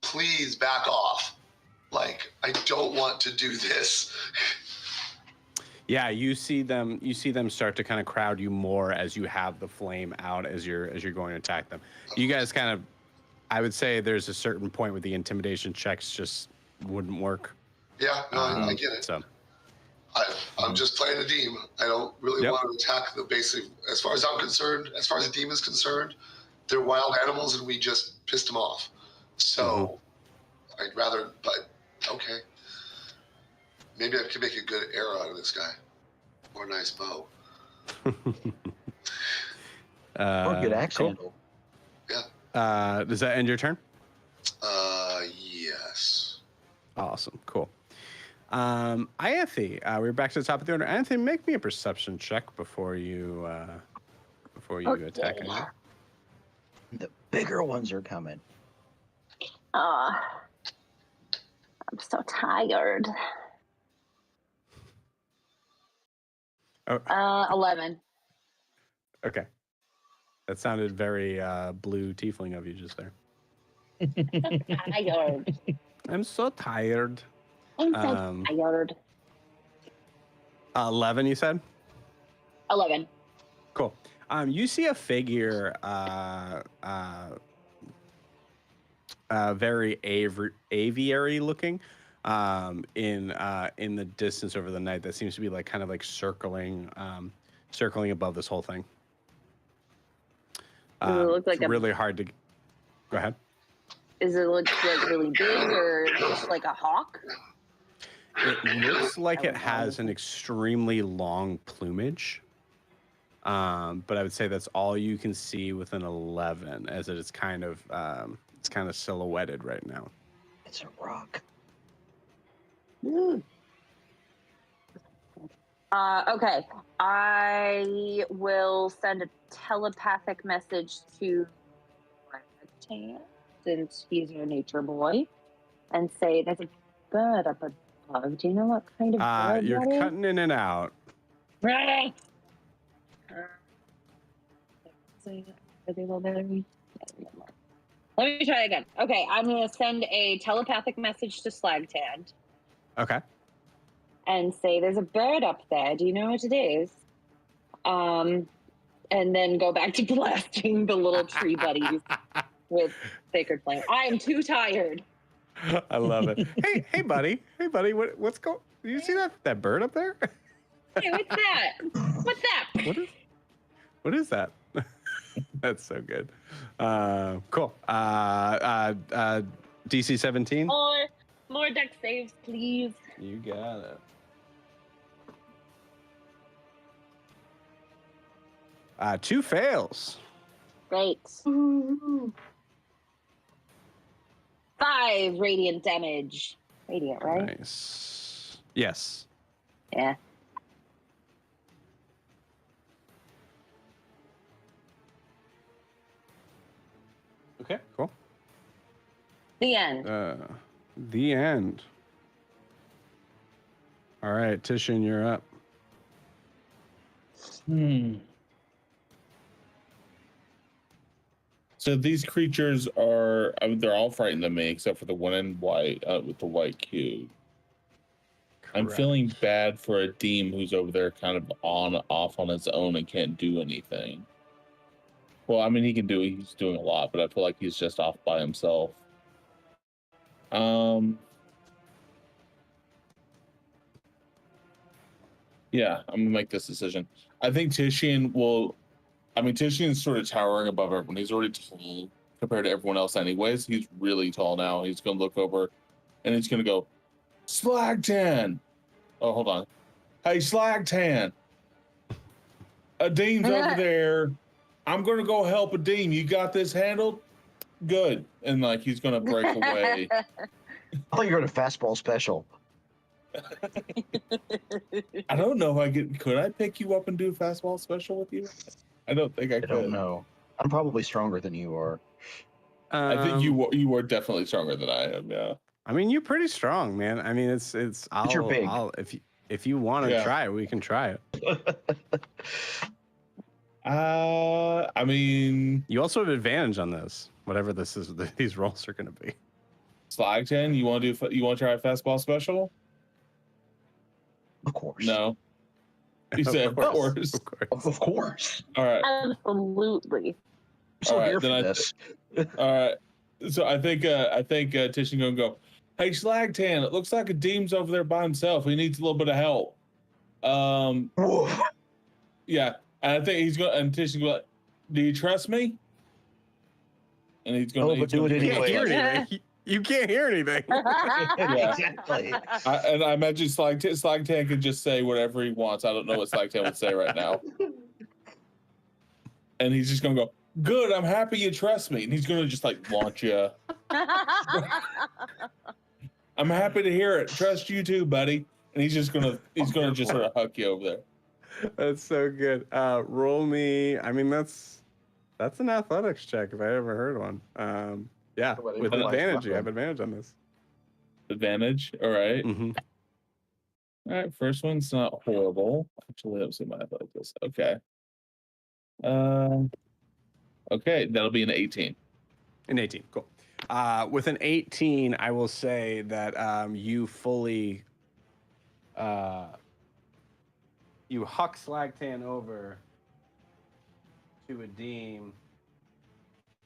please back off. Like, I don't want to do this. Yeah, you see them start to kind of crowd you more as you have the flame out as you're going to attack them. You guys kind of, I would say there's a certain point where the intimidation checks just wouldn't work. Yeah, no, I get it. So I'm just playing a demon. I don't really want to attack the basic. As far as I'm concerned, as far as the demon's concerned, they're wild animals, and we just pissed them off. So I'd rather, but okay. Maybe I could make a good arrow out of this guy, or a nice bow. Or a good axe cool. handle. Yeah. Does that end your turn? Yes. Awesome. Cool. Ianthe, we're back to the top of the order. Ianthe, make me a perception check before you attack anyone. The bigger ones are coming. I'm so tired. Oh. 11. Okay. That sounded very blue tiefling of you just there. Tired. I'm so tired. I'm so tired. 11, you said? 11. Cool. You see a figure, very aviary looking, in the distance over the night. That seems to be like kind of like circling above this whole thing. Does it look like it's really hard to. Go ahead. Does it look like really big or just like a hawk? It looks like it has an extremely long plumage. But I would say that's all you can see with an 11, as it is kind of silhouetted right now. It's a rock. Okay. I will send a telepathic message to Tan, since he's your nature boy, and say there's a bird up above. Do you know what kind of bird You're that is? cutting in and out. Right. Let me try again. Okay, I'm going to send a telepathic message to Slagtand Okay. and say there's a bird up there. Do you know what it is? And then go back to blasting the little tree buddies with Sacred Flame. I am too tired. I love it. Hey, buddy. Hey, buddy. What's going? Do you see that bird up there? Hey, what's that? What's that? What is that? That's so good. Cool. DC 17. More deck saves, please. You got it. Two fails. Great. 5 radiant damage. Radiant, right? Nice. Yes. Yeah. Okay. Cool. The end. The end. All right, Titian, you're up. So these creatures are, they're all frightened of me except for the one in white with the white cube. I'm Correct. feeling bad for a Deem who's over there kind of off on his own and can't do anything. Well, I mean, he's doing a lot, but I feel like he's just off by himself. Yeah, I'm gonna make this decision. I think Titian's sort of towering above everyone. He's already tall compared to everyone else anyways. He's really tall now. He's gonna look over and he's gonna go, Slagtan. Oh, hold on. Hey, Slagtan. Adeem's over there. I'm gonna go help Adeem. You got this handled? Good. And like he's gonna break away. I thought you were in a fastball special. I don't know if could I pick you up and do a fastball special with you? I don't think I could. I don't know. I'm probably stronger than you are. I think you were definitely stronger than I am, yeah. I mean, you're pretty strong, man. I mean, it's you're big. If you want to try it, we can try it. I mean, you also have advantage on this, whatever this is. These rolls are going to be. Slagtan, you want to try a fastball special? Of course. No. You said of course. Of course. All right. Absolutely. I'm so here for this. All right. So I think Tish is gonna go, hey Slagtan, it looks like Adeem's over there by himself. He needs a little bit of help. Yeah. And I think he's gonna and Tish is gonna be like, do you trust me? And he's gonna do it anyway. You can't hear anything. Yeah. Exactly. I imagine Slagtan can just say whatever he wants. I don't know what Slagtan would say right now. And he's just gonna go, good, I'm happy you trust me. And he's gonna just like launch you. I'm happy to hear it. Trust you too, buddy. And he's gonna just sort of huck you over there. That's so good. Roll me. I mean, that's an athletics check if I ever heard one. Yeah, with advantage. You have advantage on this. Advantage. All right. Mm-hmm. All right. First one's not horrible. Actually, let's see my athletics. Okay. Okay, that'll be an 18. An 18. Cool. With an 18, I will say that you fully you huck Slagtan over to Adeem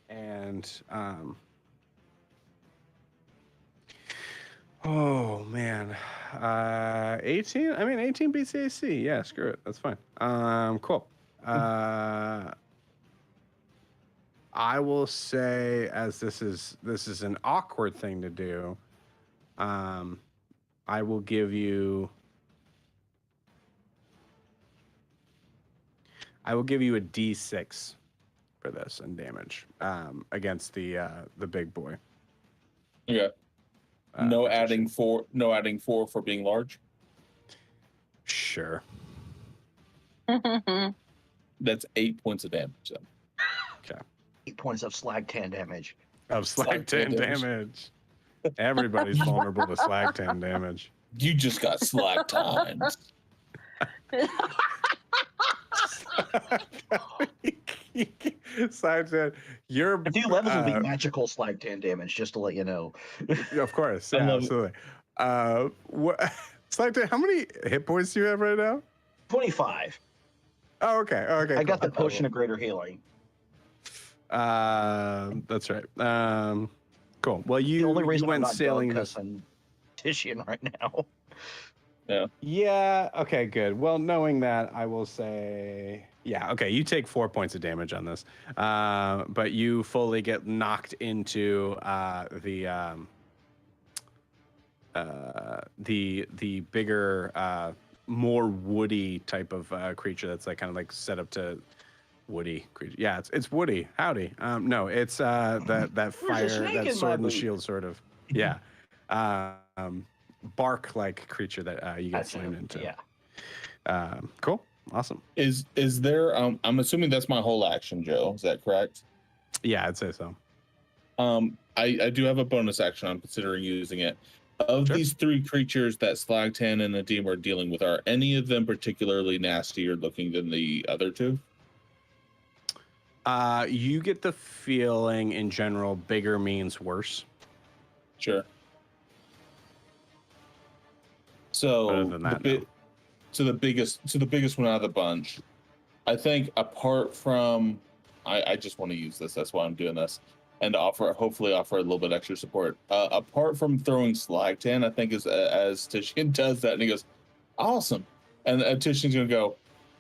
and oh man, 18. I mean, 18 beats the AC. Yeah, screw it. That's fine. Cool. I will say, as this is an awkward thing to do, I will give you a D6 for this and damage against the big boy. Okay. No adding four for being large. Sure. That's 8 points of damage. Then. Okay. 8 points of Slagtan damage. Of Slagtan damage. Everybody's vulnerable to Slagtan damage. You just got Slagtan. Slagtan, you're. A few levels will be magical Slagtan damage, just to let you know. Of course, yeah, absolutely. Slagtan, how many hit points do you have right now? 25. Oh, okay. Okay. I got the potion of greater healing. That's right. Cool. Well, The only reason went I'm not sailing because I'm Titian right now. Yeah. Yeah. Okay. Good. Well, knowing that, I will say, yeah. Okay. You take 4 points of damage on this, but you fully get knocked into the bigger, more woody type of creature that's like kind of like set up to woody creature. Yeah, it's woody. Howdy. No, it's that fire, that sword and shield sort of. Yeah. Bark like creature that you get slammed into. Yeah. Cool. Awesome. Is there I'm assuming that's my whole action, Joe. Is that correct? Yeah, I'd say so. I do have a bonus action. I'm considering using it. Of these three creatures that Slagtan and Adeem are dealing with, are any of them particularly nastier looking than the other two? You get the feeling in general bigger means worse. Sure. So Other than that, the biggest one out of the bunch, I think apart from I just want to use this, that's why I'm doing this. And hopefully offer a little bit extra support. Apart from throwing Slagtan, I think as Titian does that, and he goes, awesome. And Titian's going to go,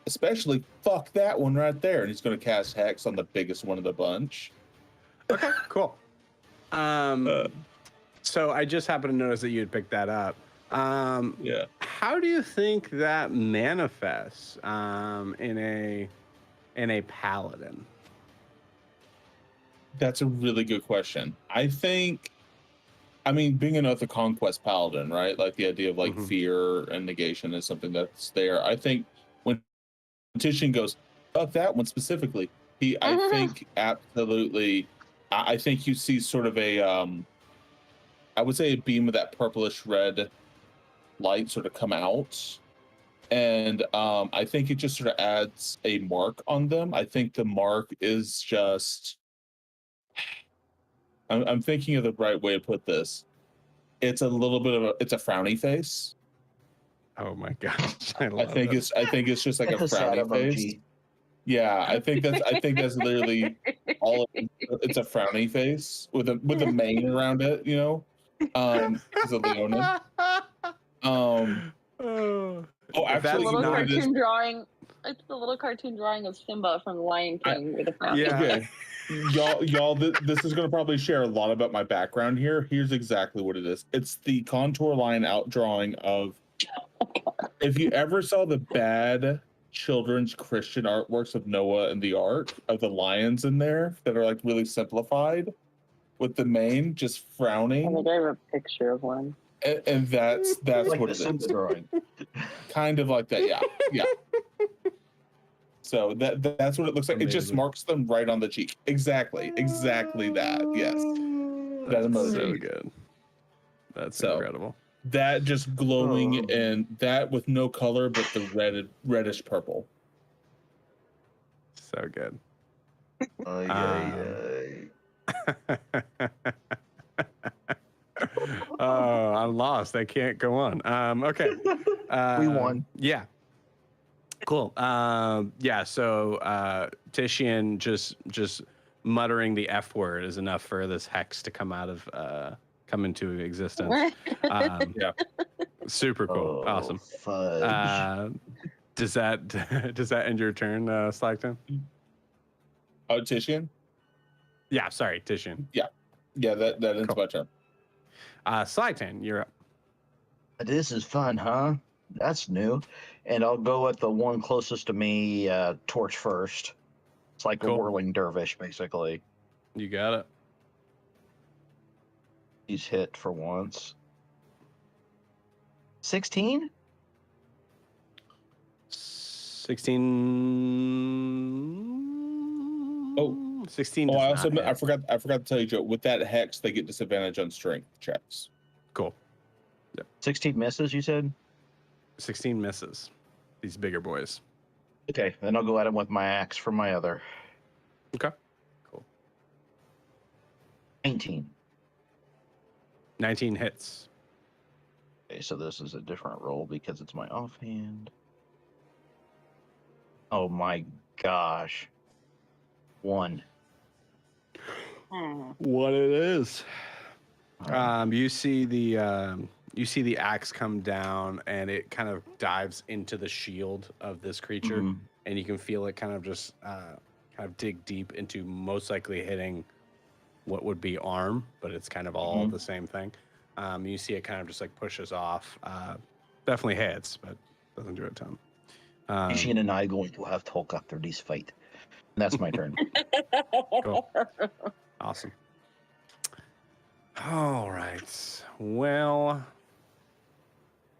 especially fuck that one right there. And he's going to cast Hex on the biggest one of the bunch. Okay, cool. So I just happened to notice that you had picked that up. Yeah. How do you think that manifests in a paladin? That's a really good question. I mean, being another conquest paladin, right? Like the idea of like Mhm. fear and negation is something that's there. I think when Titian goes, fuck that one specifically, I think absolutely, I think you see sort of I would say a beam of that purplish red light sort of come out. And I think it just sort of adds a mark on them. I think the mark is just, I'm thinking of the right way to put this. It's a little bit of it's a frowny face. Oh my gosh, I love it. I think it's just like a It's a sad frowny face. emoji. Yeah, I think that's literally all it's a frowny face with a mane around it, you know. It's a Leona. Oh, Oh, if The actually, that's you little know what not it is? cartoon drawing. It's the little cartoon drawing of Simba from The Lion I- King with a frown. Yeah. Okay. This is going to probably share a lot about my background here. Here's exactly what it is. It's the contour line outdrawing of, if you ever saw the bad children's Christian artworks of Noah and the Ark, of the lions in there that are like really simplified with the mane just I frowning. think I have a picture of one. And that's Like what the it Simba is. drawing. Kind of like that, yeah. So that's what it looks like. It just Amazing. marks them right on the cheek. Exactly that. Yes. That That's emoji. so good. That's So, incredible. that just glowing Oh. and that with no color but the reddish purple. So good. Ay, ay, Oh, I'm lost. I can't go on. Okay. We won. Yeah. Cool. Yeah. So Titian just muttering the F word is enough for this hex to come into existence. Yeah. Super cool. Oh, Awesome. Fudge. Does that end your turn, Slagton? Oh, Titian? Yeah. Sorry, Titian. Yeah, that ends Cool. my turn. Slagton, you're up. This is fun, huh? That's new. And I'll go at the one closest to me, torch first. It's like Cool. a whirling dervish, basically. You got it. He's hit for once. 16? 16. Oh. 16. Oh, does I not also hit. I forgot to tell you, Joe. With that hex, they get disadvantage on strength checks. Cool. 16 misses, you said? 16 misses. These bigger boys. Okay, then I'll go at him with my axe from my other. Okay. Cool. 19. 19 hits. Okay, so this is a different roll because it's my offhand. Oh my gosh. 1. What it is. All right. You see the axe come down and it kind of dives into the shield of this creature, Mhm. and you can feel it kind of just kind of dig deep into most likely hitting what would be arm, but it's kind of all the same thing. You see it kind of just like pushes off. Definitely hits, but doesn't do a ton. Ishin and I going to have talk after this fight. And that's my turn. Cool. Awesome. All right. Well,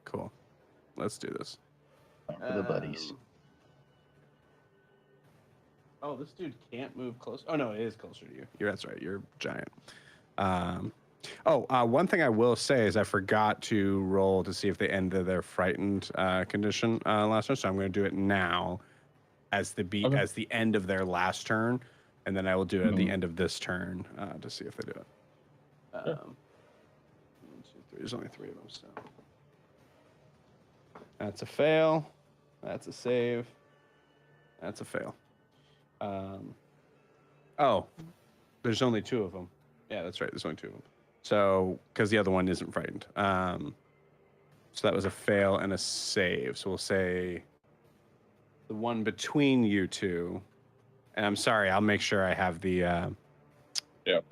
cool. Let's do this. For the buddies. Oh, this dude can't move close. Oh no, it is closer to you. That's right. You're giant. One thing I will say is I forgot to roll to see if they ended their frightened condition last turn, so I'm going to do it now as the end of their last turn, and then I will do it at the end of this turn to see if they do it. 1, 2, 3. There's only 3 of them, so that's a fail. That's a save. That's a fail. There's only 2 of them. Yeah, that's right. There's only 2 of them. So, because the other one isn't frightened. So that was a fail and a save. So we'll say the one between you two. And I'm sorry. I'll make sure I have the. I'll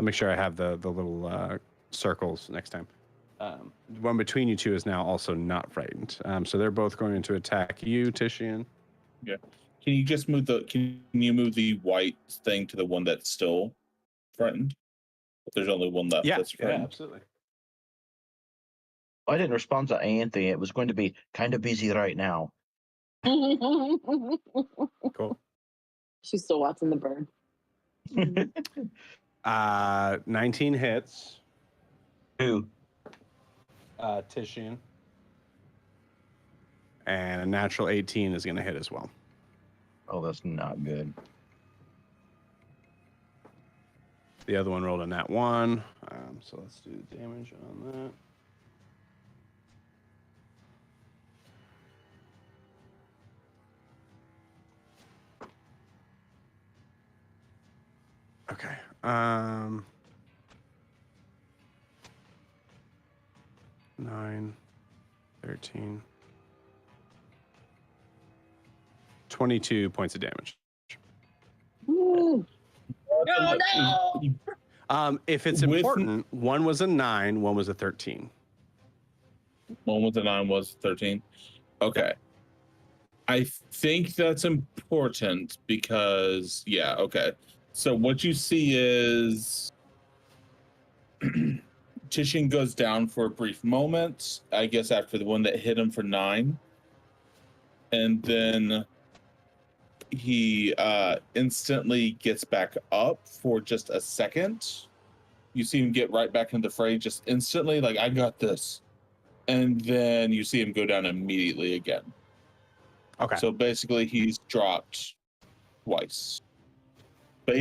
make sure I have the little circles next time. The one between you two is now also not frightened. So they're both going to attack you, Tishian. Yeah. Can you just move the white thing to the one that's still frightened? If there's only one left that's frightened. Absolutely. I didn't respond to Anthony. It was going to be kind of busy right now. Cool. She's still watching the bird. 19 hits. 2. Tishian. And a natural 18 is going to hit as well. Oh, that's not good. The other one rolled a nat 1. So let's do the damage on that. Okay. 9, 13, 22 points of damage. Ooh. No, no! If it's important, one was a 9, one was a 13. One with the 9 was 13. Okay. I think that's important because, yeah, okay. So what you see is Tishin goes down for a brief moment, I guess after the one that hit him for 9. And then he instantly gets back up for just a second. You see him get right back into the fray just instantly, like, I got this. And then you see him go down immediately again. Okay. So basically he's dropped twice. But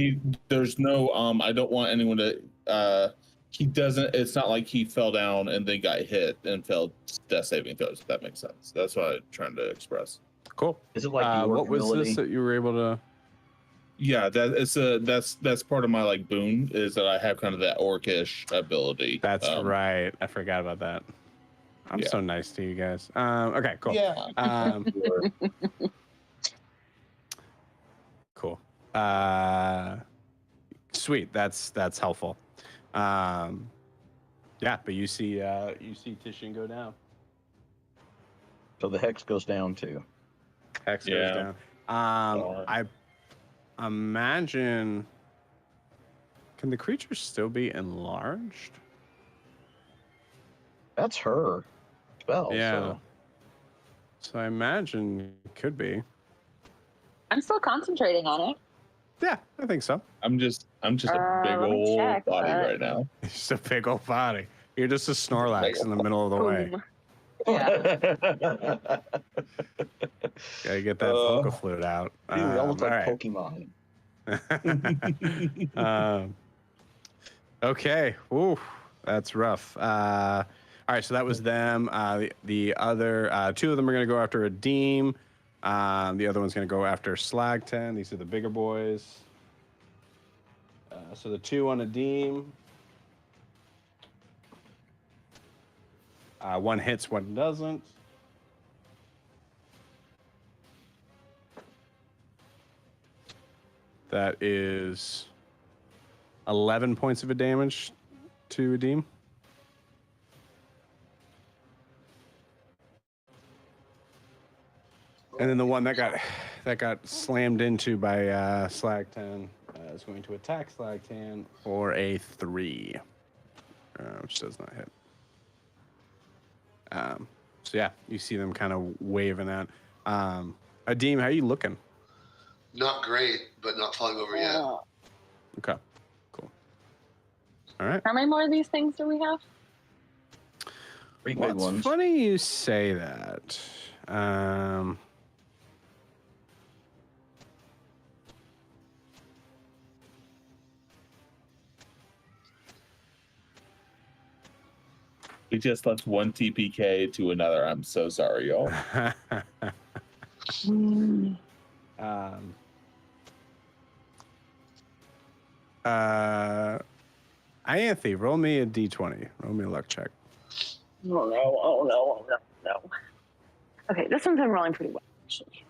there's no I don't want anyone to he doesn't, it's not like he fell down and then got hit and failed death saving throws, if that makes sense. That's what I'm trying to express. Cool. Is it like the what was ability? this that you were able to? Yeah, that's part of my like boon is that I have kind of that orcish ability. That's right. I forgot about that. I'm so nice to you guys. Okay, cool. Yeah. Cool. Sweet. That's helpful. Yeah, but you see Tishin go down. So the hex goes down too. Hex goes down. I imagine. Can the creature still be enlarged? That's her spell. Yeah. So I imagine it could be. I'm still concentrating on it. Yeah, I think so. I'm just a big let me old check, body but- right now. Just a big old body. You're just a Snorlax in the middle of the way. Boom. So. Yeah. Gotta get that vocal flute out. Dude, we almost all like right. Pokemon. Okay. Ooh, that's rough. All right, so that was them. The other 2 of them are going to go after Adim. The other one's going to go after Slagten. These are the bigger boys. So the 2 on Adim. One hits, one doesn't. That is 11 points of damage to Adim. And then the one that got slammed into by Slagtan is going to attack Slagtan for a 3, which does not hit. So yeah, you see them kind of waving at. Adim, how are you looking? Not great, but not falling over yet. Okay, cool. All right. How many more of these things do we have? 3 Well, big it's ones. funny you say that. We just left one TPK to another. I'm so sorry, y'all. Ianthe, roll me a d20. Roll me a luck check. Oh no, oh no, oh no, no. Okay, this one's been rolling pretty well, actually.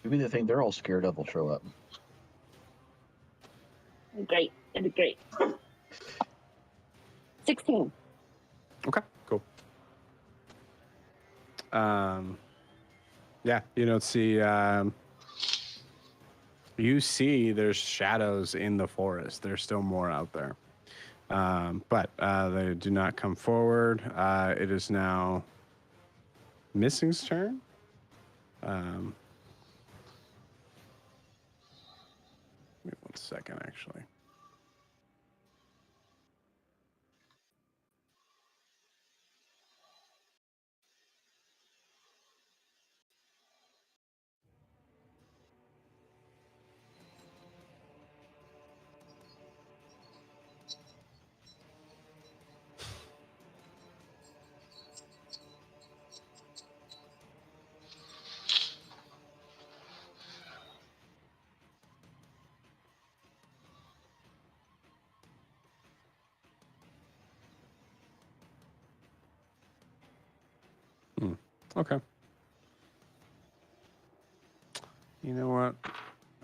Maybe the thing they're all scared of will show up. Great, it'd be great. 16. Okay, cool. Yeah, you don't see. You see, there's shadows in the forest. There's still more out there, but they do not come forward. It is now Missing's turn. Wait 1 second, actually. Okay. You know what?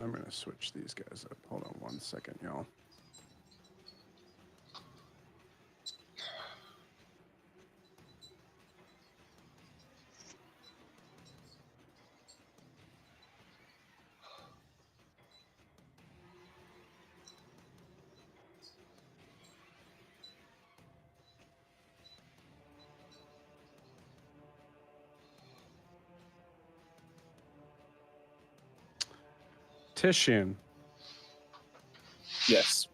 I'm going to switch these guys up. Hold on 1 second, y'all. Titian, Yes.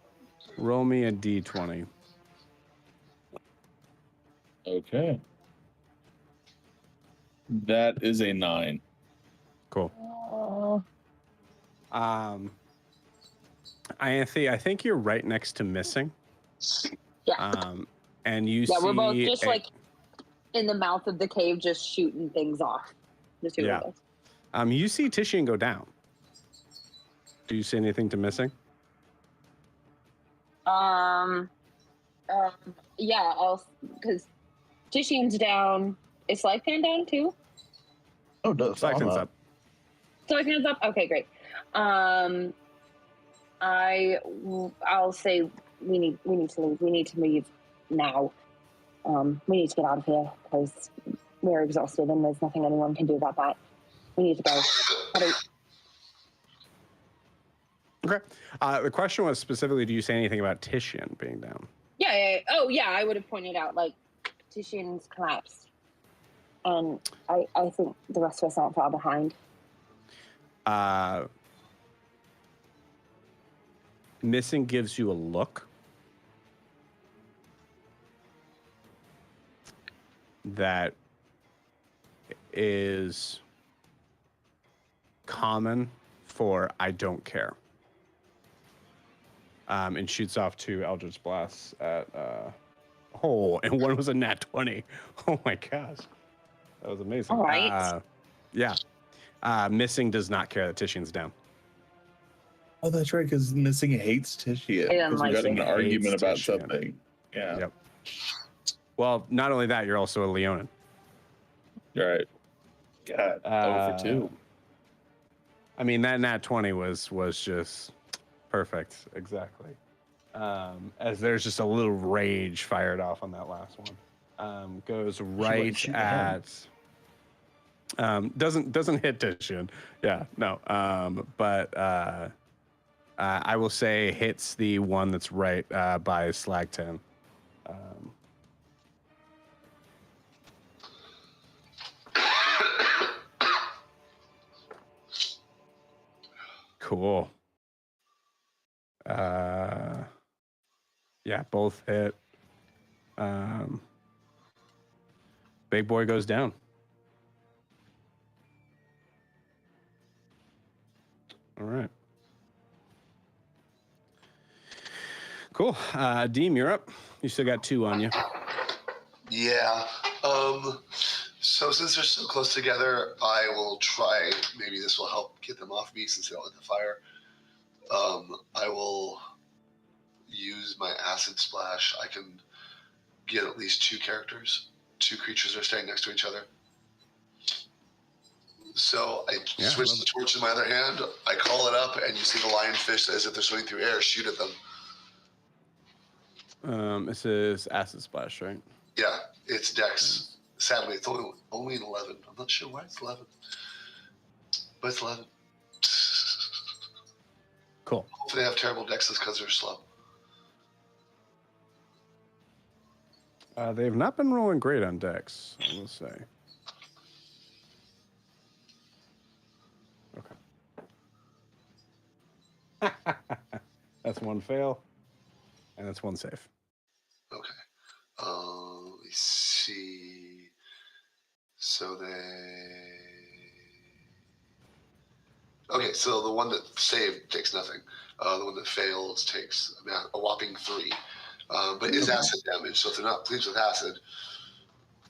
roll me a d20. Okay. That is a 9. Cool. Anthony, I think you're right next to Missing. Yeah. And you Yeah, see we're both just like in the mouth of the cave, just shooting things off. The two of us. You see Titian go down. Do you see anything to Missing? Yeah, because Titian's down. Is Slypan down too? Oh, no, Slackton's up. Slypan's up. Okay, great. I'll say we need to leave. We need to leave now. We need to get out of here because we're exhausted and there's nothing anyone can do about that. We need to go. Okay. The question was specifically, do you say anything about Titian being down? Yeah. Oh, yeah. I would have pointed out like Titian's collapsed, and I think the rest of us aren't far behind. Missing gives you a look that is common for I don't care. And shoots off 2 Eldritch Blasts at and one was a nat 20. Oh my gosh. That was amazing. All right. Yeah. Missing does not care that Titian's down. Oh, that's right, because Missing hates Titian. Because we got in an argument about something. Yeah. Yep. Well, not only that, you're also a Leonin. You're right. God, 0 for 2. I mean, that nat 20 was just perfect. Exactly. As there's just a little rage fired off on that last one. Goes right at... doesn't hit Titian. Yeah, no. But I will say hits the one that's right by Slag 10. Cool. Yeah, both hit. Big boy goes down. All right. Cool. Deem, you're up. You still got 2 on you. Yeah. So since they're so close together, I will try. Maybe this will help get them off me since they don't hit the fire. I will use my acid splash. I can get at least 2 creatures are staying next to each other. So I switch the torch in my other hand. I call it up, and you see the lionfish as if they're swimming through air. Shoot at them. This is acid splash, right? Yeah, it's Dex. Sadly, it's only an 11. I'm not sure why it's 11, but it's 11. Cool. Hopefully, they have terrible Dexes because they're slow. They've not been rolling great on Dex, I will say. Okay. That's one fail, and that's one save. Okay. Let me see. So they. Okay, so the one that saved takes nothing. The one that fails takes a whopping 3. But is acid damage, so if they're not pleased with acid,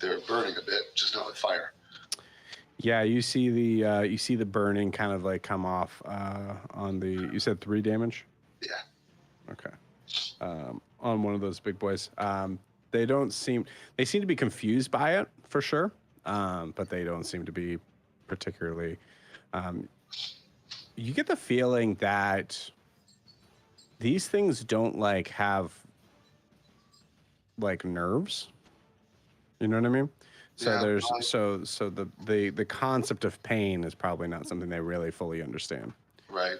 they're burning a bit, just not with fire. Yeah, you see the burning kind of like come off on the. You said 3 damage. Yeah. Okay. On one of those big boys. They seem to be confused by it for sure, but they don't seem to be particularly. You get the feeling that these things don't like have like nerves. You know what I mean? So Yeah, there's so the concept of pain is probably not something they really fully understand. right.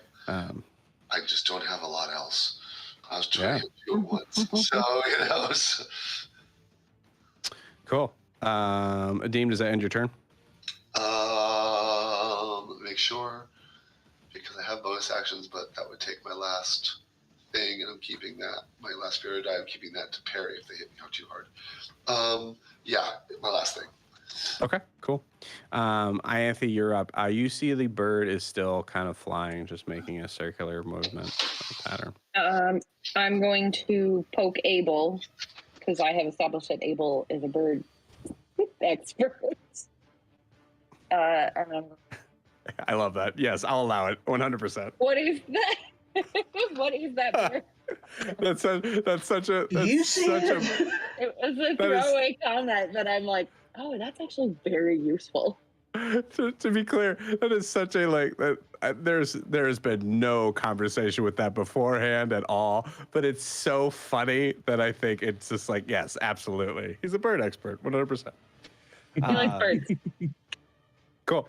I just don't have a lot else. I was trying to hit you at once, so Cool. Adeem, does that end your turn? Let me make sure, because I have bonus actions, but that would take my last thing, and I'm keeping that. My last spirit die, I'm keeping that to parry if they hit me out too hard. Yeah, my last thing. Okay, cool. Ianthe, you're up. You see the bird is still kind of flying, just making a circular movement pattern. I'm going to poke Abel because I have established that Abel is a bird expert. And I'm, I love that. Yes, I'll allow it. 100%. what is that? What is that bird? That's such a. You see it? It was a That is- throwaway comment, but I'm like, oh, that's actually very useful. to be clear, that is such a like that. There's been no conversation with that beforehand at all, but it's so funny that I think it's just like, yes, absolutely. He's a bird expert, 100%. He likes birds. Cool.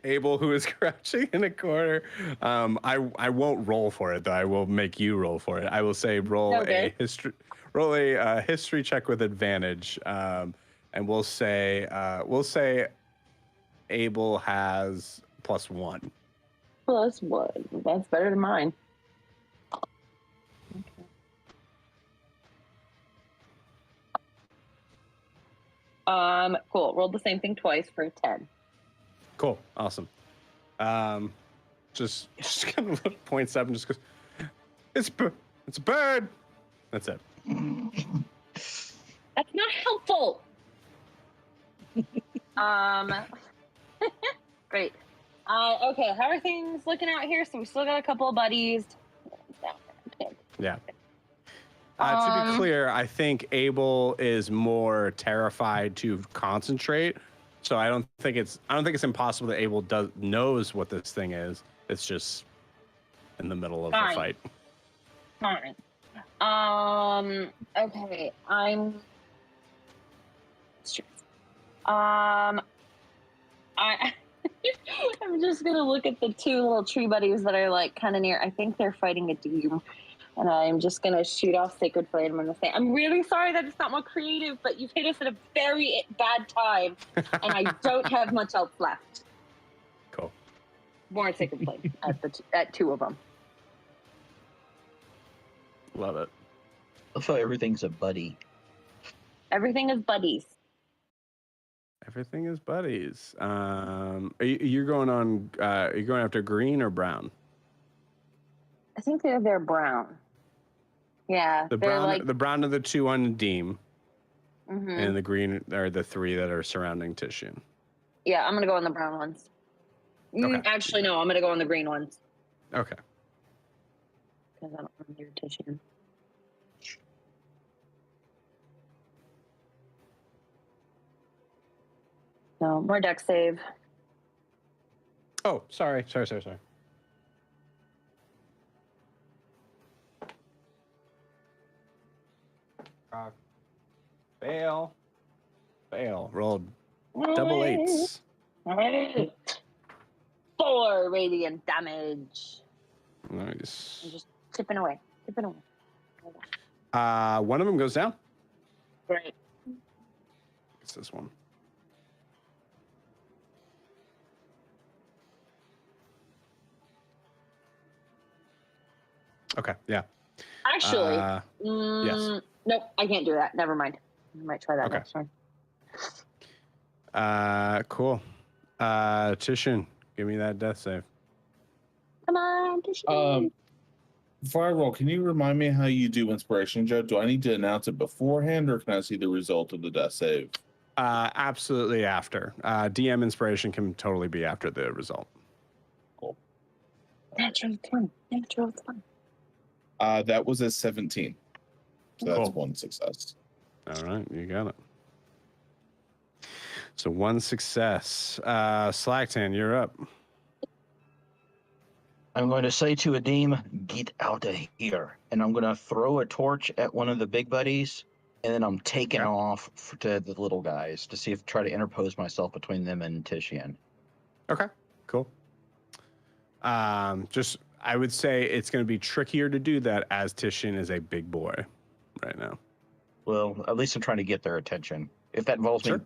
Abel, who is crouching in a corner. I won't roll for it though. I will make you roll for it. I will say roll a history check with advantage. And we'll say Abel has +1. +1. That's better than mine. Okay. Cool. Rolled the same thing twice for a 10. Cool. Awesome. Just kind of points up and just goes, it's a bird. That's it. That's not helpful. Great. Okay, how are things looking out here? So we still got a couple of buddies. Yeah. To be clear, I think Abel is more terrified to concentrate. So I don't think it's impossible that Abel knows what this thing is. It's just in the middle of the fight. Fine. Okay. I'm just gonna look at the 2 little tree buddies that are like kind of near. I think they're fighting a demon. And I'm just going to shoot off Sacred Flame. I'm going to say, I'm really sorry that it's not more creative, but you've hit us at a very bad time, and I don't have much else left. Cool. More Sacred Flame at 2 of them. Love it. I feel everything's a buddy. Everything is buddies. Everything is buddies. You're going on. You're going after green or brown? I think they're brown. Yeah, the brown are the 2 on Deem, and the green are the 3 that are surrounding Titian. Yeah, I'm gonna go on the brown ones. Okay. Actually, no, I'm gonna go on the green ones. Okay. Because I don't remember Titian. No, more deck save. Oh, sorry. Fail. Rolled double eights. 4 radiant damage. Nice. I'm just tipping away. One of them goes down. Great. It's this one. Okay, yeah. Actually, yes. Nope, I can't do that. Never mind. I might try that Okay. next one. Cool. Tishin, give me that death save. Come on, Tishin. Before I roll, can you remind me how you do inspiration, Joe? Do I need to announce it beforehand, or can I see the result of the death save? Absolutely after. DM inspiration can totally be after the result. Cool. Natural 20. That was a 17. So that's Cool. 1 success. All right, you got it. So 1 success. Slacktan, you're up. I'm going to say to Adim, get out of here. And I'm going to throw a torch at one of the big buddies. And then I'm taking off to the little guys to see if try to interpose myself between them and Tishian. Okay, cool. I would say it's going to be trickier to do that as Tishin is a big boy right now. Well, at least I'm trying to get their attention. If that involves me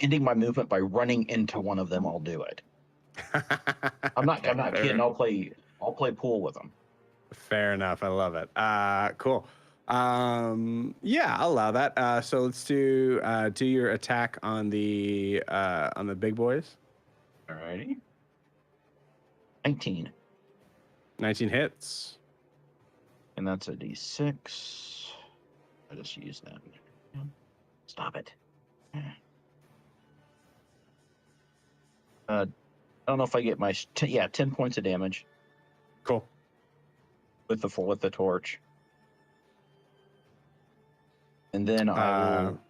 ending my movement by running into one of them, I'll do it. I'm not kidding. I'll play pool with them. Fair enough. I love it. Cool. Yeah, I'll allow that. So let's do your attack on the big boys. Alrighty. 19. 19 hits. And that's a D6. I just use that. Stop it. I don't know if I get my 10 points of damage. Cool. With the torch. And then I will.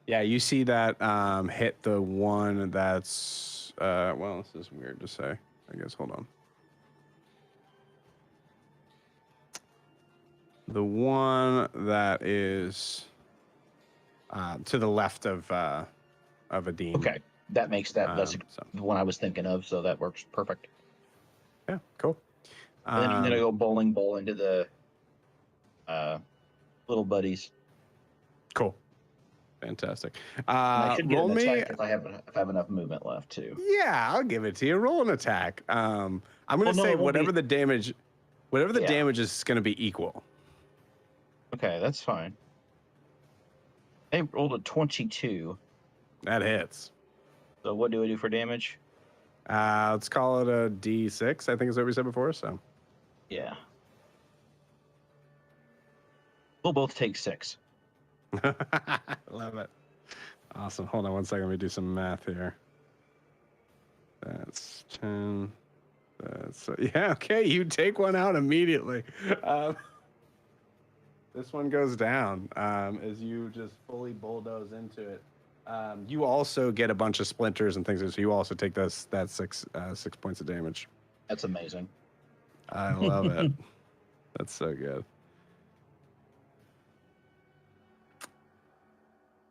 Yeah, you see that hit the one that's well, this is weird to say. I guess hold on. The one that is to the left of Adim. Okay, that makes that's the one I was thinking of, so that works perfect. Yeah, cool. And then I'm gonna go bowling ball into the little buddies. Cool. Fantastic. I should get roll an me. attack if I have enough movement left too. Yeah, I'll give it to you. Roll an attack. I'm gonna say whatever the damage is gonna be equal. Okay, that's fine. They rolled a 22. That hits. So what do I do for damage? Let's call it a D6. I think is what we said before. So. Yeah. We'll both take 6. Love it. Awesome. Hold on one second. Let me do some math here. That's 10. Yeah. Okay. You take one out immediately. This one goes down as you just fully bulldoze into it. You also get a bunch of splinters and things, so you also take that 6 points of damage. That's amazing. I love it. That's so good.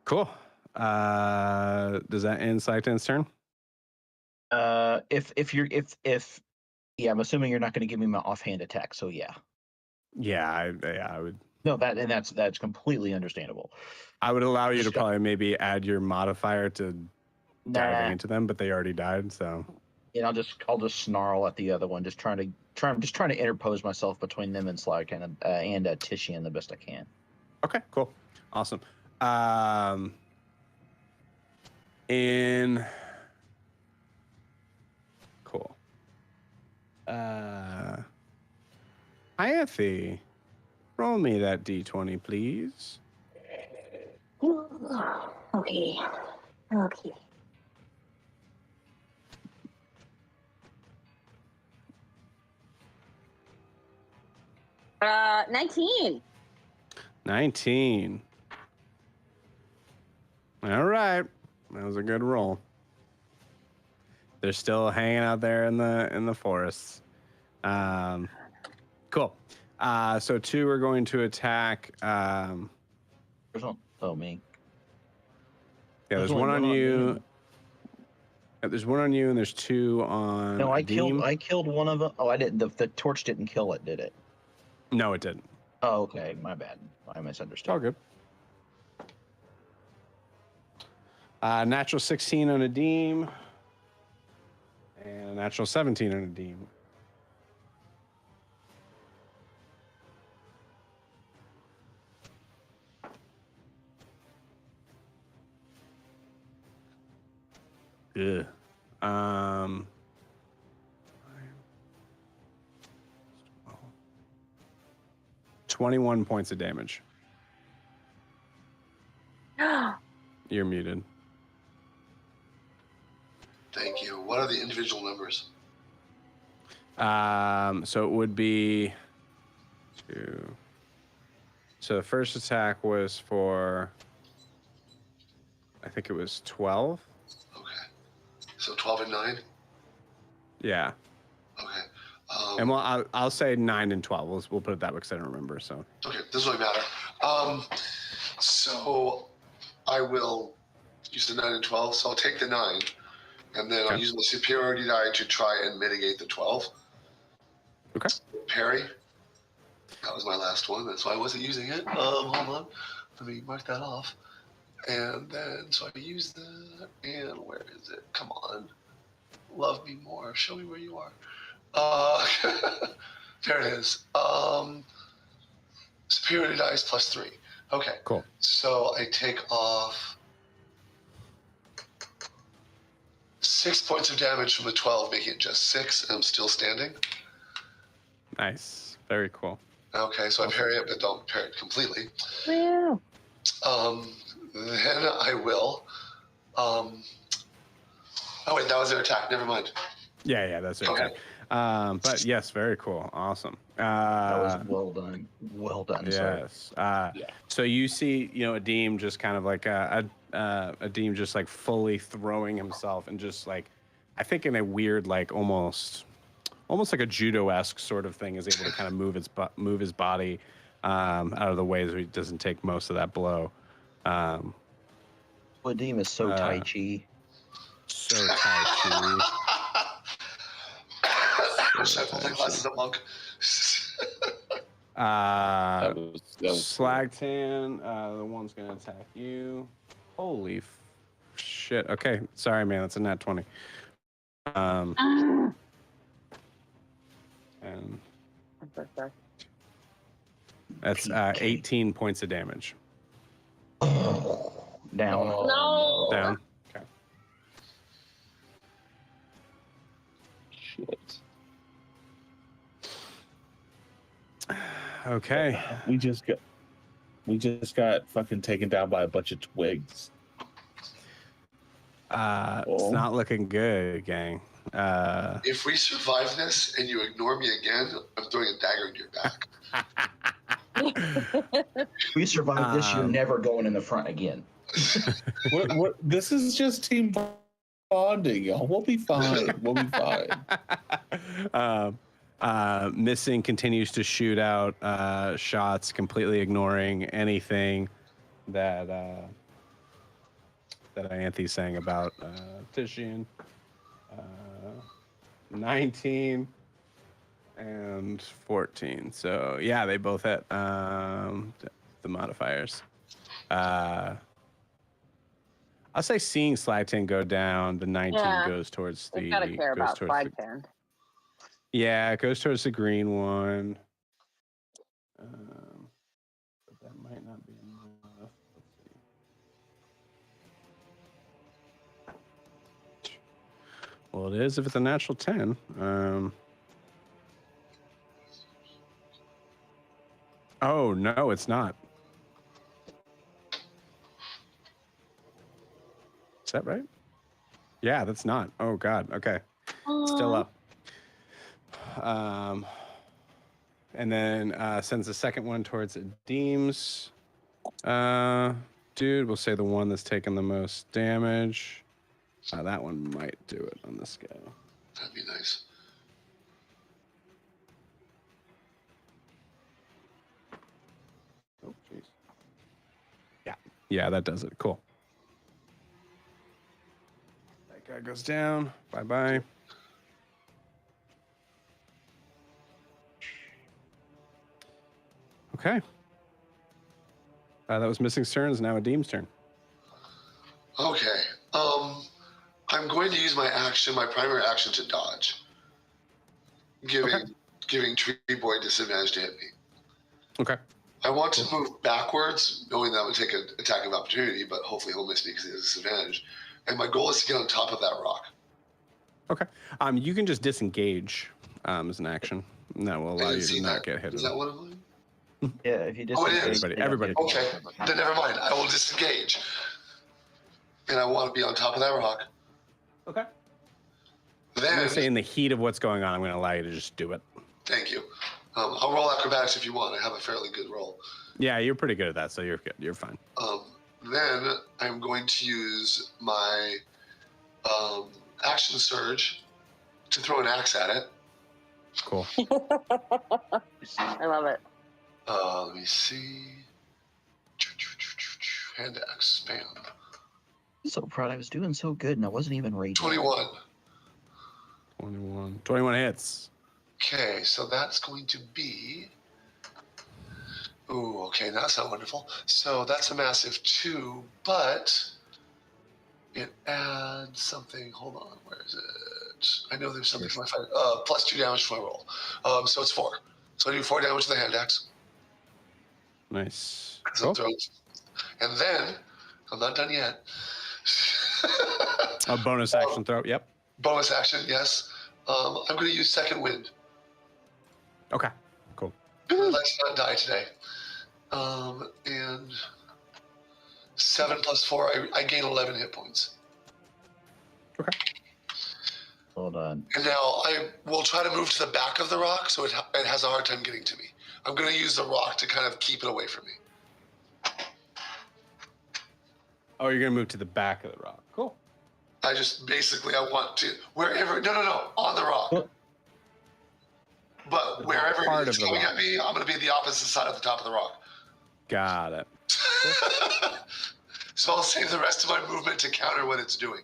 Cool. Does that end Saiten's turn? If I'm assuming you're not going to give me my offhand attack, so yeah. Yeah, I would. No, that's completely understandable. I would allow you to probably maybe add your modifier to diving into them, but they already died, so. Yeah, I'll just snarl at the other one, just trying to interpose myself between them and Slack and Tishian the best I can. Okay, cool, awesome. Cool. Hyathy, roll me that D20, please. Okay. 19. 19. All right, that was a good roll. They're still hanging out there in the forests. Cool. So 2 are going to attack. There's one. Oh, me. Yeah, there's only one on me. you. There's one on you, and there's 2 on. No, I Adim. killed one of them. Oh, I didn't. The torch didn't kill it, did it? No, it didn't. Oh, okay. My bad. I It's misunderstood. all good. Natural 16 on Adim. And a natural 17 on Adim. Ugh. 21 points of damage. You're muted. Thank you. What are the individual numbers? So it would be 2. So the first attack was for, I think it was 12. Okay. So 12 and 9? Yeah. Okay. And well, I'll say 9 and 12. We'll put it that way because I don't remember. So. Okay, doesn't really matter. So I will use the 9 and 12. So I'll take the 9, and then I'll use the superiority die to try and mitigate the 12. Okay. Parry. That was my last one. That's why I wasn't using it. Hold on. Let me mark that off. And then, so I use that. And where is it? Come on. Love me more. Show me where you are. There it is. Superiority dice plus 3. Okay. Cool. So I take off 6 points of damage from the 12, making it just 6, and I'm still standing. Nice. Very cool. Okay, so I parry it, but don't parry it completely. Yeah. Then I will. Oh wait, that was their attack. Never mind. Yeah, that's it. Okay. But yes, very cool. Awesome. That was well done. Well done, sir. Yes. So you see, Adim just kind of like Adim just like fully throwing himself and just like, I think in a weird, like almost like a judo-esque sort of thing, is able to kind of move his body out of the way so he doesn't take most of that blow. Wadim is so Tai Chi. So Tai Should I pull my glasses up, monk? Chi. That was Slagtan, the one's gonna attack you. Holy shit. Okay, sorry, man. That's a nat 20. And that's 18 points of damage. Down. No. Down. Okay. shit. Okay. We just got fucking taken down by a bunch of twigs. It's not looking good, gang. If we survive this and you ignore me again, I'm throwing a dagger into your back. If we survive this, you're never going in the front again. This is just team bonding, y'all. We'll be fine. We'll be fine. Missing continues to shoot out shots, completely ignoring anything that Ianthe's saying about Tishian. 19 and 14. So yeah, they both hit the modifiers. I'll say seeing Slagtan go down, the 19 goes towards the. You gotta care goes about towards Slagtan. Yeah, it goes towards the green one. But that might not be enough. Let's see. Well, it is if it's a natural 10. Oh, no, it's not. Is that right? Yeah, that's not. Oh, God. Okay. Still up. And then sends the second one towards Adim's dude. We'll say the one that's taken the most damage. That one might do it on the scale. That'd be nice. Yeah, that does it. Cool. That guy goes down. Bye-bye. Okay. That was Missing's turn. Is now Adim's turn. Okay. I'm going to use my primary action to dodge, giving Tree Boy disadvantage to hit me. Okay. I want to move backwards, knowing that would take an attack of opportunity, but hopefully he'll miss me because he has disadvantage. And my goal is to get on top of that rock. Okay. You can just disengage as an action. And that will allow you to not get hit. Is that one of mine? Yeah, if you Oh, it is. disengage, Everybody. Okay, then never mind. I will disengage. And I want to be on top of that rock. Okay. Then, I'm going to say in the heat of what's going on, I'm going to allow you to just do it. Thank you. I'll roll acrobatics if you want. I have a fairly good roll. Yeah, you're pretty good at that, so you're good. You're fine. Then I'm going to use my action surge to throw an axe at it. Cool. I love it. Let me see. Hand axe, bam. I'm so proud I was doing so good and I wasn't even raging. 21. 21 hits. Okay, so that's going to be. Ooh, okay, that's not wonderful. So that's a massive 2, but it adds something. Hold on, where is it? I know there's something for my fight. Plus 2 damage to my roll. So it's 4. So I do 4 damage to the hand axe. Nice. Cool. And then, I'm not done yet. A bonus action throw, yep. Bonus action, yes. I'm going to use second wind. Okay, cool. Let's not die today. And 7 plus 4, I gain 11 hit points. Okay. Hold on. And now I will try to move to the back of the rock so it has a hard time getting to me. I'm going to use the rock to kind of keep it away from me. Oh, you're going to move to the back of the rock. Cool. I want to, wherever, no, on the rock. What? But wherever Part it's of the coming rock. at me, I'm going to be the opposite side of the top of the rock. Got it. So I'll save the rest of my movement to counter what it's doing.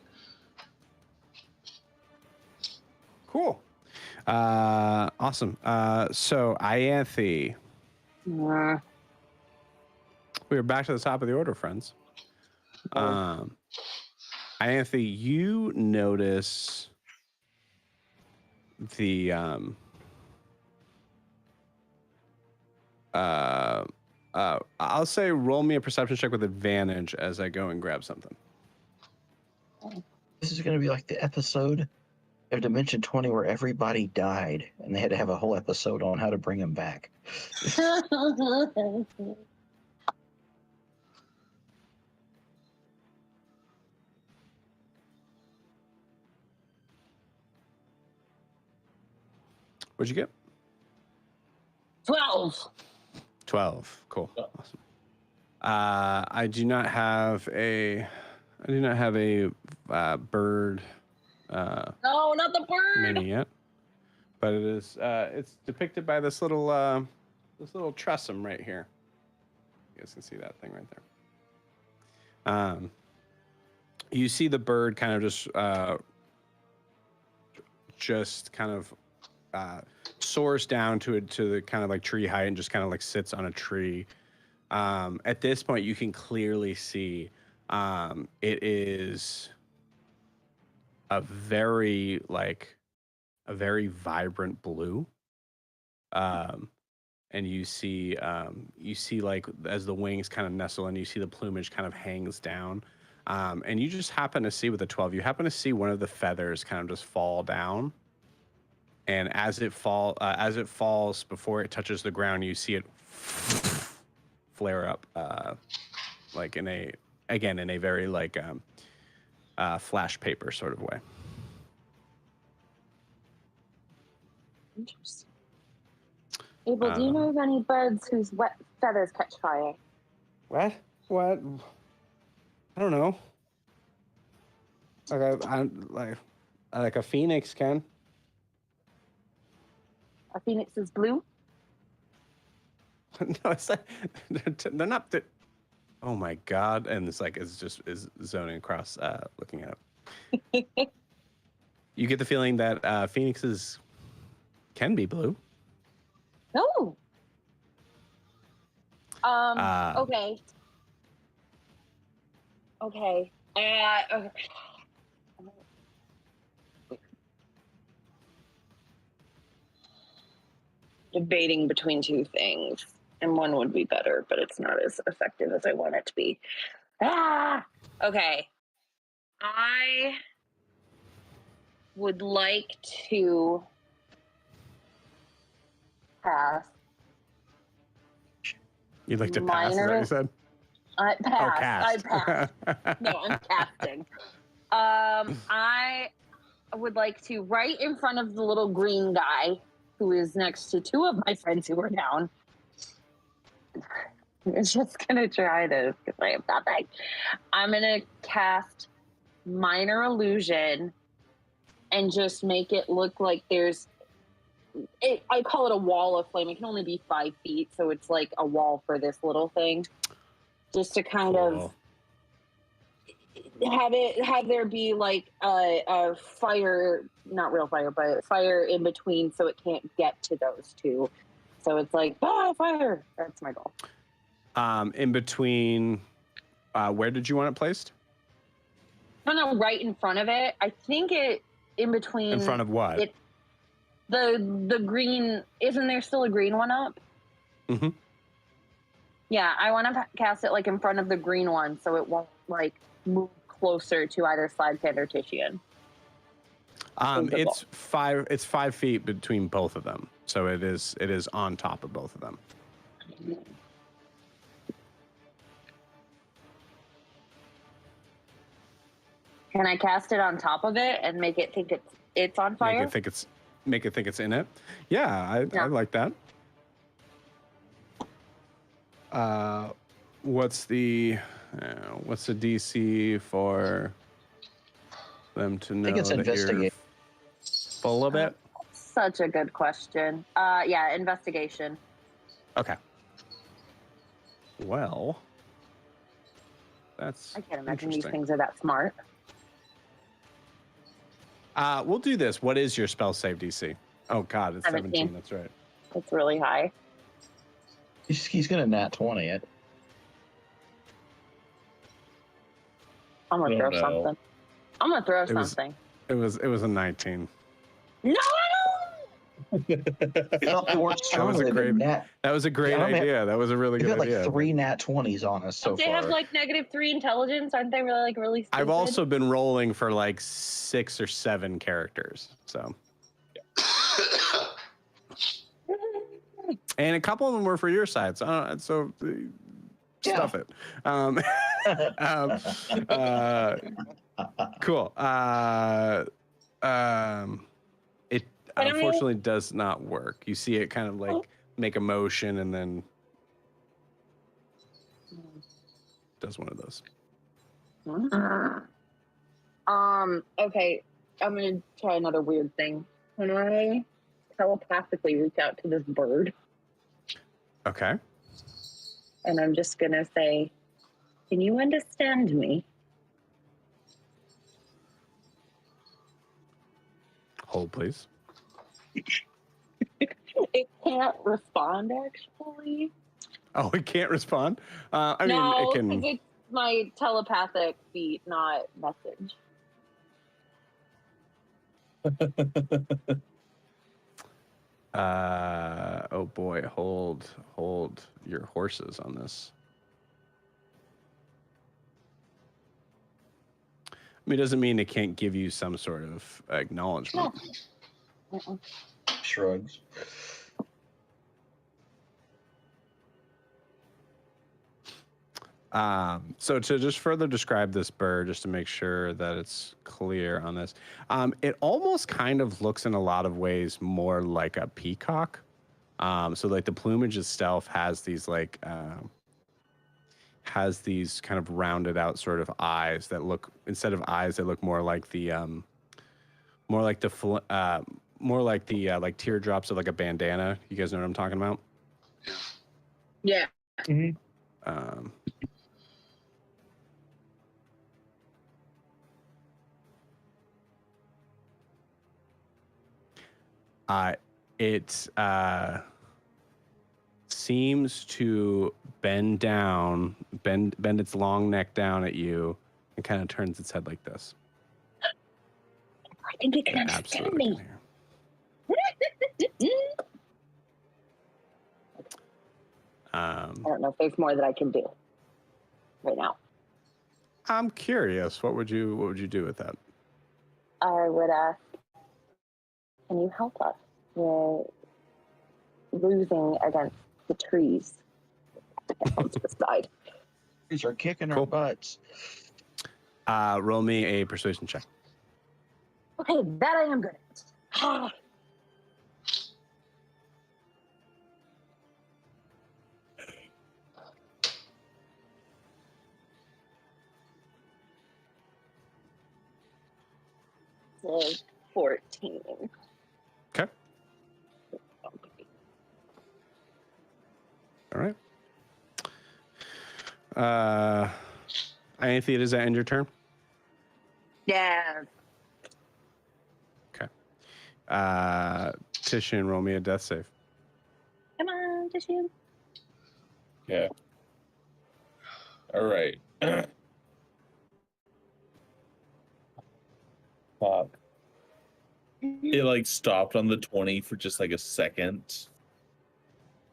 Cool. Awesome. So, Ianthe. Yeah. We are back to the top of the order, friends. Ianthe, you notice the I'll say roll me a perception check with advantage as I go and grab something. This is going to be like the episode of Dimension 20 where everybody died and they had to have a whole episode on how to bring them back. What'd you get? 12. 12. Cool. Awesome. I do not have a bird No, not the bird. mini yet, but it is. It's depicted by this little tressum right here. You guys can see that thing right there. You see the bird kind of just kind of soars down to the kind of like tree height and just kind of like sits on a tree. At this point, you can clearly see it is a very vibrant blue. And you see like as the wings kind of nestle and you see the plumage kind of hangs down. And you just happen to see with the 12, you happen to see one of the feathers kind of just fall down. And as it falls before it touches the ground, you see it flare up, like in a very like flash paper sort of way. Interesting. Abel, do you know of any birds whose wet feathers catch fire? What? I don't know. Like a phoenix can. A phoenix is blue. No, it's like they're not. Oh my god! And it's like it's zoning across, looking at it. You get the feeling that phoenixes can be blue. Oh. Uh, Okay. Okay. Okay. Debating between two things, and one would be better, but it's not as effective as I want it to be. Okay. I would like to pass. You'd like to pass? Is that what you said? I pass. Oh, cast. I pass. No, I'm casting. I would like to, right in front of the little green guy who is next to two of my friends who are down. I'm just gonna try this because I have nothing. I'm gonna cast minor illusion and just make it look like there's. I call it a wall of flame. It can only be 5 feet, so it's like a wall for this little thing. Just to kind of have there be like a fire, not real fire, but fire in between, so it can't get to those two. So it's like fire. That's my goal. In between, where did you want it placed? No, right in front of it. I think it in between. In front of what? The green. Isn't there still a green one up? Mm-hmm. Yeah, I want to cast it like in front of the green one, so it won't like move closer to either Slagtan or Titian. It's 5 feet between both of them, so it is on top of both of them. Can I cast it on top of it and make it think it's on fire? Make it think it's in it. Yeah, I like that. What's the DC for them to know I think it's that investigate. you're full of it? Such a good question. Yeah, investigation. Okay. Well, that's I can't imagine these interesting. things are that smart. We'll do this. What is your spell save DC? Oh God, it's 17. That's right. It's really high. He's gonna nat 20 it. I'm gonna throw something. I'm gonna throw something. It was a 19. No! That was a great idea. That was a really good idea. Like 3 nat 20s on us so Don't they far. have like -3 intelligence? Aren't they really stupid? I've also been rolling for like 6 or 7 characters, so. And a couple of them were for your side, so stuff it. Cool. It unfortunately does not work. You see it kind of like make a motion and then does one of those. Okay, I'm gonna try another weird thing. Can I telepathically reach out to this bird? Okay. And I'm just gonna say, can you understand me? Hold, please. It can't respond, actually. Oh, it can't respond? I mean, no, it can. because it's my telepathic feat, not message. Oh boy, hold your horses on this. I mean, it doesn't mean it can't give you some sort of acknowledgement. No. Shrugs. So to just further describe this bird, just to make sure that it's clear on this, it almost kind of looks in a lot of ways more like a peacock. So like the plumage itself has these like kind of rounded out sort of eyes that look, instead of eyes, they look more like the like teardrops of like a bandana. You guys know what I'm talking about? Yeah. Mm-hmm. It seems to bend its long neck down at you, and kind of turns its head like this. I think it can understand Absolutely me. can hear. I don't know if there's more that I can do right now. I'm curious. What would you do with that? I would ask, can you help us? We're losing against the trees on the side. Trees are kicking our Cool. butts. Roll me a persuasion check. Okay, that I am good at. 14. Okay. All right. Anthea, does that end your turn? Yeah. Okay. Titian, roll me a death save. Come on, Tissue. Yeah. All right. Fuck. It like stopped on the 20 for just like a second.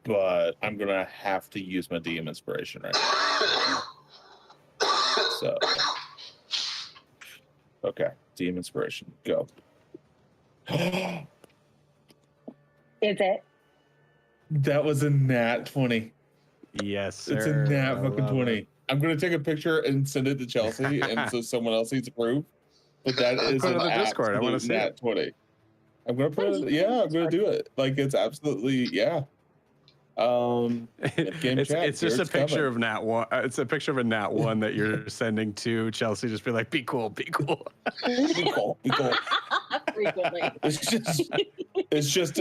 But I'm gonna have to use my DM inspiration right now. So okay, DM inspiration, go. Is it? That was a nat 20. Yes, sir. It's a nat I fucking love 20. it. I'm gonna take a picture and send it to Chelsea, and so someone else needs proof. But that is Put it an in the Discord. I wanna absolute see it. nat 20. I'm gonna put it. Please, Yeah, I'm gonna Discord. do it. Like it's absolutely yeah. Game chat. It's just here a picture coming. of Nat 1. It's a picture of a Nat 1 that you're sending to Chelsea. Just be like, be cool, be cool. Be cool. Be cool. Frequently. It's just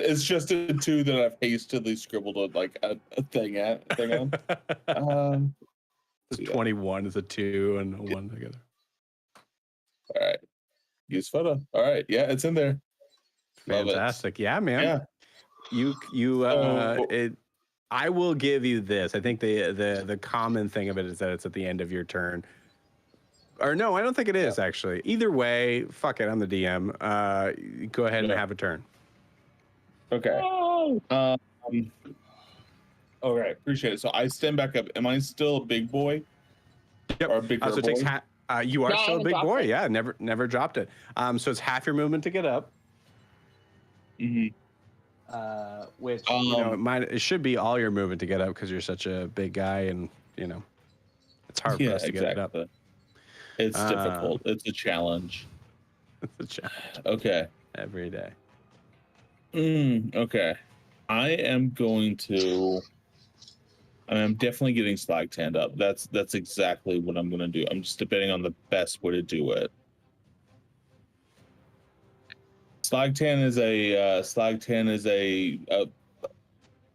a 2 that I've hastily scribbled on like a thing on. The 21 is a 2 and a 1 together. All right. Use photo. All right. Yeah, it's in there. Love it. Fantastic. Yeah, man. Yeah. I will give you this. I think the common thing of it is that it's at the end of your turn. Or no, I don't think it is actually. Either way, fuck it. I'm the DM. Go ahead and have a turn. Okay. Yay! All right. Appreciate it. So I stand back up. Am I still a big boy? Yep. Or a bigger So it takes boy? you are Yeah, I still a haven't big dropped boy. it. Yeah, never dropped it. So it's half your movement to get up. Mm-hmm. Which it should be all your movement to get up because you're such a big guy, and it's hard for us to get it up. It's difficult. It's a challenge. It's a challenge Okay. every day. Okay. I am definitely getting slag tanned up. That's exactly what I'm gonna do. I'm just debating on the best way to do it. Slag tan is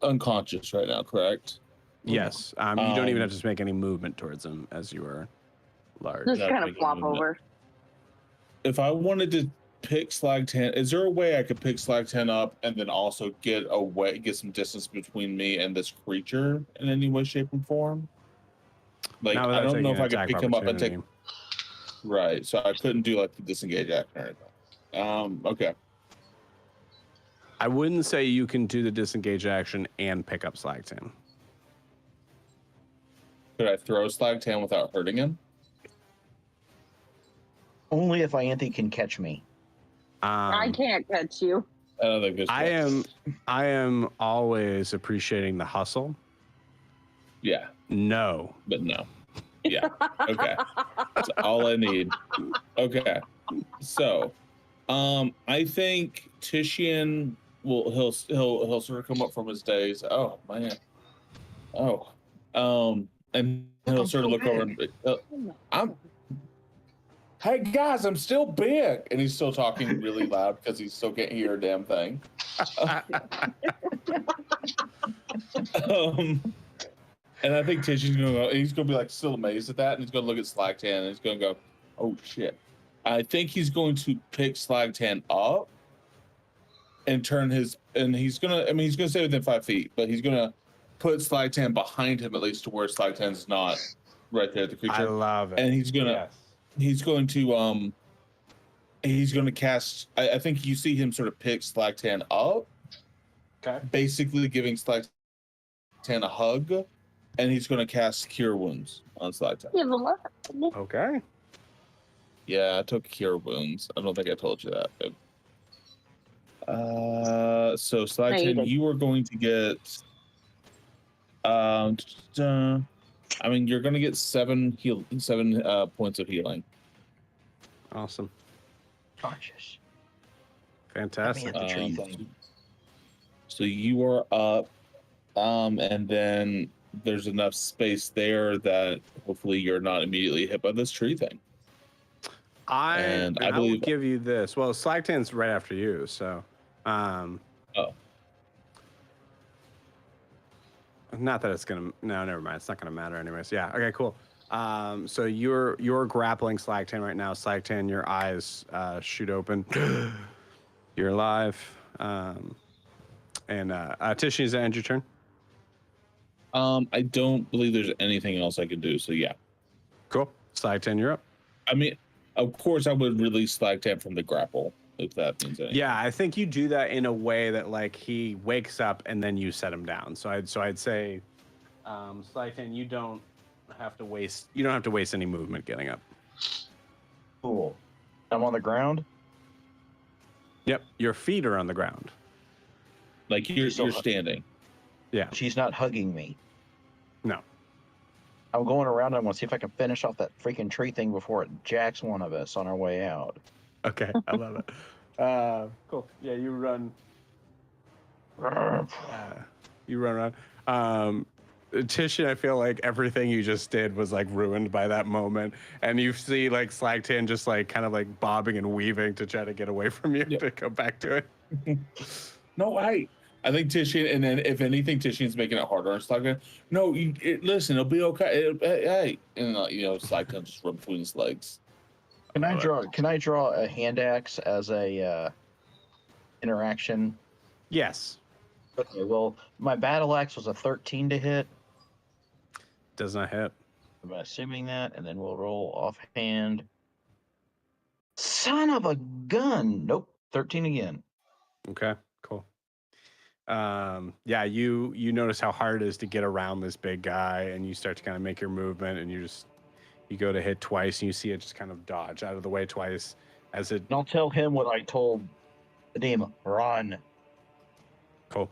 unconscious right now, correct? Yes. You don't even have to make any movement towards him as you are large. Just Not kind of making flop movement. over. If I wanted to pick slag tan, is there a way I could pick slag tan up and then also get some distance between me and this creature in any way, shape, or form? Like Not I without don't know if taking I an could attack pick him up and take. opportunity. Right, so I couldn't do like the disengage action or anything. Okay. I wouldn't say you can do the disengage action and pick up slag tan. Could I throw slag tan without hurting him? Only if Ianthe can catch me. I can't catch you. I don't think there's. I am always appreciating the hustle. Yeah, No. but no. Yeah. Okay. That's all I need. Okay. So, I think Titian he'll sort of come up from his days. Oh man. Oh. And he'll sort of look over and hey guys, I'm still big, and he's still talking really loud because he still can't hear a damn thing. And I think Titian's gonna go. He's gonna be like still amazed at that, and he's gonna look at Slagtan, and he's gonna go, "Oh shit!" I think he's going to pick Slagtan up and turn his, and he's gonna, I mean, he's gonna stay within 5 feet, but he's gonna put Slagtan behind him at least to where Slagtan's not right there at the I creature. love it. And he's gonna, Yes. he's going to cast, I think you see him sort of pick Slagtan up, Okay. basically giving Slagtan a hug, and he's going to cast Cure Wounds on Slagtan. Give him up. Okay. Yeah, I took Cure Wounds. I don't think I told you that. But... so Slagtan, didn't. you are going to get, I mean, you're going to get 7 points of healing. Awesome. Conscious. Fantastic. Let me hit the tree thing. So you are up, and then there's enough space there that hopefully you're not immediately hit by this tree thing. I will believe give you this. Well, Slagtan's right after you, so. Oh. Not that it's gonna. No, never mind. It's not gonna matter anyways. Yeah. Okay. Cool. So you're grappling Slagtan right now. Slagtan, your eyes shoot open. You're alive. And Tishy, is that end your turn? I don't believe there's anything else I could do. So yeah. Cool. Slagtan, you're up. I mean, of course, I would release Slagtan from the grapple if that means anything. Yeah, I think you do that in a way that like he wakes up and then you set him down. So I'd say, Slagtan, you don't have to waste any movement getting up. Cool. I'm on the ground. Yep, your feet are on the ground. Like you're standing. Yeah. She's not hugging me. No. I'm going around. I want to see if I can finish off that freaking tree thing before it jacks one of us on our way out. Okay, I love it. Cool. Yeah, you run. You run around. Tishy, I feel like everything you just did was like ruined by that moment, and you see like Slagtan just like kind of like bobbing and weaving to try to get away from you to go back to it. No, I think Tishy, and then if anything, Tishy's making it harder on Slagtan. No, listen, it'll be okay. Hey, and Slagtan just rub between his legs. Can I draw a hand axe as a interaction? Yes. Okay. Well, my battle axe was a 13 to hit. Does not hit. I'm assuming that, and then we'll roll offhand. Son of a gun! Nope, 13 again. Okay. Cool. Yeah, you notice how hard it is to get around this big guy, and you start to kind of make your movement, and you go to hit twice, and you see it just kind of dodge out of the way twice as it. And I'll tell him what I told the demon. Run. Cool.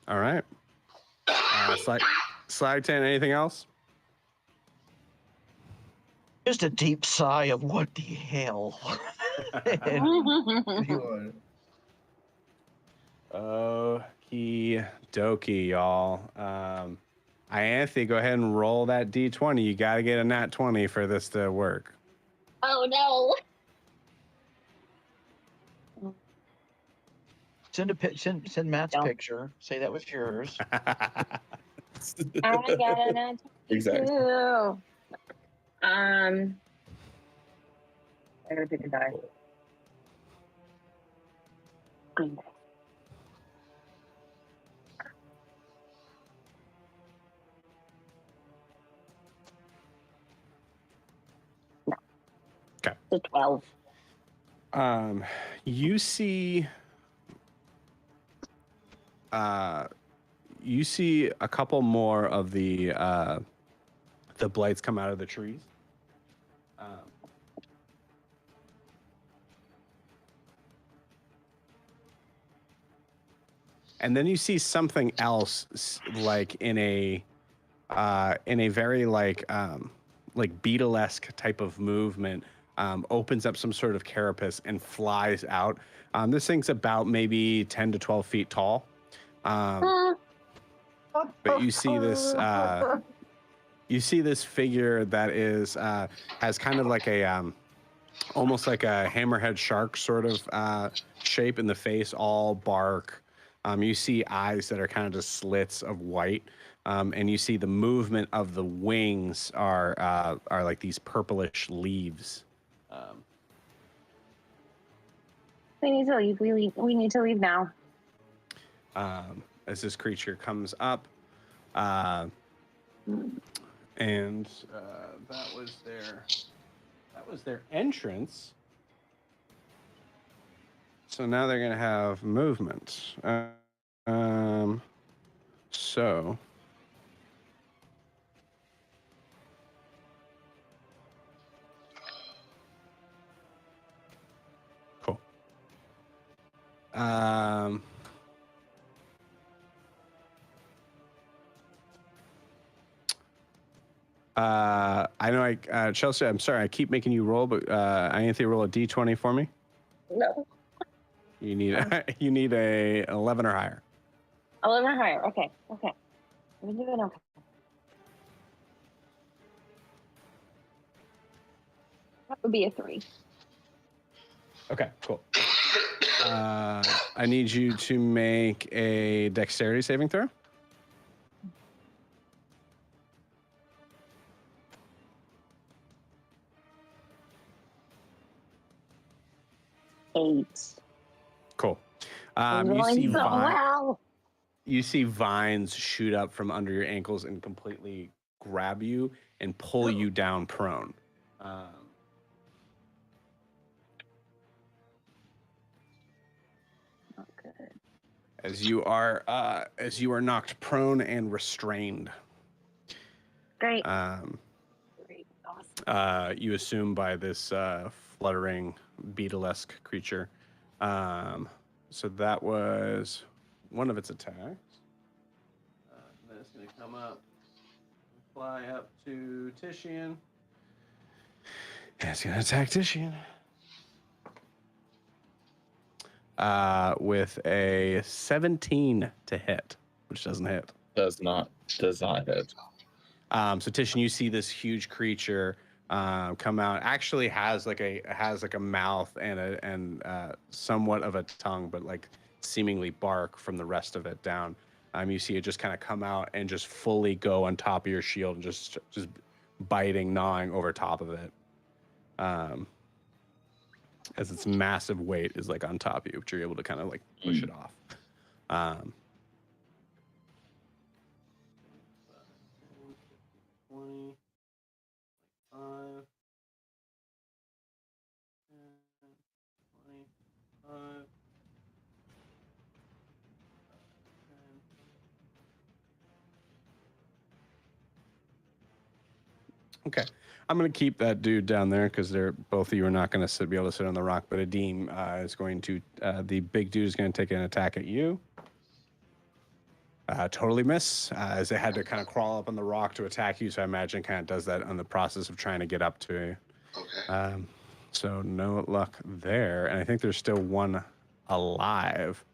All right. Slagtan, anything else? Just a deep sigh of what the hell. Okie dokie, y'all. Anthony, go ahead and roll that D20. You got to get a nat 20 for this to work. Oh no. Send Matt's picture. Say that was yours. I got an Exactly. I gotta pick a die. No. Okay. It's a 12. You see a couple more of the blights come out of the trees. And then you see something else, like in a very like beetle-esque type of movement, opens up some sort of carapace and flies out. This thing's about maybe 10 to 12 feet tall. But you see this figure that is has kind of like a almost like a hammerhead shark sort of shape in the face, all bark. You see eyes that are kind of just slits of white, and you see the movement of the wings are like these purplish leaves. We need to leave. We need to leave now. As this creature comes up, and that was their entrance. So now they're gonna have movement. So cool. I know Chelsea, I'm sorry, I keep making you roll, but Ianthe, roll a d20 for me. No. You need a 11 or higher. 11 or higher. Okay. I'm doing okay. That would be a 3. Okay, cool. I need you to make a dexterity saving throw. Cool. You see vines shoot up from under your ankles and completely grab you and pull you down prone. Not good. As you are knocked prone and restrained. Great. Great. Awesome. You assume by this fluttering beetle-esque creature. So that was one of its attacks. Then it's going to come up, fly up to Titian. And it's going to attack Titian. With a 17 to hit, which doesn't hit. Does not hit. So Titian, you see this huge creature come out. Actually has like a mouth and somewhat of a tongue, but like seemingly bark from the rest of it down. You see it just kind of come out and just fully go on top of your shield and just biting, gnawing over top of it. As its massive weight is like on top of you, but you're able to kind of like push it off. 20, 25, 25. Okay, I'm gonna keep that dude down there because they're both of you are not gonna be able to sit on the rock. But Adim is going to. The big dude is going to take an attack at you. Totally miss, as it had to kind of crawl up on the rock to attack you. So I imagine it kind of does that on the process of trying to get up to you. Okay. So no luck there, and I think there's still one alive.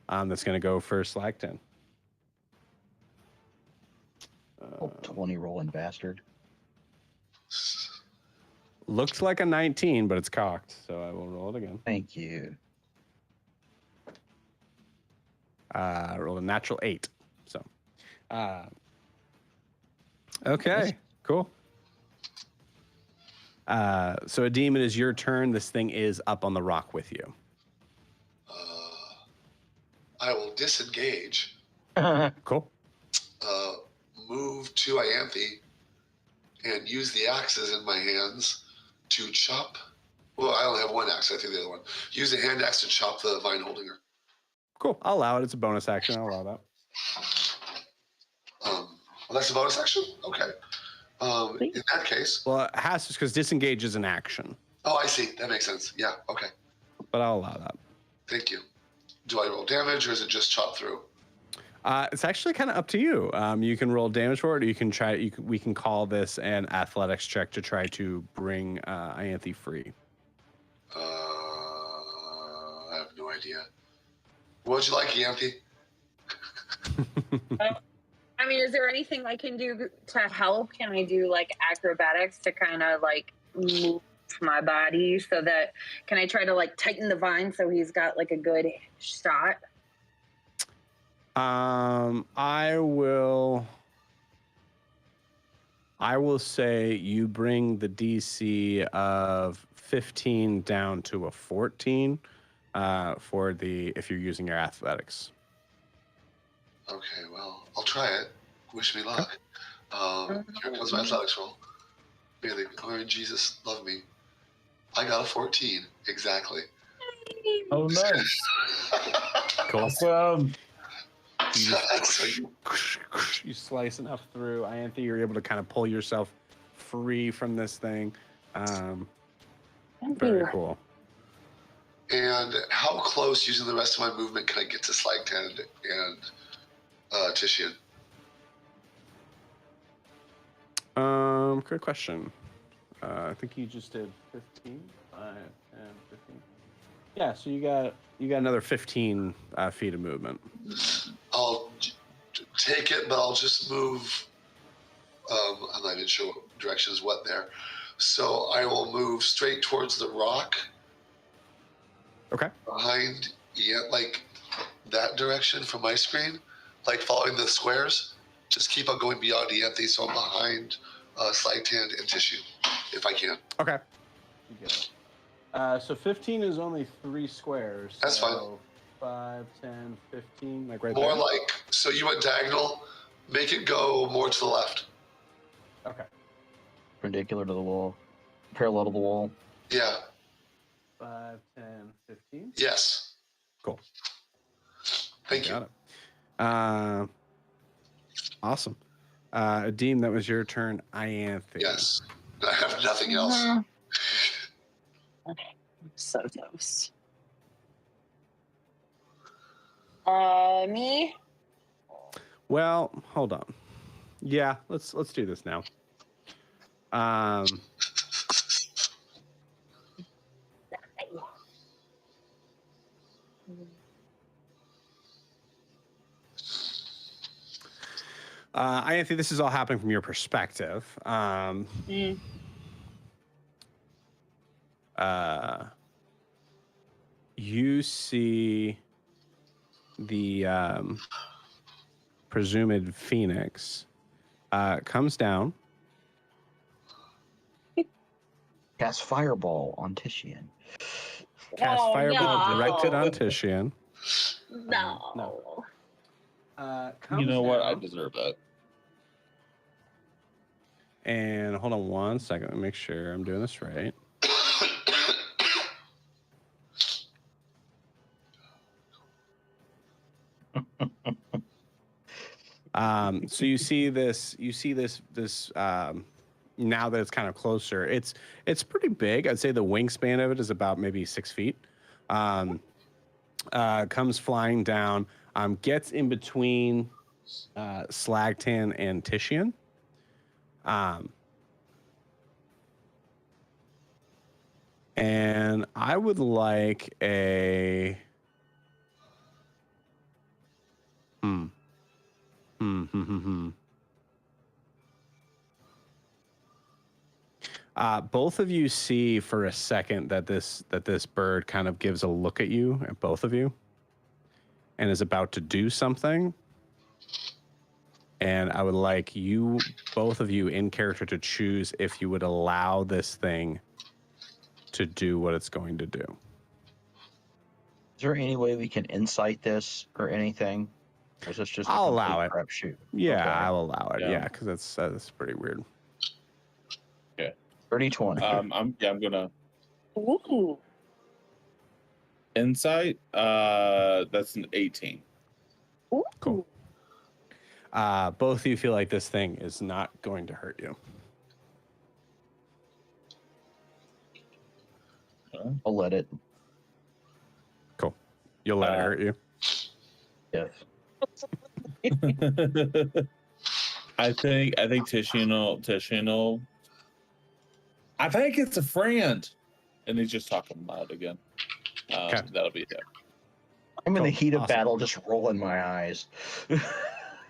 That's going to go for Slagton. 20 rolling bastard. Looks like a 19, but it's cocked, so I will roll it again. Thank you. Rolled a natural 8. So, okay, cool. So Adim, it is your turn. This thing is up on the rock with you. I will disengage. Cool. Move to Ianthe and use the axes in my hands to chop. Well, I only have one axe. I threw the other one. Use the hand axe to chop the vine holdinger. Cool. I'll allow it. It's a bonus action. I'll allow that. Well, that's a bonus action? Okay. In that case. Well, it has to, because disengage is an action. Oh, I see. That makes sense. Yeah. Okay. But I'll allow that. Thank you. Do I roll damage or is it just chop through? It's actually kind of up to you. You can roll damage for it, or you can try. We can call this an athletics check to try to bring Ianthe free. I have no idea. What would you like, Ianthe? I mean, is there anything I can do to help? Can I do like acrobatics to kind of like move my body so that, can I try to like tighten the vine so he's got like a good shot? I will say you bring the DC of 15 down to a 14. for the if you're using your athletics. Okay, well, I'll try it. Wish me luck. Here comes my athletics roll. May the glory of Jesus love me. I got a 14, exactly. Oh, nice. Cool. Awesome. You slice enough through. Ianthe, you're able to kind of pull yourself free from this thing. Very cool. And how close, using the rest of my movement, can I get to Slagtand and Titian? Good question. I think you just did 15, 5, 10, 15. Yeah, so you got another 15 feet of movement. I'll take it, but I'll just move. I'm not even sure what direction is what there. So I will move straight towards the rock. Okay. Behind, like that direction from my screen, like following the squares. Just keep on going beyond Ianthe, so I'm behind Slagtand and Tissue, if I can. Okay. You get it. So 15 is only 3 squares. That's fine. 5, 10, 15, like right More there? like, so you went diagonal, make it go more to the left. Okay. Perpendicular to the wall. Parallel to the wall. Yeah, 5, 10, 15. yes. Cool. Thank you. Got it. Awesome. Adeem, that was your turn. Ianthe. Yes. I have nothing else. Okay. So close. Me? Well, hold on. Yeah, let's do this now. I think this is all happening from your perspective. You see the presumed phoenix comes down. Cast fireball on Titian. Cast Oh, fireball no. directed on Titian. No. No. You know what? I down. deserve that. And hold on one second. Let me make sure I'm doing this right. So you see this now that it's kind of closer, it's pretty big. I'd say the wingspan of it is about maybe 6 feet. Comes flying down, gets in between Slagtan and Titian. And I would like a both of you see for a second that this bird kind of gives a look at you, at both of you, and is about to do something. And I would like you, both of you in character, to choose if you would allow this thing to do what it's going to do. Is there any way we can insight this or anything? Or is this just I'll allow it. Crapshoot? Yeah, Okay. I'll allow it. Yeah. Yeah, because that's pretty weird. 30-20. I'm gonna Ooh. insight. That's an 18. Ooh. Cool. Both of you feel like this thing is not going to hurt you. I'll let it. Cool. You'll let it hurt you. Yes. I think Titian will. I think it's a friend, and he's just talking loud again. Okay. That'll be it. I'm in the Cool. heat of Awesome. battle, just rolling my eyes.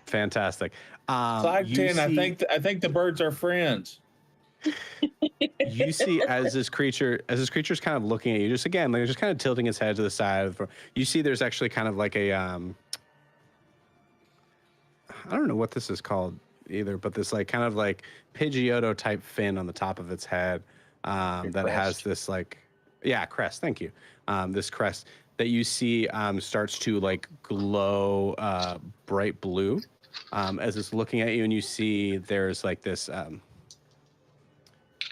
Fantastic. you Slagtan, see- I think the birds are friends. You see as this creature's kind of looking at you, just again, like just kind of tilting its head to the side. You see there's actually kind of like a I don't know what this is called either, but this like kind of like Pidgeotto type fin on the top of its head that has crest. this like, yeah, crest. Thank you. This crest. that you see starts to like glow bright blue as it's looking at you, and you see there's like this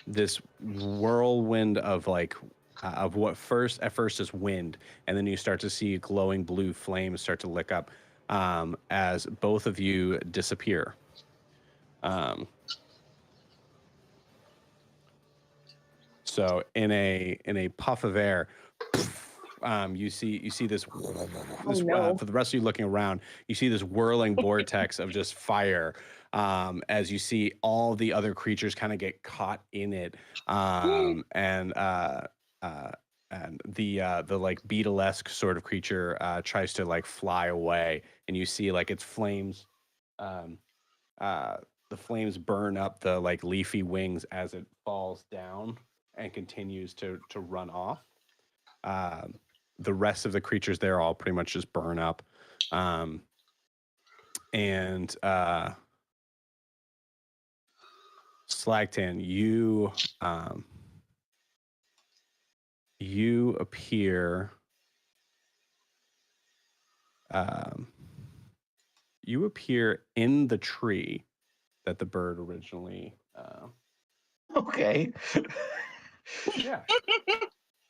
this whirlwind of like of what at first is wind, and then you start to see glowing blue flames start to lick up as both of you disappear. So in a puff of air, you see this, no. for the rest of you looking around, you see this whirling vortex of just fire as you see all the other creatures kind of get caught in it, and the like beetle-esque sort of creature tries to like fly away, and you see like its flames, the flames burn up the like leafy wings as it falls down and continues to run off. The rest of the creatures there all pretty much just burn up. And Slagtan, you appear in the tree that the bird originally Okay. yeah.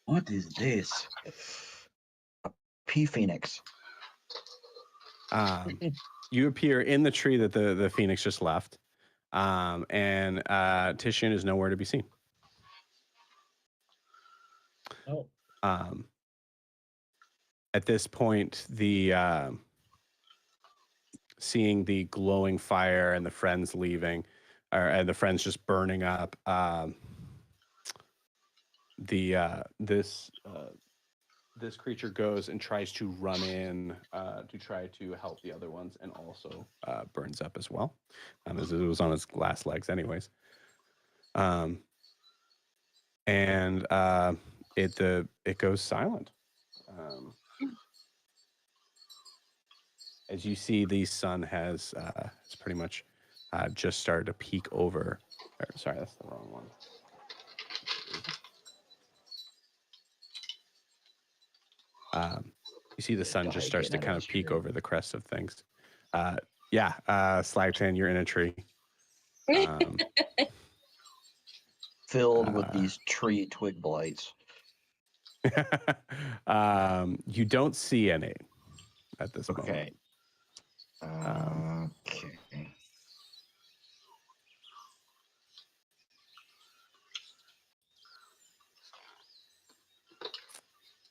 What is this? A pea phoenix. You appear in the tree that the phoenix just left, and Titian is nowhere to be seen. Oh. At this point, seeing the glowing fire and the friends leaving, and the friends just burning up, this creature goes and tries to run in to try to help the other ones, and also burns up as well, as it was on its last legs anyways. And it goes silent. As you see, the sun has pretty much just started to peek over. Sorry, that's the wrong one. You see the sun just starts to kind of peek over the crest of things. Slagtan, you're in a tree. Filled with these tree twig blights. You don't see any at this moment. Okay. Okay.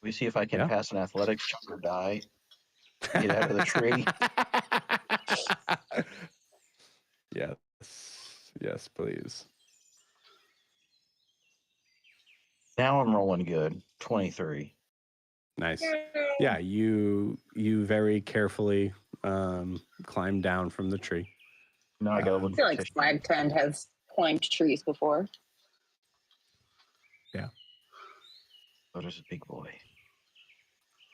We see if I can pass an athletics check or die. Get out of the tree. Yes, please. Now I'm rolling good. 23. Nice. Yeah, you very carefully climb down from the tree. No, I gotta I look. feel like Slagtan has climbed trees before. Yeah. Oh, there's a big boy.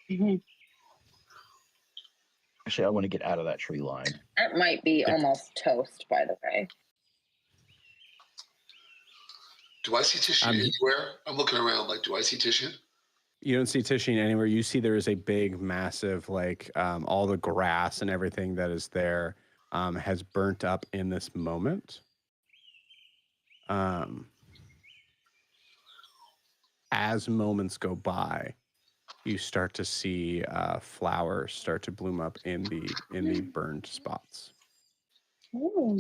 Mm-hmm. Actually, I want to get out of that tree line. That might be almost toast, by the way. Do I see Titian anywhere? I'm looking around like, do I see Titian? You don't see Titian anywhere. You see there is a big, massive, like all the grass and everything that is there has burnt up in this moment. As moments go by, you start to see flowers start to bloom up in the burned spots. Ooh.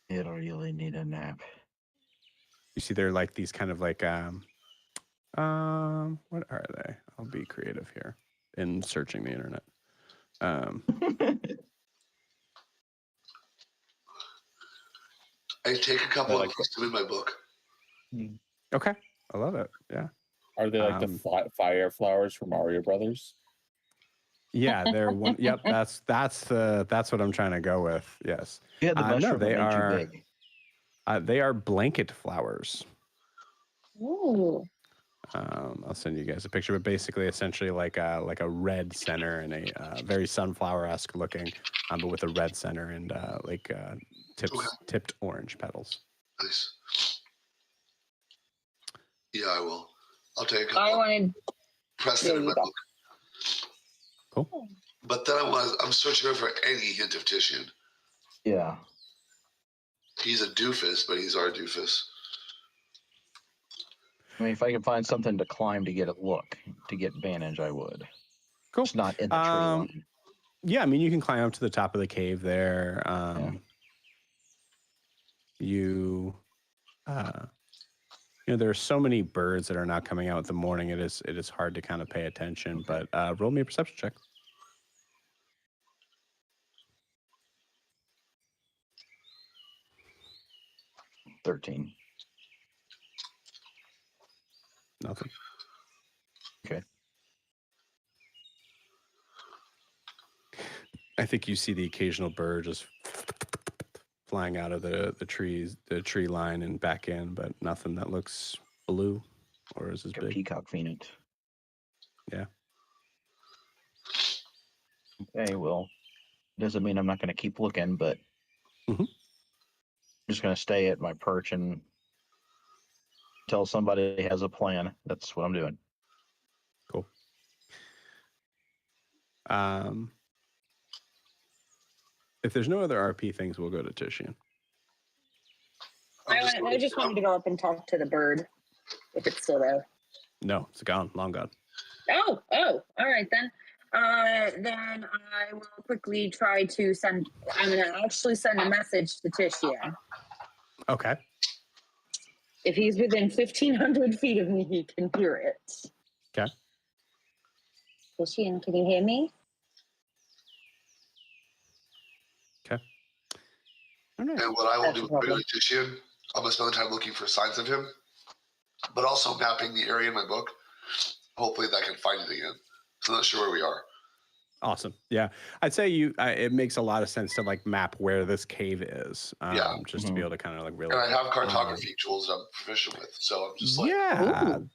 It'll really need a nap. You see they're like these kind of like what are they? I'll be creative here in searching the internet. I take a couple and post them in my book. Okay, I love it. Yeah. Are they like the fire flowers from Mario Brothers? Yeah, they're one. Yep, that's what I'm trying to go with. Yes. Yeah, the mushroom they that made are. you big. They are blanket flowers. Ooh. I'll send you guys a picture, but basically, essentially like a red center and a very sunflower-esque looking, but with a red center and tipped orange petals. Nice. Yeah, I will. I'll take a I couple. wanted. Preston There in you my go. book. Cool. But then I'm searching for any hint of Titian. Yeah. He's a doofus, but he's our doofus. I mean, if I could find something to climb to get a look, to get vantage, I would. Cool. It's not in the tree line. Yeah, I mean, you can climb up to the top of the cave there. You know, there are so many birds that are not coming out in the morning. It is hard to kind of pay attention. But roll me a perception check. 13. Nothing. Okay. I think you see the occasional bird just flying out of the tree line and back in, but nothing that looks blue or is as Like a big. peacock phoenix. Yeah. Okay, well, doesn't mean I'm not going to keep looking, but Mhm. I'm just going to stay at my perch and until somebody has a plan. That's what I'm doing. Cool. If there's no other RP things, we'll go to Titian. I just wanted to go up and talk to the bird, if it's still there. No, it's gone. Long gone. Oh, all right then. Then I will quickly try to send. I'm gonna actually send a message to Titian. Okay. If he's within 1,500 feet of me, he can hear it. Okay. Titian, can you hear me? Okay. All right. And what I will That's do a with problem. regular Titian, I'm going to spend the time looking for signs of him, but also mapping the area in my book. Hopefully that I can find it again. So I'm not sure where we are. Awesome. Yeah, I'd say it makes a lot of sense to like map where this cave is. Yeah. Just to be able to kind of like really. And I have cartography tools I'm proficient with, so I'm just like, Yeah, Ooh.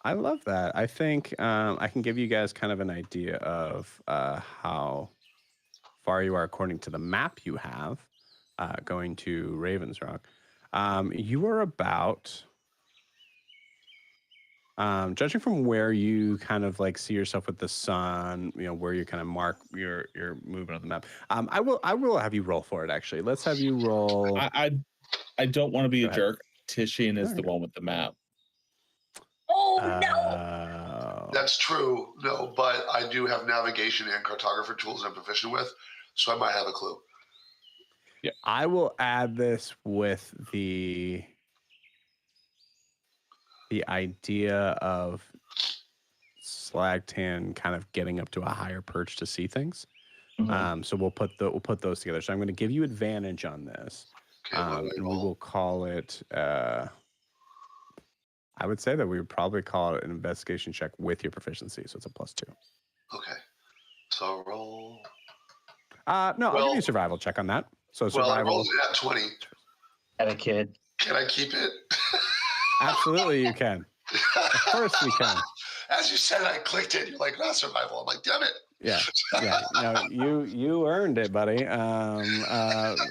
I love that. I think I can give you guys kind of an idea of how far you are according to the map you have going to Ravens Rock. You are about. Judging from where you kind of like see yourself with the sun, you know, where you kind of mark your movement on the map. I will have you roll for it. Actually, let's have you roll. I don't want to be Go a ahead. jerk. Titian is All the right. one with the map. Oh no! that's true. No, but I do have navigation and cartographer tools I'm proficient with, so I might have a clue. I will add this with the idea of Slagtan kind of getting up to a higher perch to see things. Mhm. So we'll put those together. So I'm going to give you advantage on this, Okay, what do I and we roll? will call it. I would say that we would probably call it an investigation check with your proficiency, so it's a +2. Okay, so I'll roll. No, I'll give you Well- a survival check on that. So Well, I survival. rolled it at 20. Had a kid. Can I keep it? Absolutely, you can. Of course, you can. As you said, I clicked it. You're like, not survival. I'm like, damn it. Yeah. No, you earned it, buddy.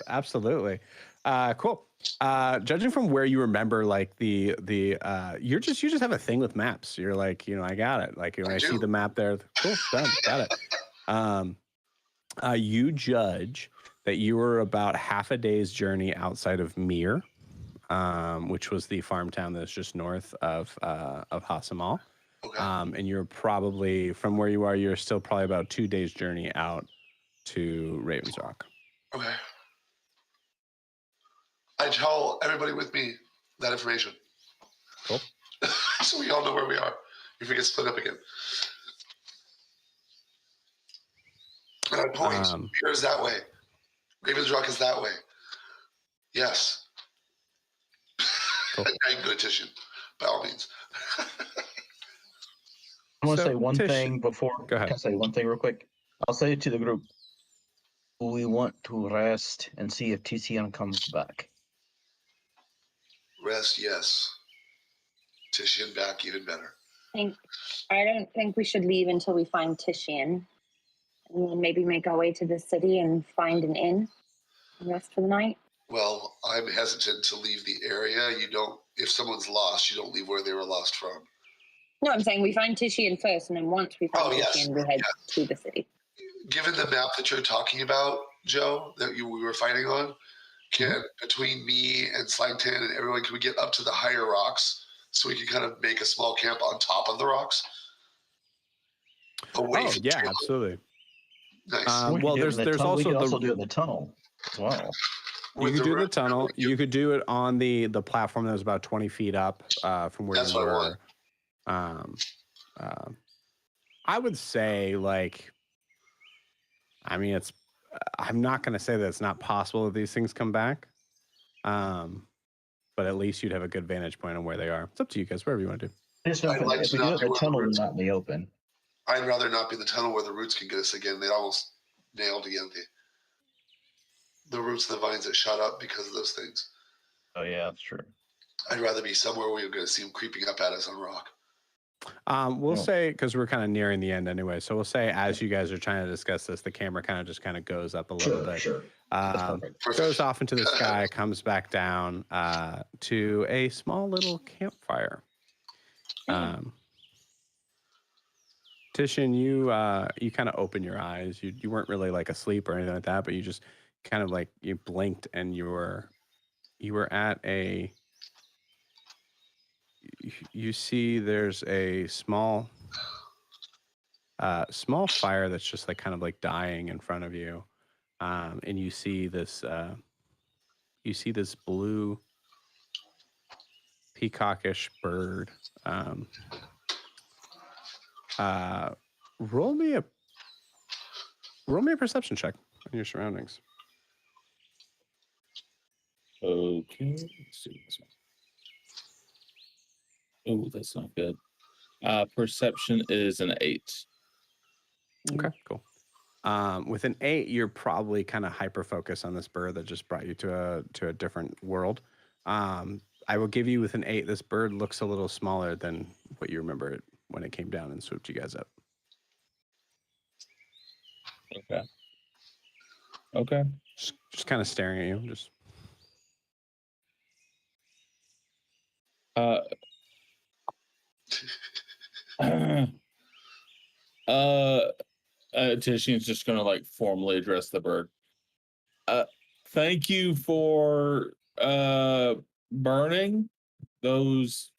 Absolutely. Cool. Judging from where you remember, like you just have a thing with maps. You're like, you know, I got it. Like when I see do. the map there, cool, done, got it. You judge that you were about half a day's journey outside of Mir, which was the farm town that's just north of Hasamal. Okay. And you're probably, from where you are, you're still probably about 2 days journey out to Ravens Rock. Okay. I tell everybody with me that information. Cool. So we all know where we are if we get split up again. And I point, here's that way. Ravens Rock is that way. Yes. Cool. I'm good, Titian, by all means. I want to So, say one Tish, thing before. go ahead. Can I say one thing real quick? I'll say it to the group. We want to rest and see if TCN comes back. Rest, yes. Titian back, even better. I don't think we should leave until we find Titian. And then maybe make our way to the city and find an inn and rest for the night. Well, I'm hesitant to leave the area. You don't, if someone's lost, you don't leave where they were lost from. No, I'm saying we find Titian first, and then once we find Titian, we head to the city. Given the map that you're talking about, Joe, that we were fighting on, can between me and Slagtan and everyone, can we get up to the higher rocks so we can kind of make a small camp on top of the rocks? Away from yeah, absolutely. Nice. We there's could also also do it in the tunnel as well. You could do the tunnel. You could do it on the platform that was about 20 feet up from where you were. I would say, like, I mean, I'm not going to say that it's not possible that these things come back. But at least you'd have a good vantage point on where they are. It's up to you guys, wherever you want to do. If we do it in the tunnel, not in the open. I'd rather not be in the tunnel where the roots can get us again. They almost nailed again the roots of the vines that shot up because of those things. Oh, yeah, that's true. I'd rather be somewhere where we're going to see them creeping up at us on rock. We'll say, because we're kind of nearing the end anyway, so we'll say as you guys are trying to discuss this, the camera kind of goes up a little bit. Sure. Goes off into the sky, comes back down to a small little campfire. Titian, you kind of open your eyes. You weren't really like asleep or anything like that, but you just kind of like you blinked and you were at a. You see, there's a small fire that's just like kind of like dying in front of you, and you see this blue peacockish bird. Roll me a perception check on your surroundings. Okay, let's see this one. Oh, that's not good. Perception is an 8. Okay, cool. With an 8, you're probably kind of hyper focused on this bird that just brought you to a different world. I will give you with an 8, this bird looks a little smaller than what you remember it when it came down and swooped you guys up. Okay. Just kind of staring at you. Just. Titian's just gonna like formally address the bird. Thank you for burning those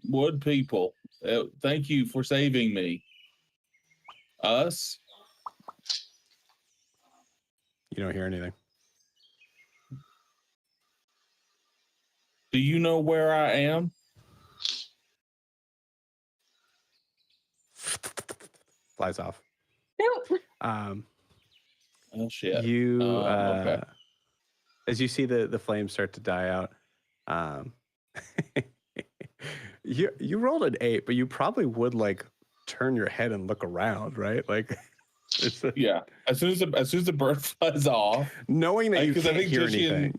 wood people. Thank you for saving me. Us? You don't hear anything. Do you know where I am? Flies off. Nope. Oh shit. You okay. As you see the flames start to die out, you rolled an 8, but you probably would like turn your head and look around, right? Like, yeah. As soon as the bird flies off, knowing that you can't hear anything.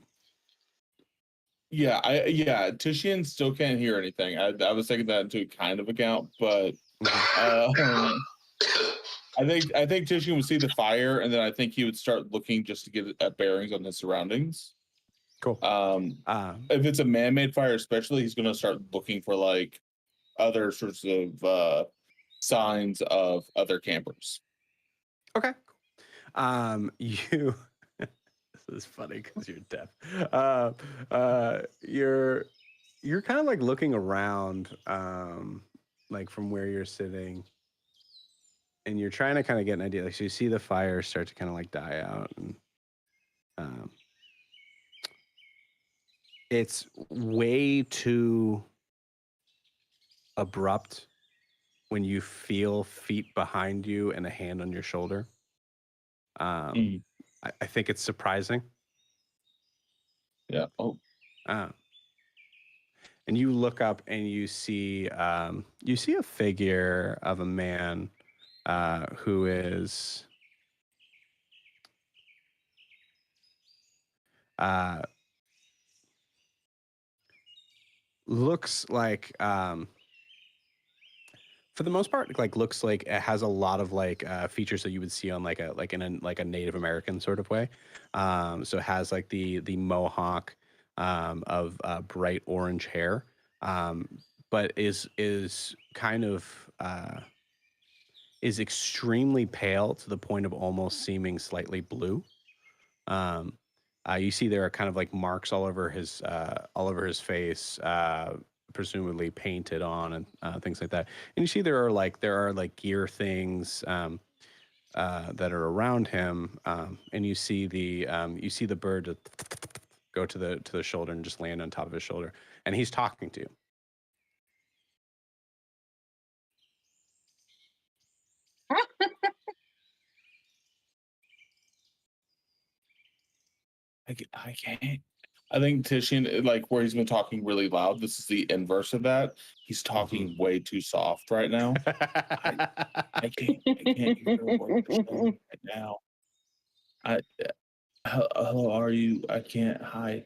Yeah, Titian still can't hear anything. I was taking that into kind of account, but I think Titian would see the fire, and then I think he would start looking just to get at bearings on his surroundings. Cool. If it's a man-made fire, especially, he's going to start looking for like other sorts of signs of other campers. Okay. You. This is funny because you're deaf. You're kind of like looking around, like from where you're sitting, and you're trying to kind of get an idea. Like, so you see the fire start to kind of like die out, and it's way too abrupt when you feel feet behind you and a hand on your shoulder. I think it's surprising. Yeah. Oh. And you look up and you see a figure of a man who is looks like for the most part, like looks like it has a lot of like features that you would see on like a Native American sort of way. So it has like the mohawk of bright orange hair, but but is kind of is extremely pale to the point of almost seeming slightly blue. You see there are kind of like marks all over his face, presumably painted on, and things like that. And you see there are like gear things that are around him, and you see the bird go to the shoulder and just land on top of his shoulder, and he's talking to you. I can't. I think Titian, like where he's been talking really loud, this is the inverse of that. He's talking way too soft right now. I can't hear what you're saying right now. Hello, are you? I can't. Hi.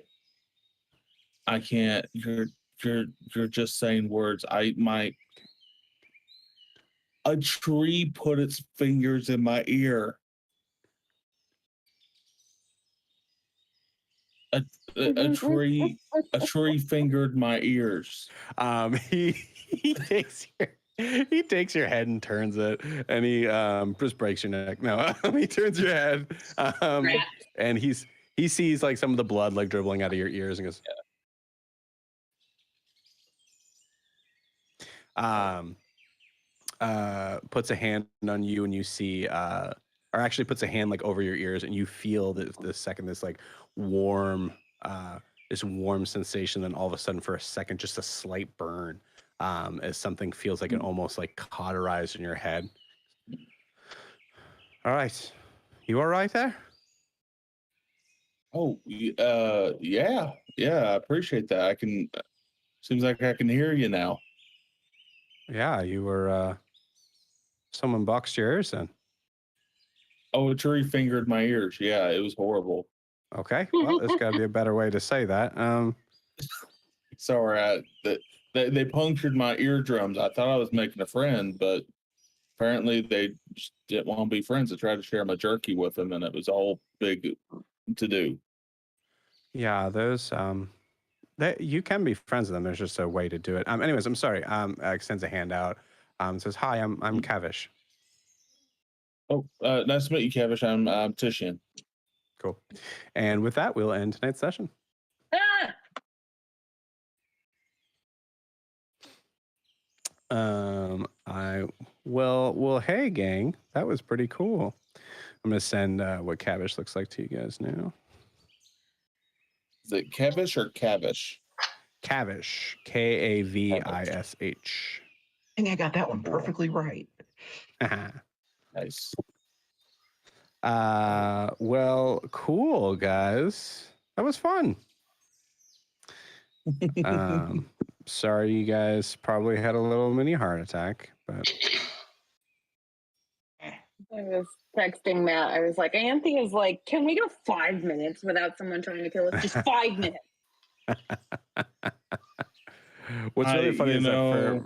I can't. You're just saying words. A tree put its fingers in my ear. A tree fingered my ears. He takes your head and turns it, and he just breaks your neck. No, he turns your head, and he sees like some of the blood like dribbling out of your ears, and goes, puts a hand on you, and you see, or actually puts a hand like over your ears, and you feel this second this like warm sensation. Then all of a sudden, for a second, just a slight burn, as something feels like it almost like cauterized in your head. All right, you all right there? Oh, yeah. I appreciate that. I can. Seems like I can hear you now. Yeah, you were. Someone boxed your ears then. Oh, a tree fingered my ears. Yeah, it was horrible. Okay, well, there's got to be a better way to say that. Sorry, they punctured my eardrums. I thought I was making a friend, but apparently they just didn't want to be friends. I tried to share my jerky with them, and it was a whole big to do. Yeah, those you can be friends with them. There's just a way to do it. Anyways, I'm sorry. Extends a hand out. Says, "Hi, I'm Kavish." Oh, nice to meet you, Kavish. I'm Titian. Cool. And with that, we'll end tonight's session. Well, hey, gang, that was pretty cool. I'm gonna send what Kavish looks like to you guys now. Is it Kavish or Kavish? Kavish, Kavish. I think I got that one perfectly right. Nice. Well, cool, guys. That was fun. Sorry you guys probably had a little mini heart attack, but I was texting Matt. I was like, Anthea's like, can we go 5 minutes without someone trying to kill us? Just 5 minutes. What's really funny is that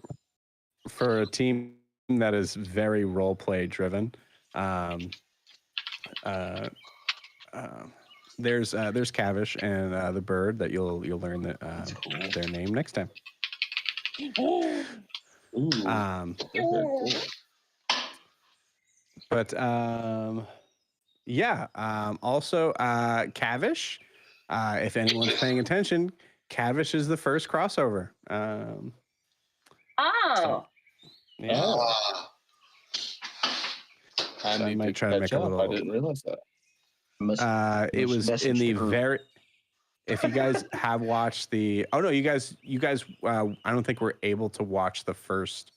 for a team that is very role play driven, there's Kavish and the bird that you'll learn that their name next time. Ooh, cool. But yeah. Also, Kavish. If anyone's paying attention, Kavish is the first crossover. Oh. Yeah. I might try to make a little. I didn't realize that. It was in the very. If you guys have watched the, oh no, you guys, I don't think we're able to watch the first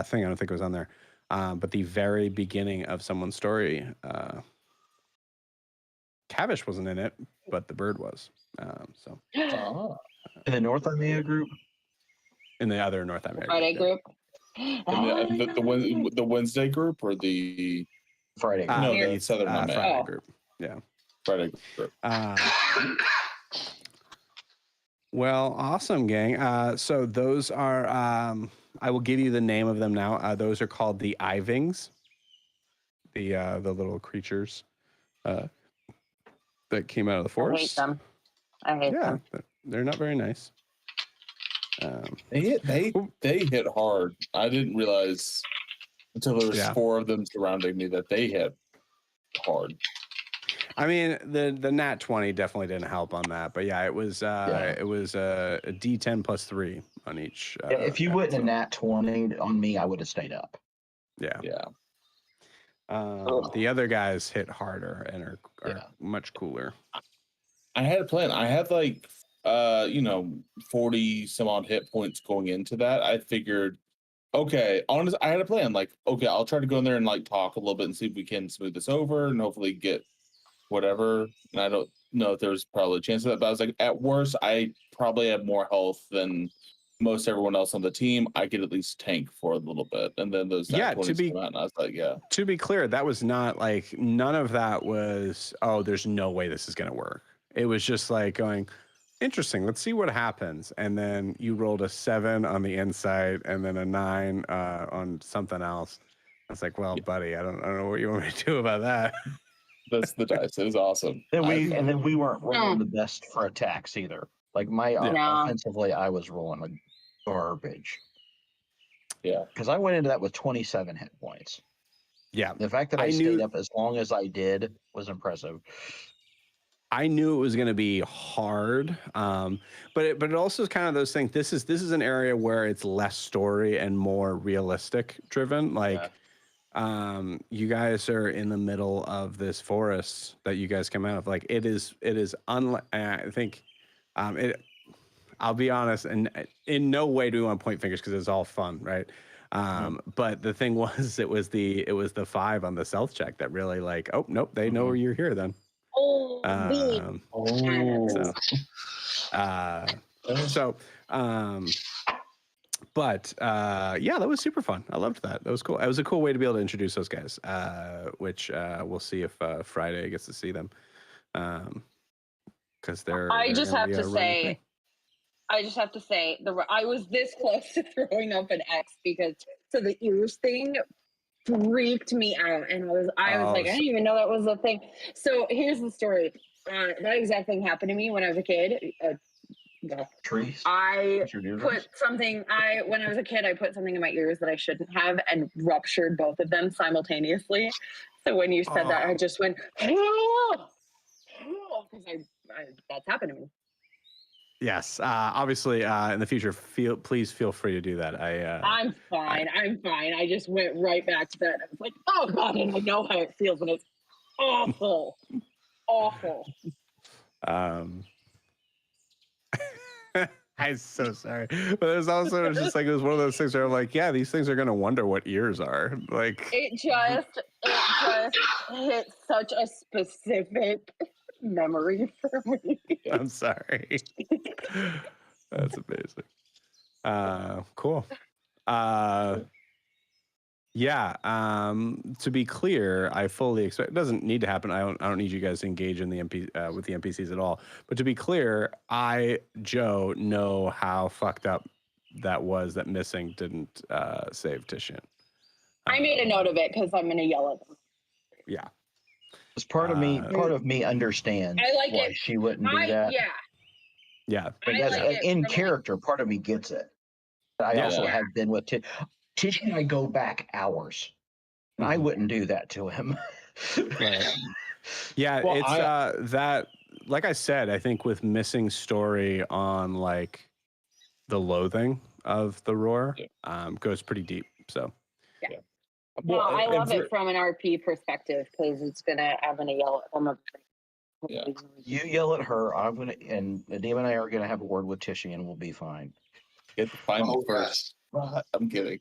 thing. I don't think it was on there, but the very beginning of someone's story, Kavish wasn't in it, but the bird was. So in the North Imaea group, in the other North Imaea Friday group. The Wednesday group or the Friday group? No, the Southern Friday group. Yeah, Friday group. Well, awesome, gang. So those are, I will give you the name of them now. Those are called the Ivings, the little creatures that came out of the forest. I hate them. Yeah, they're not very nice. They hit hard. I didn't realize until there was 4 of them surrounding me that they hit hard. I mean, the nat 20 definitely didn't help on that, but yeah, it was a D10 plus 3 on each. If you wouldn't have nat 20 on me, I would have stayed up. Yeah. Yeah. The other guys hit harder and are much cooler. I had a plan. I had like 40 some odd hit points going into that. I figured, okay, honestly, I had a plan. Like, okay, I'll try to go in there and like talk a little bit and see if we can smooth this over and hopefully get whatever. And I don't know if there's probably a chance of that, but I was like, at worst, I probably have more health than most everyone else on the team. I could at least tank for a little bit. And then those nat 20s come out and I was like, to be clear, that was not like, none of that was, oh, there's no way this is going to work. It was just like going, interesting, let's see what happens. And then you rolled a 7 on the insight and then a 9 on something else. I was like, well, buddy, I don't know what you want me to do about that. That's the dice. It was awesome. And then we weren't rolling the best for attacks either. Like my offensively, I was rolling like garbage. Yeah. Because I went into that with 27 hit points. Yeah. The fact that I stayed up as long as I did was impressive. I knew it was going to be hard, but it also is kind of those things. This is an area where it's less story and more realistic driven. Like, you guys are in the middle of this forest that you guys come out of. Like, it is I think, I'll be honest, and in no way do we want to point fingers because it's all fun, right? But the thing was, it was the 5 on the stealth check that really like, oh nope, they know you're here then. But yeah, that was super fun. I loved that. That was cool. It was a cool way to be able to introduce those guys, which we'll see if Friday gets to see them, because I just have to say, I was this close to throwing up an X because the ears thing freaked me out, and I was like, I didn't even know that was a thing. So here's the story. That exact thing happened to me when I was a kid. Trees. When I was a kid, I put something in my ears that I shouldn't have and ruptured both of them simultaneously. So when you said that, I just went, because that's happened to me. Yes, obviously, in the future, please feel free to do that. I'm fine. I just went right back to that. I was like, oh God, and I know how it feels, and it's awful. Awful. I'm so sorry, but there's also just like, it was one of those things where I'm like, yeah, these things are gonna wonder what ears are like. It just hit such a specific memory for me. I'm sorry. That's amazing. Cool. Yeah. To be clear, I fully expect it doesn't need to happen. I don't need you guys to engage in the with the NPCs at all. But to be clear, Joe, know how fucked up that was that missing didn't save Titian. I made a note of it because I'm gonna yell at them. Yeah. It's part of me understands why she wouldn't do that. Yeah. But in character, part of me gets it. I also have been with Tish and I go back hours. And I wouldn't do that to him. Right. Yeah, well, it's that, like I said, I think with missing story on like the loathing of the roar goes pretty deep. So yeah. Well, I love it from an RP perspective because it's gonna. I'm gonna yell at them. Yeah. You yell at her. And Nadim and I are gonna have a word with Tishy, and we'll be fine. Get the final first. I'm kidding.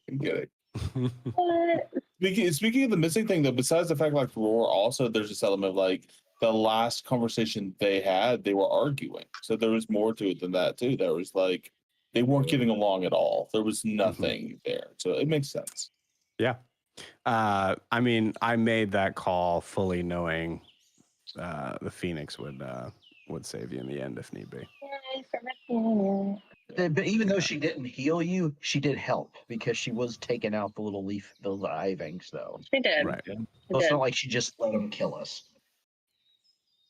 Speaking of the missing thing, though, besides the fact like roar, also there's this element of like the last conversation they had, they were arguing. So there was more to it than that too. There was like they weren't getting along at all. There was nothing there. So it makes sense. Yeah. I mean, I made that call fully knowing the Phoenix would save you in the end if need be. But even though she didn't heal you, she did help because she was taking out the little ivings, though. She did. Right. It's not like she just let them kill us.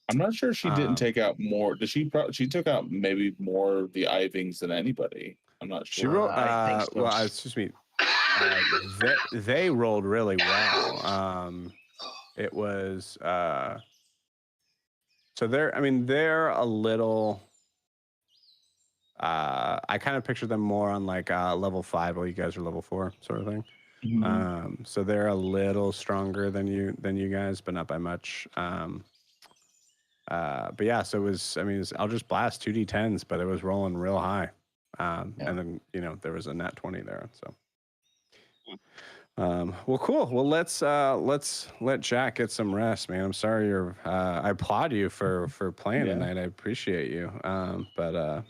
I'm not sure she didn't take out more. She took out maybe more of the ivings than anybody. I'm not She sure. rolled. I think so. Well, excuse me. They rolled really well. It was so they're. I mean, they're a little. I kind of picture them more on like level 5, while you guys are level 4, sort of thing. So they're a little stronger than you guys, but not by much. But yeah, so it was. I mean, it was Eldritch Blast 2d10s, but it was rolling real high. And then there was a nat 20 there. So. Well, cool. Well, let's let Jack get some rest, man. I'm sorry I applaud you for playing tonight. I appreciate you. But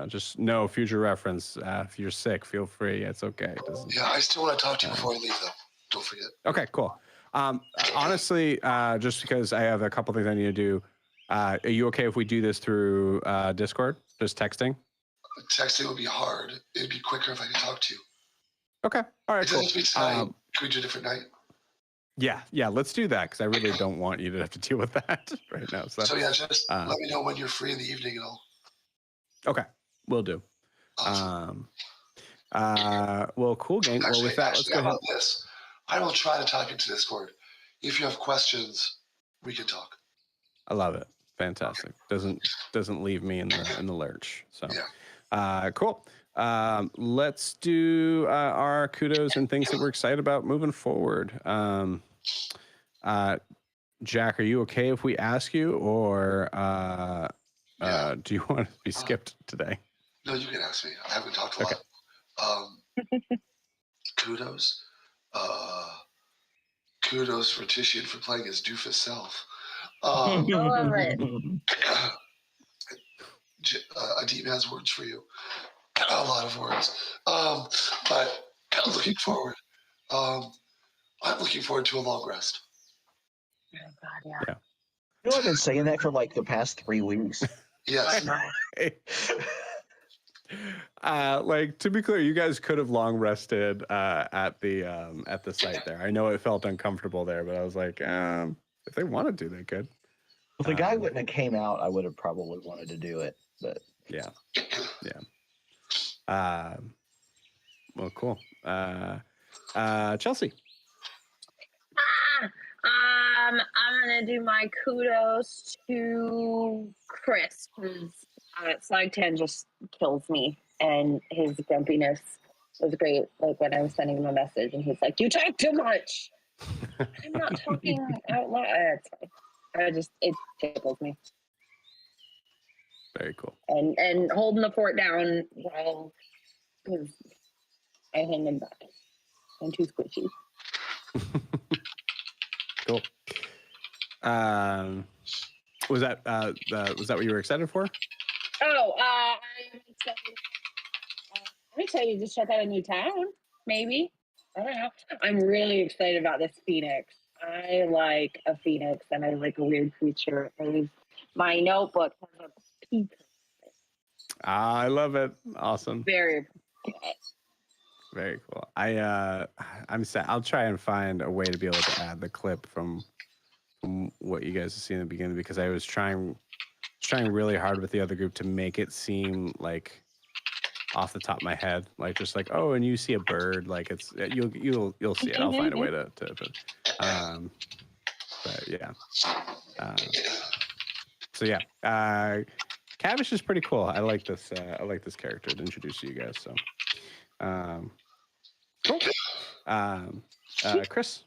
just no future reference. If you're sick, feel free. It's okay. Yeah, I still want to talk to you before I leave, though. Don't forget. Okay, cool. Honestly, just because I have a couple things I need to do, are you okay if we do this through Discord? Just texting? Texting would be hard. It'd be quicker if I could talk to you. Okay. All right, It cool. doesn't speak tonight. Can we do a different night? Yeah, let's do that, because I really don't want you to have to deal with that right now. So yeah, just let me know when you're free in the evening and I'll. Okay, will do. Awesome. Well, cool, gang. Well, with that, let's go how ahead. about this? I will try to type into Discord. If you have questions, we can talk. I love it. Fantastic. Doesn't leave me in the lurch. So, cool. Let's do our kudos and things that we're excited about moving forward. Jack, are you okay if we ask you, or do you want to be skipped today? No, you can ask me. I haven't talked a lot. Kudos. Kudos for Titian for playing his doofus self. I love it. Adim has words for you. A lot of words. But I'm looking forward. I'm looking forward to a long rest. Oh God, yeah. You know, I've been saying that for like the past 3 weeks. Yes. Like, to be clear, you guys could have long rested at the site there. I know it felt uncomfortable there, but I was like, if they wanted to, they could. If the guy wouldn't have came out, I would have probably wanted to do it. But yeah. Well, cool. Chelsea. I'm gonna do my kudos to Chris, because Slide 10 just kills me, and his grumpiness was great. Like when I was sending him a message, and he's like, "You talk too much." I'm not talking out loud. It's fine. It tickles me. Very cool. And holding the fort down while, because I hang him back. I'm too squishy. Cool. Was that what you were excited for? Oh, I'm excited to check out a new town. Maybe, I don't know. I'm really excited about this phoenix. I like a phoenix, and I like a weird creature. My notebook has a peak. I love it. Awesome. Very. Very cool. I'm sad. I'll try and find a way to be able to add the clip from what you guys have seen in the beginning, because I was trying really hard with the other group to make it seem like off the top of my head, like just like, oh, and you see a bird, like it's you'll see it. I'll find a way to but yeah. So yeah, Cavish is pretty cool. I like this character to introduce to you guys. So cool. Chris.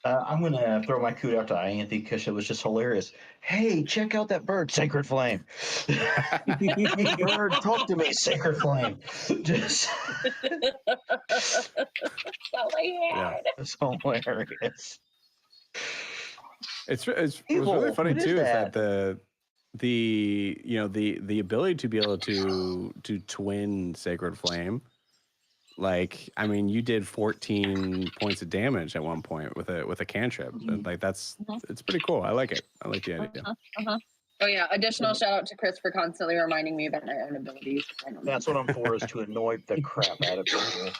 I'm going to throw my kudos out to Ianthe because it was just hilarious. Hey, check out that bird, Sacred Flame. Bird, talk to me, Sacred Flame. Just it's hilarious. It's what's really funny too is that the ability to be able to twin Sacred Flame. Like, I mean, you did 14 points of damage at one point with a cantrip. Like it's pretty cool. I like it. I like the idea. Oh yeah! Additional shout out to Chris for constantly reminding me about my own abilities. That's what I'm for, is to annoy the crap out of people.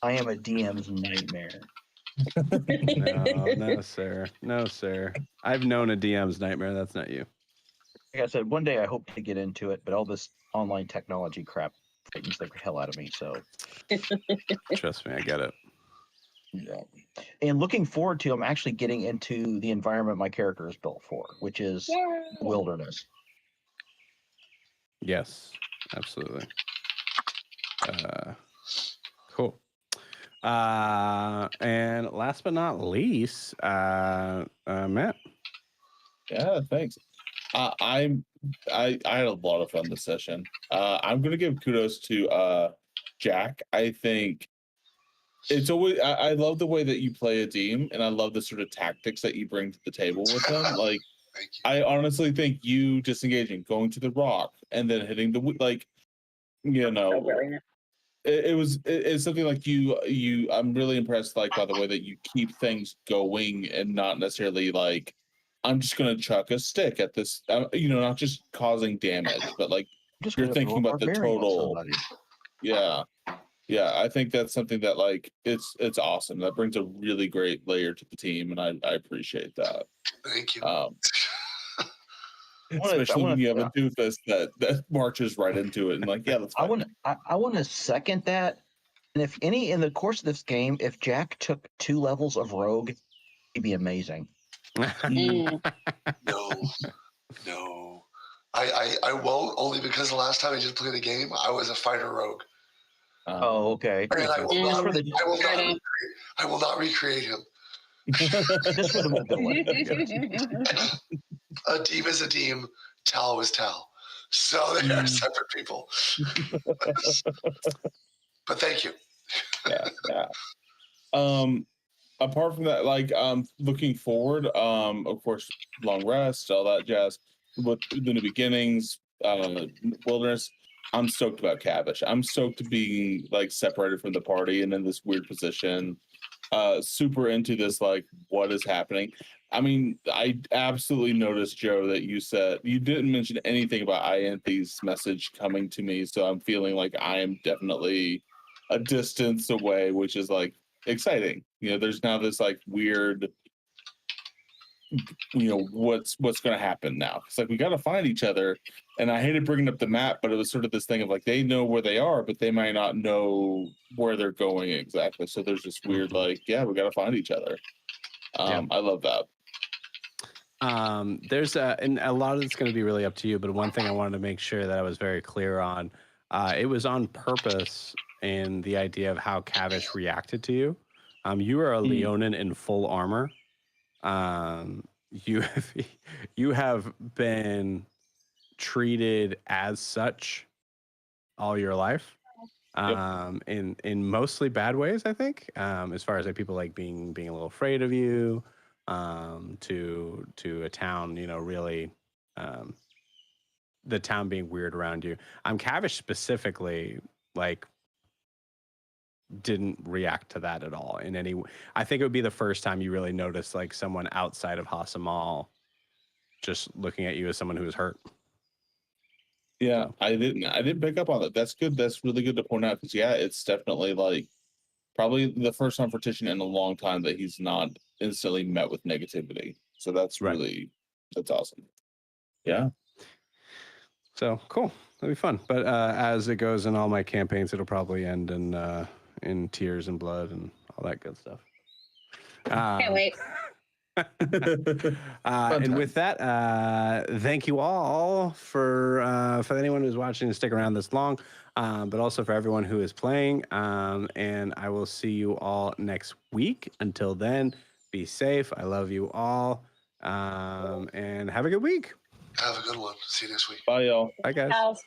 I am a DM's nightmare. No, sir. I've known a DM's nightmare. That's not you. Like I said, one day I hope to get into it, but all this online technology crap frightens the hell out of me. So Trust me, I get it. yeah. And looking forward to, I'm actually getting into the environment my character is built for, which is wilderness. Yes, absolutely. Cool. And last but not least, Matt. Yeah, thanks. I had a lot of fun this session. I'm gonna give kudos to Jack. I think it's always I love the way that you play a team, and I love the sort of tactics that you bring to the table with them. Like, Thank you. I honestly think you disengaging, going to the rock, and then hitting the like, you know, it's something like you. I'm really impressed, like, by the way that you keep things going and not necessarily like, I'm just gonna chuck a stick at this, not just causing damage, but like Just you're gonna thinking throw a about the barbarian at total. somebody. Yeah. Yeah, I think that's something that like it's awesome. That brings a really great layer to the team, and I appreciate that. Thank you. Especially when you have a doofus that marches right into it and like, yeah, that's fine. I want to second that. And if any in the course of this game, if Jack took 2 levels of rogue, he'd be amazing. No. I won't, only because the last time I just played a game, I was a fighter rogue. Oh, okay. And I will not recreate him. Just for the mobility. A team is a team, Tal was Tal. So they are separate people. But thank you. Yeah. Apart from that, like looking forward, of course, long rest, all that jazz, with the new beginnings, wilderness. I'm stoked about Cavish. I'm stoked to be like separated from the party and in this weird position. Super into this, like, what is happening. I mean, I absolutely noticed, Joe, that you said you didn't mention anything about Ianthe's message coming to me, so I'm feeling like I am definitely a distance away, which is like exciting. There's now this like weird, what's going to happen now. It's like we got to find each other, and I hated bringing up the map, but it was sort of this thing of like they know where they are, but they might not know where they're going exactly. So there's this weird like, yeah, we got to find each other. I love that. There's and a lot of it's going to be really up to you, but one thing I wanted to make sure that I was very clear on, it was on purpose in the idea of how Cavish reacted to you. You are a Leonin in full armor. You have been treated as such all your life, in mostly bad ways, I think, as far as like people like being a little afraid of you, to a town, really, the town being weird around you. Cavish specifically, like, didn't react to that at all in any way. I think it would be the first time you really noticed like someone outside of Hasamal just looking at you as someone who was hurt. Yeah, I didn't pick up on that. That's good. That's really good to point out, because it's definitely like probably the first time for Titian in a long time that he's not instantly met with negativity. So that's that's awesome. Yeah. So cool. That'll be fun. But as it goes in all my campaigns, it'll probably end in tears and blood and all that good stuff. Can't wait. And with that, thank you all for anyone who's watching to stick around this long, but also for everyone who is playing. And I will see you all next week. Until then, be safe. I love you all, and have a good week. Have a good one. See you next week. Bye, y'all. Bye, guys.